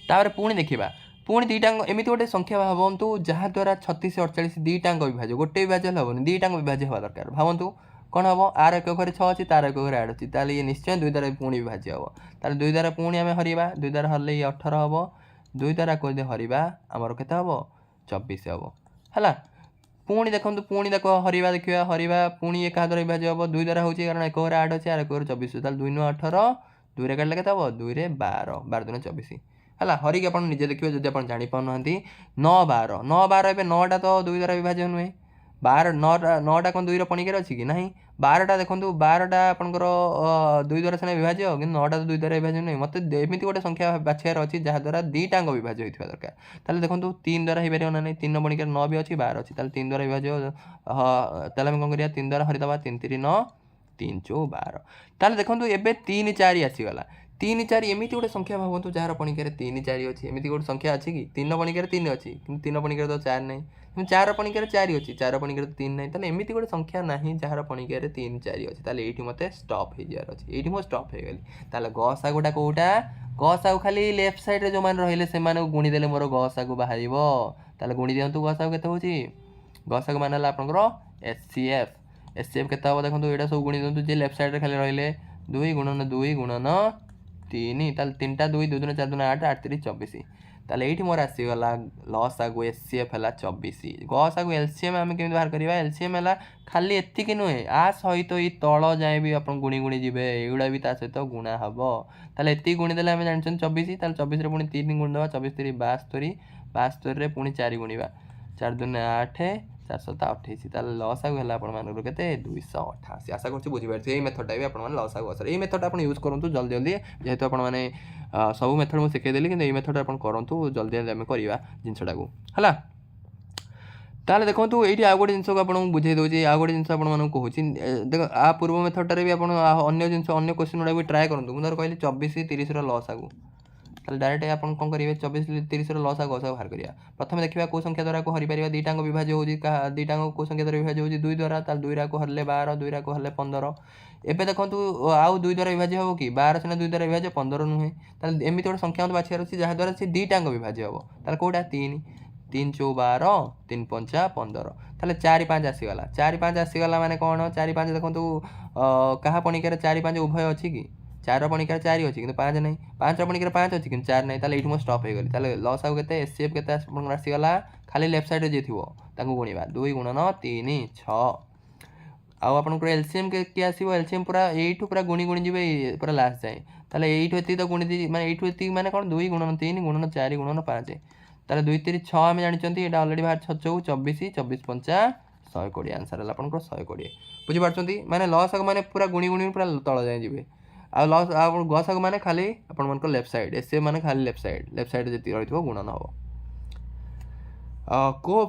तापर पुणी देखा पुणी दुईटांग एमती गोटे संख्या भावतु जहाँ द्वारा 36 48 दुईटांग विभाज्य गोटे विभाज्य हेनी दुईटांग विभाज्य हवा दरकार भावतु कौन हम आर एक घरे 6 अच्छी तार एक घरे 8 अच्छी ताल ये निश्चय 2 द्वारा पुणी विभाज्य हम ताल 2 द्वारा पुणी आम हरवा 2 द्वारा हरले ये 18 हम 2 द्वारा कोई हरवा आमर के हम 24 हम है पुणी देखो पुणी देख हरवा देखा हरवा पुणी एक द्वारा विभाज्य हम 2 द्वारा होची कारण एक घरे 8 अच्छी आर एक घरे 24 ताल 2 9 18 2 रे काटले के 2 रे 12 12 दुने 24 है हरिक आप निजे देखिए जब आप जापाना 9 12 9 12 ए 9टा तो 2 द्वारा विभाज्य नुहे 12 9टा कौन 2 पणिकार अच्छी कि ना 12टा देखो 12टा आपंकर 2 द्वारा सीना विभाज्य कि 9टा तो 2 द्वारा विभाज्य नुहे मत एमती गोटे संख्या बाछार अच्छी जहाँ द्वारा दुईटांग विभाज्य होता दरकार ताले देखो 3 द्वारा हो पार ना नहीं 3 पणिकार 9 भी अच्छी 12 अच्छी 3 द्वारा विभाज्य ताले कौन करिया 3 द्वारा हरिदबा 3 3 9 3 4 12 ताले देखो एबे 3 4 आसीगला 3 4 एमती गोटे संख्या भावतु जार पणिकार 3 4 अच्छी एमती गोटे संख्या अच्छी कि 3 पणिकार 3 अच्छी कि 3 पणिकार तो 4 नहीं 4 पणिकार 4 अच्छी 4 पणिकार 3 नहीं ताले एमती गोटे संख्या नहीं जार पणिकार 3 4 अच्छी ताले एठी मते स्टॉप हो जार अच्छी एठी मो स्टॉप हो गली ताले गसागुटा कोटा गसागु खाली लेफ्ट साइड रे जो मान रहिले से माने गुणी देले मोर गसागु बाहारिबो ताले गुणी दियंतु गसागु केते होची गसागु मान हला आपनकर एचसीएफ केते हो देखंतु एटा सब गुणी दियंतु जे लेफ्ट साइड रे खाली रहिले 2 गुणन 2 गुणन 3 ताले 3टा 2 2 2 4 2 8 8 3 24 ताले एठी मोर आसीगला लसागु एचसीएफ हला 24 गसागु एलसीएम आमे केमि बाहर करबा एलसीएम हला खाली एति कि नुहे आ सहित ई तळ जाय भी अपन गुणी गुणी जिवे एगुडा भी ता सहित गुणा हबो ताले एति गुणी देले आमे जानछन 24 ताले 24 रे पुनी 3 गुण देबा 24 3 72 72 रे पुनी 4 गुणीबा 4 2 8 4 7 28 ताले लसागु हला आपण मानकर केते 288 आशा करछु बुझि पारछे एई मेथड भी आपण मान लसागु असर एई मेथड आपण यूज करंतु जल्दी जल्दी जेहेतु आपण माने सब मेथड मु सिखाई देली कि एई मेथड आपण करंतु जल्दी जल्दी आमे करिवा जिंसटा को हला ताले देखंतु एठी आ गोटे जिंस को आपण बुझाई दोची आ गोटे जिंस आपण मानू कहूची देखो आ पूर्व मेथड रे भी आपण अन्य जिंस अन्य क्वेश्चन उडा भी ट्राई करंतु मु धर कहली 24 30 रो लसागु ताले डायरेक्ट आपण कोन करिवे 24 30 रो लसागु गसागु बाहर करिया प्रथम देखिबा को संख्या द्वारा को हरि परिबा दुईटांग विभाज्य होजी दुईटांग को संख्या द्वारा विभाज्य होजी 2 द्वारा ताले 2 रा को हरले 12 2 रा को हरले 15 एबे देखंतु आउ 2 द्वारा विभाज्य हो कि 12 सिना 2 द्वारा विभाज्य 15 नुहे ताले एमिति गोटे संख्या मत बाछियार अछि जहा द्वारा से दुईटांग विभाज्य हो ताले कोडा 3 3 4 12 3 5 15 ताले 4 5 आसीगला 4 5 आसीगला माने कोन 4 5 देखंतु कहा पणिकार 4 5 उभय अछि कि 4 पणिकार 4 अछि किंतु 5 नहीं 5 पणिकार 5 अछि किंतु 4 नहीं ताले एठी मो स्टॉप हो गली ताले लॉस आउ केते एचसीएफ केते आसीगला खाली लेफ्ट साइड रे जे थिबो ताकू गुणीबा 2 गुणन 3 6 आउ आपनकर एलसीएम के आसीबो एलसीएम पूरा एठू पूरा गुणी गुणी जिवे पूरा लास्ट जाए ताले एठू एति तो गुणी दी माने एठू एति माने कोन 2 गुणन 3 गुणन 4 गुणन 5 ताले 2 3 6 हम जानिचंती एटा ऑलरेडी बाहर 6 24 24 5 120 आंसर हला आपनकर 120 बुझि पारचंती माने लॉस आग माने पूरा गुणी गुणी पूरा तळ जाए जिवे आ लॉस आ गस आग माने खाली आपन मनकर लेफ्ट साइड एसे माने खाली लेफ्ट साइड जेति रहितो गुणन हो को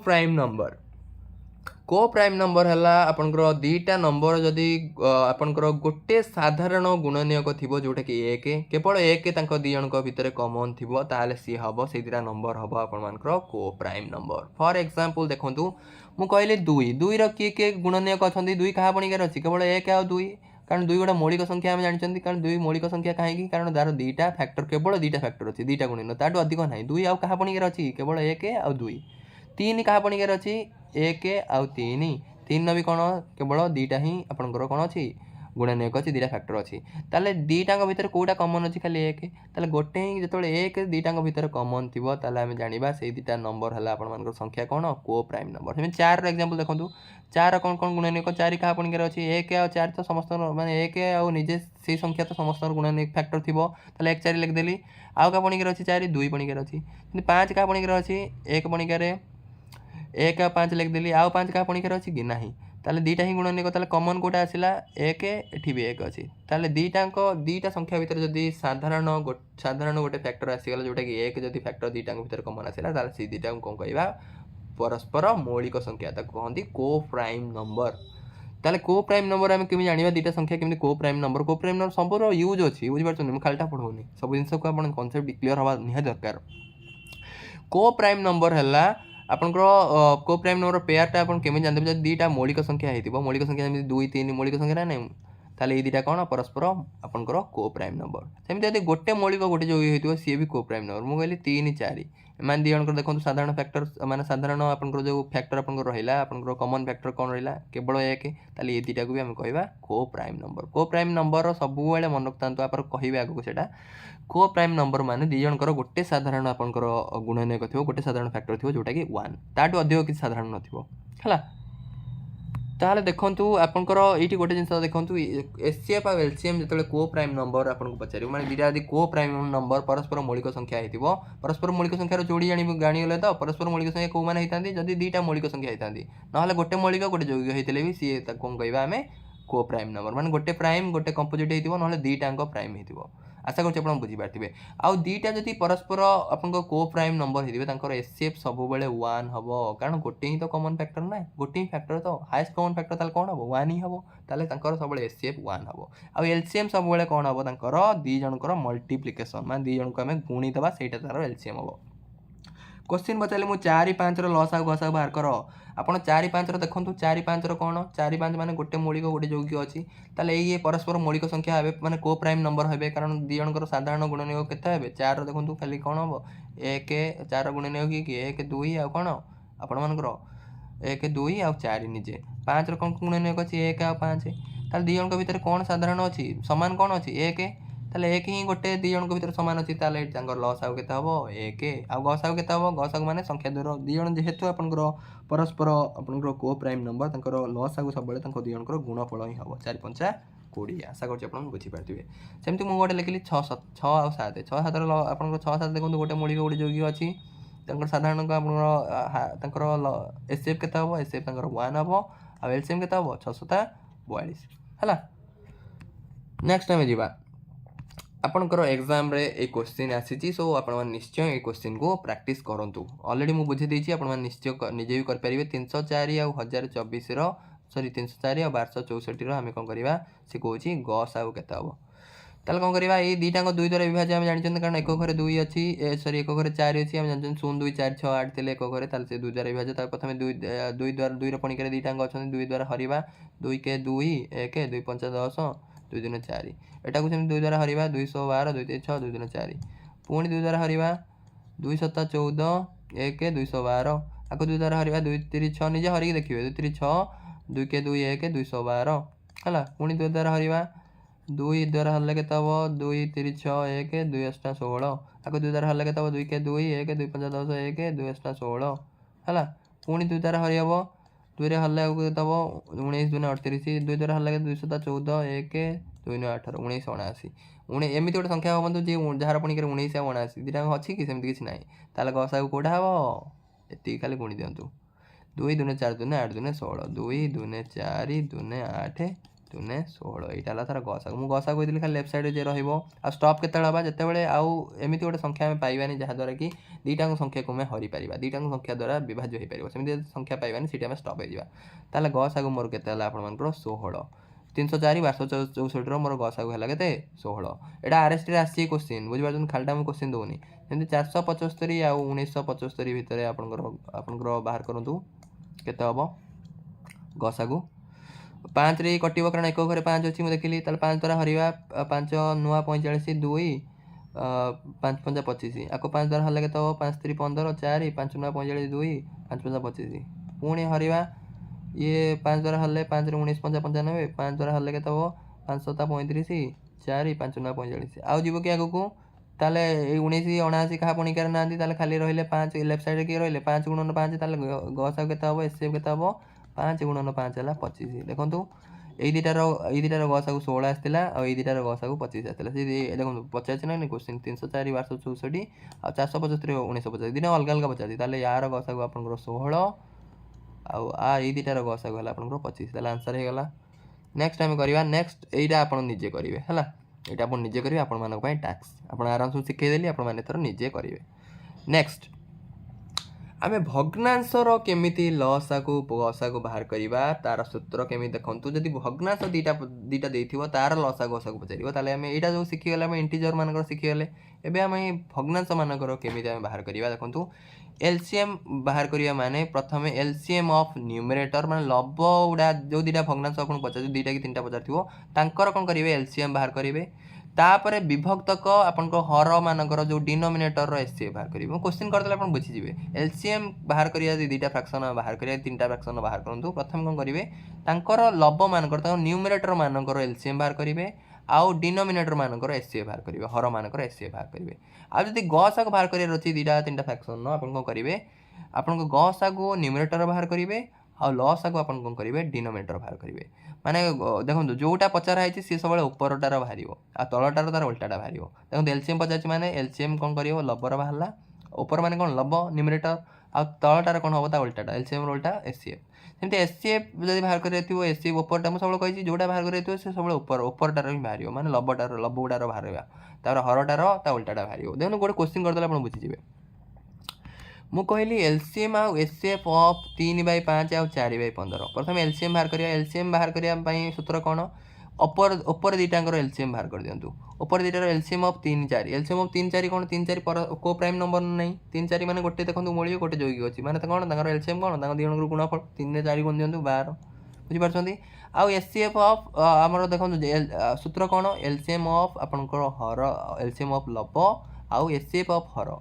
प्राइम नंबर है आपनकर दीटा नंबर जदि आपनकर गोटे साधारण गुणनीयक थिबो जोटा कि 1 केवल 1 तांको दी जनक भितर कॉमन थिबो ताले सी हबो से दीटा नंबर हबो आपन मानकर को प्राइम नंबर फॉर एग्जांपल देखंतु मु कहले 2 रो के गुणनीयक अछंती 2 कहा पणिकार अछि केवल 1 आ 2 कारण 2 गोटा मौलिक संख्या हम जानचंती कारण 2 मौलिक संख्या काहे कि कारण दार दीटा फैक्टर केवल दीटा फैक्टर अछि दीटा गुणनीय ताटो अधिक नाही 2 आ कहा पणिकार अछि केवल 1 आ 2 3 कहा पणिकार अछि 1 आउ 3 3 भी कौन केवल दीटा ही आपंकर कौन अच्छी गुणनीयक अच्छी दुटा फैक्टर अच्छी ताले दुटा भितर कौटा कमन अच्छी खाली एक ताले गोटे ही जो एक दुटा भितर कमन थी आम जाना से दुटा नंबर है आप संख्या कौन को प्राइम नंबर सेम 4 एग्जांपल देखो 4 कौन कौन गुणनीयक 4 क्या पणिकार अच्छी 1 और 4 तो समस्त माने 1 और निजे से संख्या तो समस्त गुणनीयक फैक्टर थी 1 4 लिखदेली आउ क्या पणिकार अच्छी 4 2 पणिकार अच्छी 5 क्या पणिकार अच्छी 1 पणिकार 1 और 5 लिखदेली आउ 5 क्या पणिकार अच्छी कि ना ताले दुटा ही गुणनीयक ताले कमन कोटा आसला 1 एठी भी 1 अच्छी ताले दुटा संख्या भितर जदि साधारण गोटे फैक्टर आसीगला जोटा कि 1 जदि फैक्टर दुटा भितर कमन आसला ताले से दुटा कौन कहवा परस्पर मौलिक संख्या कहती को प्राइम नंबर ताले को प्राइम नंबर आम केमी जाना दुटा संख्या केमी को प्राइम नंबर सब यूज अच्छी बुझीपार मुझे खालीटा पढ़ौनी सब जिन को आप कनसेप्ट क्लीयर हवा निहाती दरकार को प्राइम नंबर है आपंकर को प्राइम नंबर पेयरटा आप केमी जानते जब दुटा मौलिक संख्या होती मौलिक संख्या जमी 2 3 मौलिक संख्या ना ताले ये दुटा कौन परस्पर आपंकर को प्राइम नंबर सेमती यदि गोटे मौलिक गोटे जो होती सी भी को प्राइम नंबर मुझे कहली 3 4 मान दिजन देखो साधारण फैक्टर माने साधारण आपंकर जो फैक्टर आपंकर रहा आपंकर कमन फैक्टर कौन रहा केवल 1 ताले ये दुटा को भी आम कहवा को प्राइम नंबर सब मन रखता आप कहे आगे से को प्राइम नंबर माने दिजनकर गोटे साधारण आपंकर गुणनीयक थी गोटे साधारण फैक्टर थी जोटा कि 1 ताठू अधिक किसी साधारण नथिबो हला ताहले देखंतु आपनकर एठी गोटे जिंस देखंतु एचसीएफ और एलसीएम जतले को प्राइम नंबर आपनको पचारियो माने दिटा यदि को प्राइम नंबर परस्पर मौलिक संख्या हेतिबो परस्पर मौलिक संख्या रो जोड़ी जानि गले तो परस्पर मौलिक संख्या को माने हेतांदी जदि दुटा मौलिक संख्या हेतांदी नहले गोटे मौलिक गोटे जोगी हेतिले भी सी कोन कहबा हमें को प्राइम नंबर माने गोटे प्राइम गोटे कंपोजिट हेतिबो नहले दुटांक प्राइम हेतिबो आशा कर बुझी पारे आउ दुटा जदि परस्पर आप को प्राइम नंबर होते एचसीएफ सब बेले 1 हम कारण गोटे ही तो कमन फैक्टर ना गोटे ही फैक्टर तो हाईएस्ट कमन फैक्टर ताले कौन हम 1 ही हम ताले सब एचसीएफ 1 हम आउ एलसीएम सब बेले कौन हम दी जनकर मल्टीप्लिकेशन मान दी जन को आम गुणीदे से एलसीएम हम क्वेश्चन पचारे मुझे 4 5 लसा गसा बाहर कर आपड़ 4 5 देखो 4 5 कौन 4 5 माने गोटे मौलिक गोटे यौगिक अच्छी ताले ये परस्पर मौलिक संख्या हे माने को प्राइम नंबर हे कारण दी जनकर साधारण गुणनीयक केते हे 4 देखो खाली कौन हम 1 4 गुणनीयक कि 1 2 आ कौन आपण मानकर 1 2 आ 4 निजे 5 कौन गुणनीयक अच्छी 1 आ 5 ताले दी जनक भितर कौन साधारण अच्छी समान कौन अच्छी 1 ताले 1 ही गोटे दी जनक भितर समान अच्छी ताले लस आउ केते हबो 1 आउ गस आउ केते हबो गस आउ माने संख्या द्वारा दी जन जेहेतु आपनकर परस्पर आपनकर को प्राइम नंबर तंकर लस आउ सब बेले तंको दी जनकर गुणफल ही हबो 4 5 20 आशा करछि आपन बुझी पारथिबे सेमति मु गोटे लिखली 6 6 आउ 7 6 7 आपनकर 6 7 देखो गोटे मौलिक गोटे यौगिक अछि तंकर साधारण आपनकर तंकर एचसीएफ केते हबो एचसीएफ तंकर 1 हबो आ एलसीएम केते हबो 6 7 42 हला नेक्स्ट टाइम जीवा आपनकर एग्जाम रे ए क्वेश्चन आसी सो आपण निश्चय ए क्वेश्चन को प्रैक्टिस करंतु ऑलरेडी मु बुझे देछि आपण निश्चय निजे भी कर परिबे 304 आ 1024 रो सॉरी 304 आ 1264 रो हमें कोन करबा से कहूची गस आउ केता हबो ताल कोन करबा ए दीटा को दुई द्वारा विभाज्य हम जानि कारण एक घरे 2 अछि सॉरी एक घरे 4 अछि हम जानि 0 2 4 6 8 तेले एक घरे ताल से दुई द्वारा विभाज्य ता प्रथमे 2 द्वारा 2 रो पणी करे दीटा अछन 2 द्वारा हरिबा 2 के 2 1 2 5 10 2 दिन 4 एटा को सेम 2 द्वारा हरिबा 212 2 3 6 2 दिन 4 पुणी 2 द्वारा हरिबा 2 7 14 1 212 आको 2 द्वारा हरिबा 2 3 6 निजे हरि देखिबे 2 3 6 2 के 2 1 212 हला पुणी 2 द्वारा हरिबा 2 द्वारा हल्ले के तब 2 3 6 1 2 8 16 आको 2 द्वारा हल्ले के तब 2 के 2 1 2 5 10 1 2 8 16 हला पुणी 2 द्वारा हरिबो 2 रे हल्ले आको तब 19 2 38 2 द्वारा हल्ले के 2 7 14 1 2 18 19 79 एमती गोटे संख्या हम जी जार पुणी 19 आ 79 दुटा अच्छी कि सेमती किसी ना ताले गसा को कोड़ा हम ये खाली गुणी दिंतु 2 2 4 2 8 2 16 2 2 4 2 8 2 16 यहाँ तार गसा मुझे गसा कही खाली लेफ्ट साइड जे रहा स्टप के जिते आउ एमती गोटे संख्या आम पाइबानी जहाँद्वारा कि दुटा संख्या को आम हरी पार दुटा संख्या द्वारा विभाज्य हो पार सेमती संख्या पाइबानी सीट आम स्टप हो गसा को मोर के 16 304 1264 मोर गसा है के 16 एटा आरएसटी आसी क्वेश्चन बुझिपार खालीटा मुझे क्वेश्चन दूनी जमी 475 आउ 1975 भितर आपंकर बाहर करूँ केते हम गसा को 5 रे कटिबो कारण एक घरे 5 अच्छी मुझे देखिली 5 द्वारा हरिबा 5 नुआ 45 2 5 5 25 आको 5 द्वारा हल्ले के 5 3 15 4 5 नुआ 45 2 5 5 25 पुणी हरिबा ये 5 द्वारा हल्ले 5 रे 19 5 95 5 द्वारा हल्ले के 5 7 35 4 5 9 45 आउ जीव कि आगू ताले 19 79 क्या पणिकार ना ताले खाली रहिले 5 लेफ्ट साइड किए रहिले 5 गुणन 5 ताले गसागु केते हबो एचसीएफ केते हबो 5 गुणन 5 हला 25 देखंतु एई दिटार गसागु 16 आस्तिला आ एई दिटार गसागु 25 आस्तिला से देखंतु 50 ना क्वेश्चन 304 1264 आ 475 1950 दिना अलग अलग पचासी ताले यार गसागु आपनकर 16 आ एई दिटार गसागु हला आपनकर 25 ताले आंसर हे गला नेक्स्ट टाइम करबा नेक्स्ट एइटा आपन निजे करिवे हला एटा आपन निजे करिवे आपन मानक पई टास्क आपन आराम से सिखै देली आपन माने थर निजे करिवे नेक्स्ट आमे भग्नांशर केमिति लसागु गसागु बाहर करिबा तार सूत्र केमि देखंतु जदि भग्नांश दीटा दीटा देथिबो तार लसागु गसागु पचारिबो ताले आमे एटा जो सिखि गेला आमे इंटीजर मानकर सिखि गेले एबे आमे भग्नांश मानकर केमिति आमे बाहर करिबा देखंतु एलसीएम बाहर करिया माने प्रथमे एलसीएम ऑफ न्यूमरेटर माने लब उडा जो दीटा भग्नांश आपन पचार दीटा कि तीनटा पचारथिबो तांकर कोन करिवे एलसीएम बाहर करिवे तापर विभक्तक आपन को हर मानकर जो डिनोमिनेटर रो एचसीएफ बाहर करिवे क्वेश्चन करदेला आपन बुझि जिवे एलसीएम बाहर करिया दीटा फ्रैक्शन बाहर करिया तीनटा फ्रैक्शन बाहर करंतु प्रथम कोन करिवे तांकर लब मानकर तांकर न्यूमरेटर मानकर एलसीएम बाहर करिवे आउ डिनोमिनेटर मानकर एचसीएफ बाहर करिवे हर मानकर एचसीएफ बाहर करिवे आ जदि गसागु बाहर करिया रछि दीटा तीनटा फ्रैक्शन आपन कोन करिवे आपन को गसागु न्यूमरेटर बाहर करिवे आ लसागु आपन कोन करिवे डिनोमिनेटर बाहर करिवे माने देखंतु जोटा पचार आइछि से सबले ऊपरटार बाहरियो आ तळटार तार उल्टाटा बाहरियो देखंतु एलसीएम पचारछि माने एलसीएम कोन करियो लबर बाहरला ऊपर माने कोन लब न्यूमरेटर आ तळटार कोन होबो ता उल्टाटा एलसीएम उल्टा एचसीएफ सेमते एचसीएफ जदि बाहर करिथिबो एचसीएफ ऊपरटा म सबले कहिछि जोटा बाहर करिथिबो से सबले ऊपरटार ही बाहरियो माने लबउडार बाहरिया तार हरटार ता उल्टाटा बाहरियो देखंतु गोटे क्वेश्चन करदेला आपण बुझि जिवे मु कहली एलसीएम आउ एचसीएफ ऑफ 3/5 आउ 4/15 प्रथम एलसीएम बाहर करिया पई सूत्र कोन ऊपर दीटांकर एलसीएम बाहर कर दियंतु ऊपर दीटार एलसीएम ऑफ 3 4 एलसीएम ऑफ 3 4 कोन 3 4 पर को प्राइम नंबर नै 3 4 माने गोटे देखंतु मोळी गोटे जोगी अछि माने त कोन तांकर एलसीएम कोन तांकर दियनकर गुणफल 3 ने 4 गुण दियंतु 12 बुझि परछंती आउ एचसीएफ ऑफ हमर देखंतु सूत्र कोन एलसीएम ऑफ आपनकर हर एलसीएम ऑफ लब आउ एचसीएफ ऑफ हर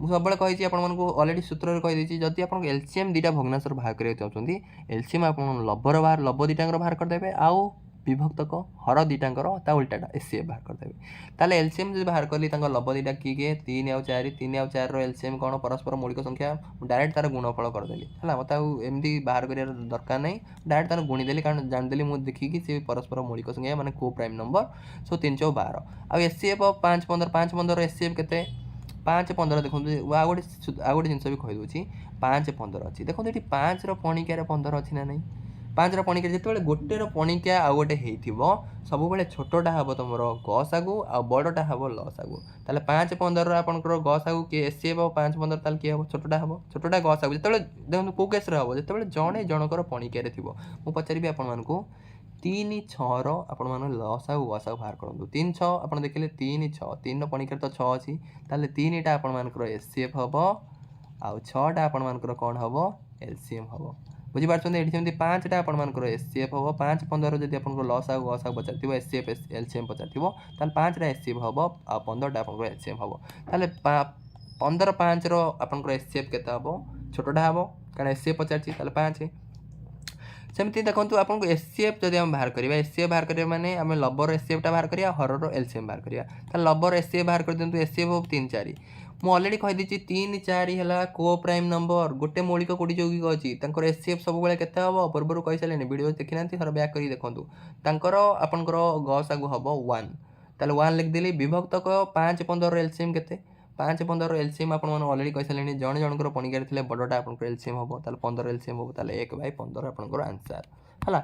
मु सब कही ऑलरेडी सूत्र कही देछि जदि आपन एलसीएम दीटा भग्नांशर बाहर करिया चाहछंती एलसीएम आपन लबर बाहर लब दीटांकर बाहर कर देबे आउ विभक्तक हर दीटांकर ता उल्टाटा एचसीएफ बाहर कर देबे ताले एलसीएम जदि बाहर करली तांकर लब दीटा की के 3 और 4 रो एलसीएम कोन परस्पर मौलिक संख्या डायरेक्ट तार गुणफल कर देली हला मत एमदी बाहर करिया दरकार नै डायरेक्ट तार गुणी देली कारण जान देली मु देखि कि से परस्पर मौलिक संख्या माने को प्राइम नंबर सो 312 आ एचसीएफ ऑफ 5 15 रो एचसीएफ केते 5 15 देखो आ गोटे जिनस भी कही दूसरी 5 15 अच्छी देखो ये 5 पणिकार 15 अच्छी ना नहीं 5 पणिकार जिते गोटे पणिका आ गोटे हो सब छोटा हम तुम गसागु आ बड़टा हम लसागु ताले 5 15 आपंकर गसागु किए एचसीएफ 5 15 ताले किए हम छोटा छोटा गसागु जिते देखो कौ केस हम जो जड़े जनकर पणिकार थी मुझे पचारि आपण 3 6 आपण मान लसागु गसागु बाहर करंतु 3 6 आपण देखिले 3 6 3 पणिकार तो 6 अछि ताले 3 टा आपण मानकर एचसीएफ हबो आ 6 टा आपण मानकर कोन हबो एलसीएम हबो बुझि पारछन एठी सेमति 5 टा आपण मानकर एचसीएफ हबो 5 15 जदि आपण को लसागु गसागु पचारथिबो एचसीएफ एलसीएम पचारथिबो ताले 5 टा एचसीएफ हबो आ 15 टा आपण को एलसीएम हबो ताले 15 5 रो आपण को एचसीएफ केता हबो छोटटा हबो कारण एचसीएफ पचारछि ताले 5 सेमती देखो आपको एचसीएफ जब हम बाहर करिया एचसीएफ बाहर करिया माने आम लबर एचसीएफ टा बाहर करिया हरर एलसीएम बाहर करिया लबर एचसीएफ बाहर कर दियंतु एचसीएफ ऑफ 3 4 मु ऑलरेडी कहि दिछि 3 4 हला को प्राइम नंबर गोटे मौलिक कोडी जोगी अछि तांकर एचसीएफ सब बेले केते हबो पूर्वरु कहि सालेनी वीडियो देखि नांती हर बैक करी देखंतु तांकर आपनकर गसागु हबो 1 ताले 1 लिख देली विभक्तक 5 15 एलसीएम केते 5 15 एलसीएम आपण माने ऑलरेडी कहि सालेनी जण जणकर पणिकार थिले बडटा आपनकर एलसीएम हबो ताले 15 एलसीएम हबो ताले 1/15 आपनकर आंसर हला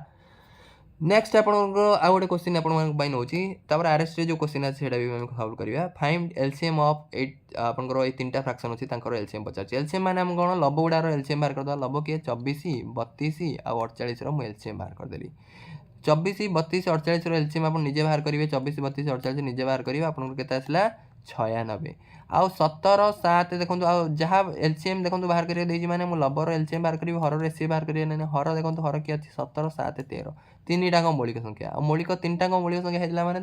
नेक्स्ट आपनकर आ गोटे क्वेश्चन आपण मान बाय नोची तापर आरएस रे जो क्वेश्चन আছে सेटा भी हम सॉल्व करिया फाइंड एलसीएम ऑफ 8 आपनकर ए तीनटा फ्रैक्शन अछि तांकर एलसीएम 50 एलसीएम माने हम कोन लब गुडार एलसीएम बाहर कर द लब के 24 32 आ 48 रो म एलसीएम बाहर कर देली 24 32 48 रो एलसीएम आपण निजे बाहर करिवे 24 32 48 निजे बाहर करिवे आपनकर केता आसला 96 आउ 17 7 देखो जहाँ एलसीएम देखो बाहर कर माने मु लबर एलसीएम बाहर करी हर एचसीएफ बाहर करी ना हर देखो हर किए 17 7 13 तीन टाक मौलिक संख्या मौलिक तीन टाक मौलिक संख्या होता माने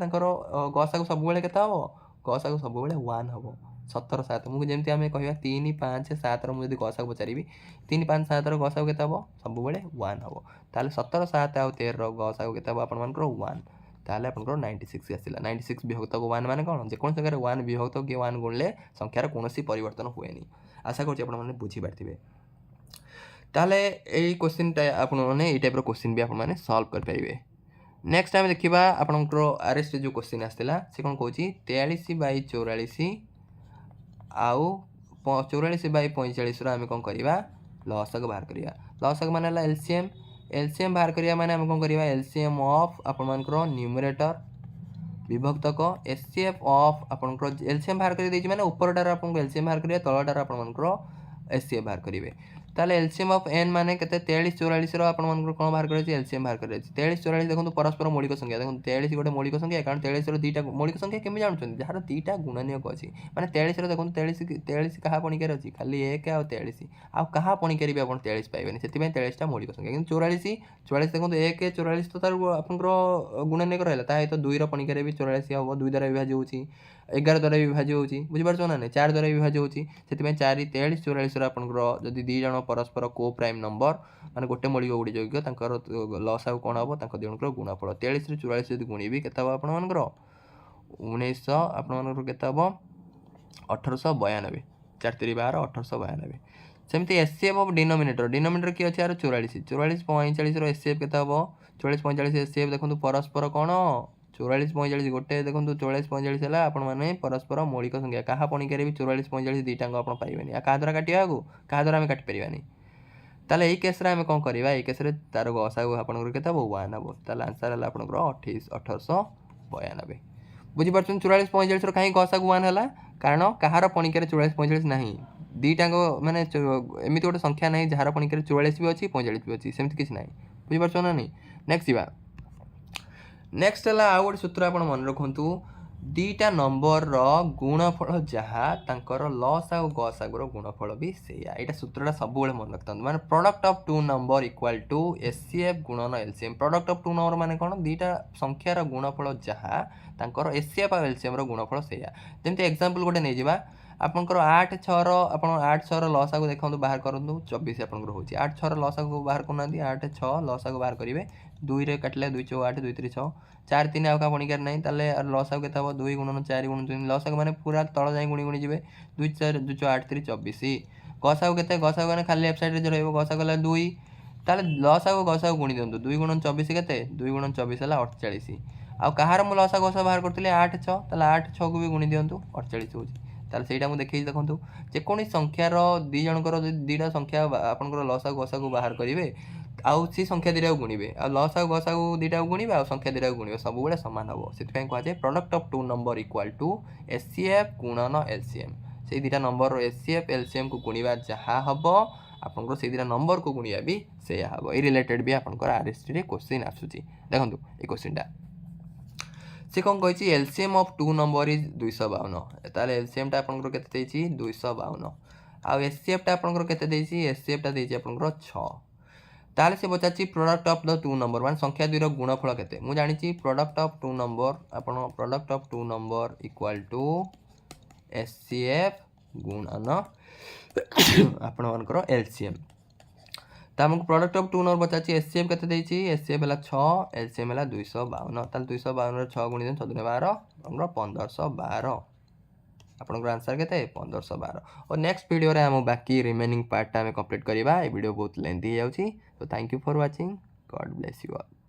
गसागु सब बेले केता हबो गसागु सब बेले 1 हबो 17 7 मुझे जमती आम कह 3 5 7 मुझे गसागु पचारि 3 5 7 गसागु केता हबो सब बेले 1 हबो ताले 17 7 आउ 13 गसागु केता हबो आपण मानकर 1 ताहले आपनकर 96 आसिला 96 विभक्त 1 माने कोन जेकोन संख्या 1 विभक्त कि 1 गुणले संख्यार कोनोसी परिवर्तन हुएनी आशा करछि आपण माने बुझी पारथिबे ताहले एई क्वेश्चन टा आपण माने एई टाइप रो क्वेश्चन भी आपण माने सॉल्व कर परिबे नेक्स्ट टाइम देखिबा आपनकर आरएस जो क्वेश्चन आस्तिला से कोन कहूची 43/44 आउ 44/45 रो आमे कोन करिवा लसक बाहर करिया लसक माने ला एलसीएम बाहर करिया माने हम कोन करिवा एलसीएम ऑफ आपण मानकर न्यूमरेटर विभक्तक एचसीएफ ऑफ आपनकर एलसीएम बाहर करि देछि माने ऊपरटार आपन एलसीएम बाहर करिया तळटार आपन मानकर एचसीएफ बाहर करिवे ताले एलसीएम ऑफ एन माने केते 43/44 रो आपन मानकर कोन बाहर करै छै एलसीएम बाहर करै छै 43/44 देखंतु परस्पर मौलिक संख्या देखंतु 43 गोटे मौलिक संख्या कारण 43 रो दीटा मौलिक संख्या केमि जानछन जहार दीटा गुणनीयक अछि माने 43 रो देखंतु 43 कहा पणिकार अछि खाली 1 आ 43 आ कहा पणिकार भी आपन 43 पाइबेनी सेति पय 43 टा मौलिक संख्या किंतु 44 देखंतु 1 44 तो तार आपनकर गुणनीयक रहला ता हेतो 2 रो पणिकार भी 44 हबो 2 द्वारा विभाज्य होछि 11 द्वारा विभाज्य होछि बुझि पारछो ना 4 द्वारा विभाज्य होछि सेति पय 4 43 44 रो आपनकर जदि दी जण परस्पर को प्राइम नंबर माने गोटे मौलिक गुडी योग्य तांकर लॉस आउ कोन हबो तांकर दिणकर गुणफल 43 रे 44 जदि गुणीबी केता हबो आपण मानकर 1900 आपण मानकर केता हबो 1892 4 3 12 1892 सेमति एचसीएफ ऑफ डिनोमिनेटर की अछि यार 44 44 45 रो एचसीएफ केता हबो 44 45 एचसीएफ देखंतु परस्पर कोन 44 45 गोटे देखंतु 44 45 हला आपण माने परस्पर मौलिक संख्या कहा पणिकारे भी 44 45 दीटांग आपण पाइबेनी आ का द्वारा काटिया आगु का द्वारा हम काटि परिबानी ताले एई केस रे हम कोन करबा एई केस रे तार गसागु आपण केता हबो 1 हबो ताले आंसर हला आपण 1892 बुझि परछन 44 45 रो काहे गसागु 1 हला कारण कहार पणिकारे 44 45 नाही दीटांग माने एमिति गोटे संख्या नाही जहार पणिकारे 44 भी अछि 45 भी अछि सेमति किछ नाही बुझि परछन ना नहीं नेक्स्ट जीवा नेक्स्ट हला आ गोटे सूत्र आपण मन रखंतु दीटा नंबर रो गुणफल जहा तांकर लॉस आ गसागु रो गुणफल भी सेया एटा सूत्रटा सब बेले मन रखतन माने product of two number equal to HCF गुणन LCM product of two number माने कोन दीटा संख्या रो गुणफल जहा तांकर एचसीएफ आ एलसीएम रो गुणफल सेया जेमति एग्जांपल गोटे नै जिबा आपनकर 8 6 रो आपण 8 6 रो लॉस आगु देखंतु बाहर करंतु 24 आपनकर होची 8 6 रो लॉस आगु बाहर करनांती 8 6 लॉस आगु बाहर करिवे 2 रे काटले 2 4 8 2 3 6 4 3 आका पणिकार नै ताले लॉस आगु केता हो 2 गुणन 4 गुणन 3 लॉस आगु माने पूरा तळ जाई गुणी गुणी जिवे 2 4 2 4 8 3 24 गस आगु केते गस आगु माने खाली लेफ्ट साइड रे जो रहइबो गस आगु ला 2 ताले लॉस आगु गस आगु गुणी दियंतु 2 गुणन 24 केते 2 गुणन 24 हला 48 आ कहार मु लॉस आगु गस बाहर करथिले 8 6 ताले 8 6 को भी गुणी दियंतु 48 होची ताले सेटा मु देखै देखंतु जे कोनी संख्या रो दी जनकर दीटा संख्या आपनकर लॉस आगु गस आगु बाहर करिवे आउ सी संख्या दीटा गुणीबे आ लॉस आगु गस आगु दीटा गुणीबे आ संख्या दीटा गुणीबे सब बेले समान हबो सेति पय कहै छै product of two number equal to HCF गुणन एलसीएम से दीटा नंबर रो एचसीएफ एलसीएम को गुणीबा जहा हबो आपनकर से दीटा नंबर को गुणीबा भी सेया हबो ए रिलेटेड भी आपनकर आरएसटी रे क्वेश्चन आसुची देखंतु ए क्वेश्चनटा से कौन कही LCM of two number is 252 ताले एलसीएम टा आपनकर केते देछि 252 आ एचसीएफ टा आपनकर केते देछि एचसीएफ टा देछि आपनकर 6 ताले से बचाछि product of the two number मान संख्या दुई रो गुणफल केते मु जानि छि प्रोडक्ट ऑफ टू नंबर आपन product of two number equal to HCF गुणन आपन मानकर एलसीएम ता हमको प्रोडक्ट ऑफ टू नंबर बचाछि एचसीएफ केते देछि एचसीएफ हला 6 एलसीएम हला 252 ताल 252 रे 6 गुणी 14 12 हमरो 1512 आपन आंसर केते 1512 और नेक्स्ट वीडियो रे हम बाकी रिमेनिंग पार्ट टा हम कंप्लीट करिबा ए वीडियो बहुत लेंथी जाउछि तो thank you for watching God bless you all.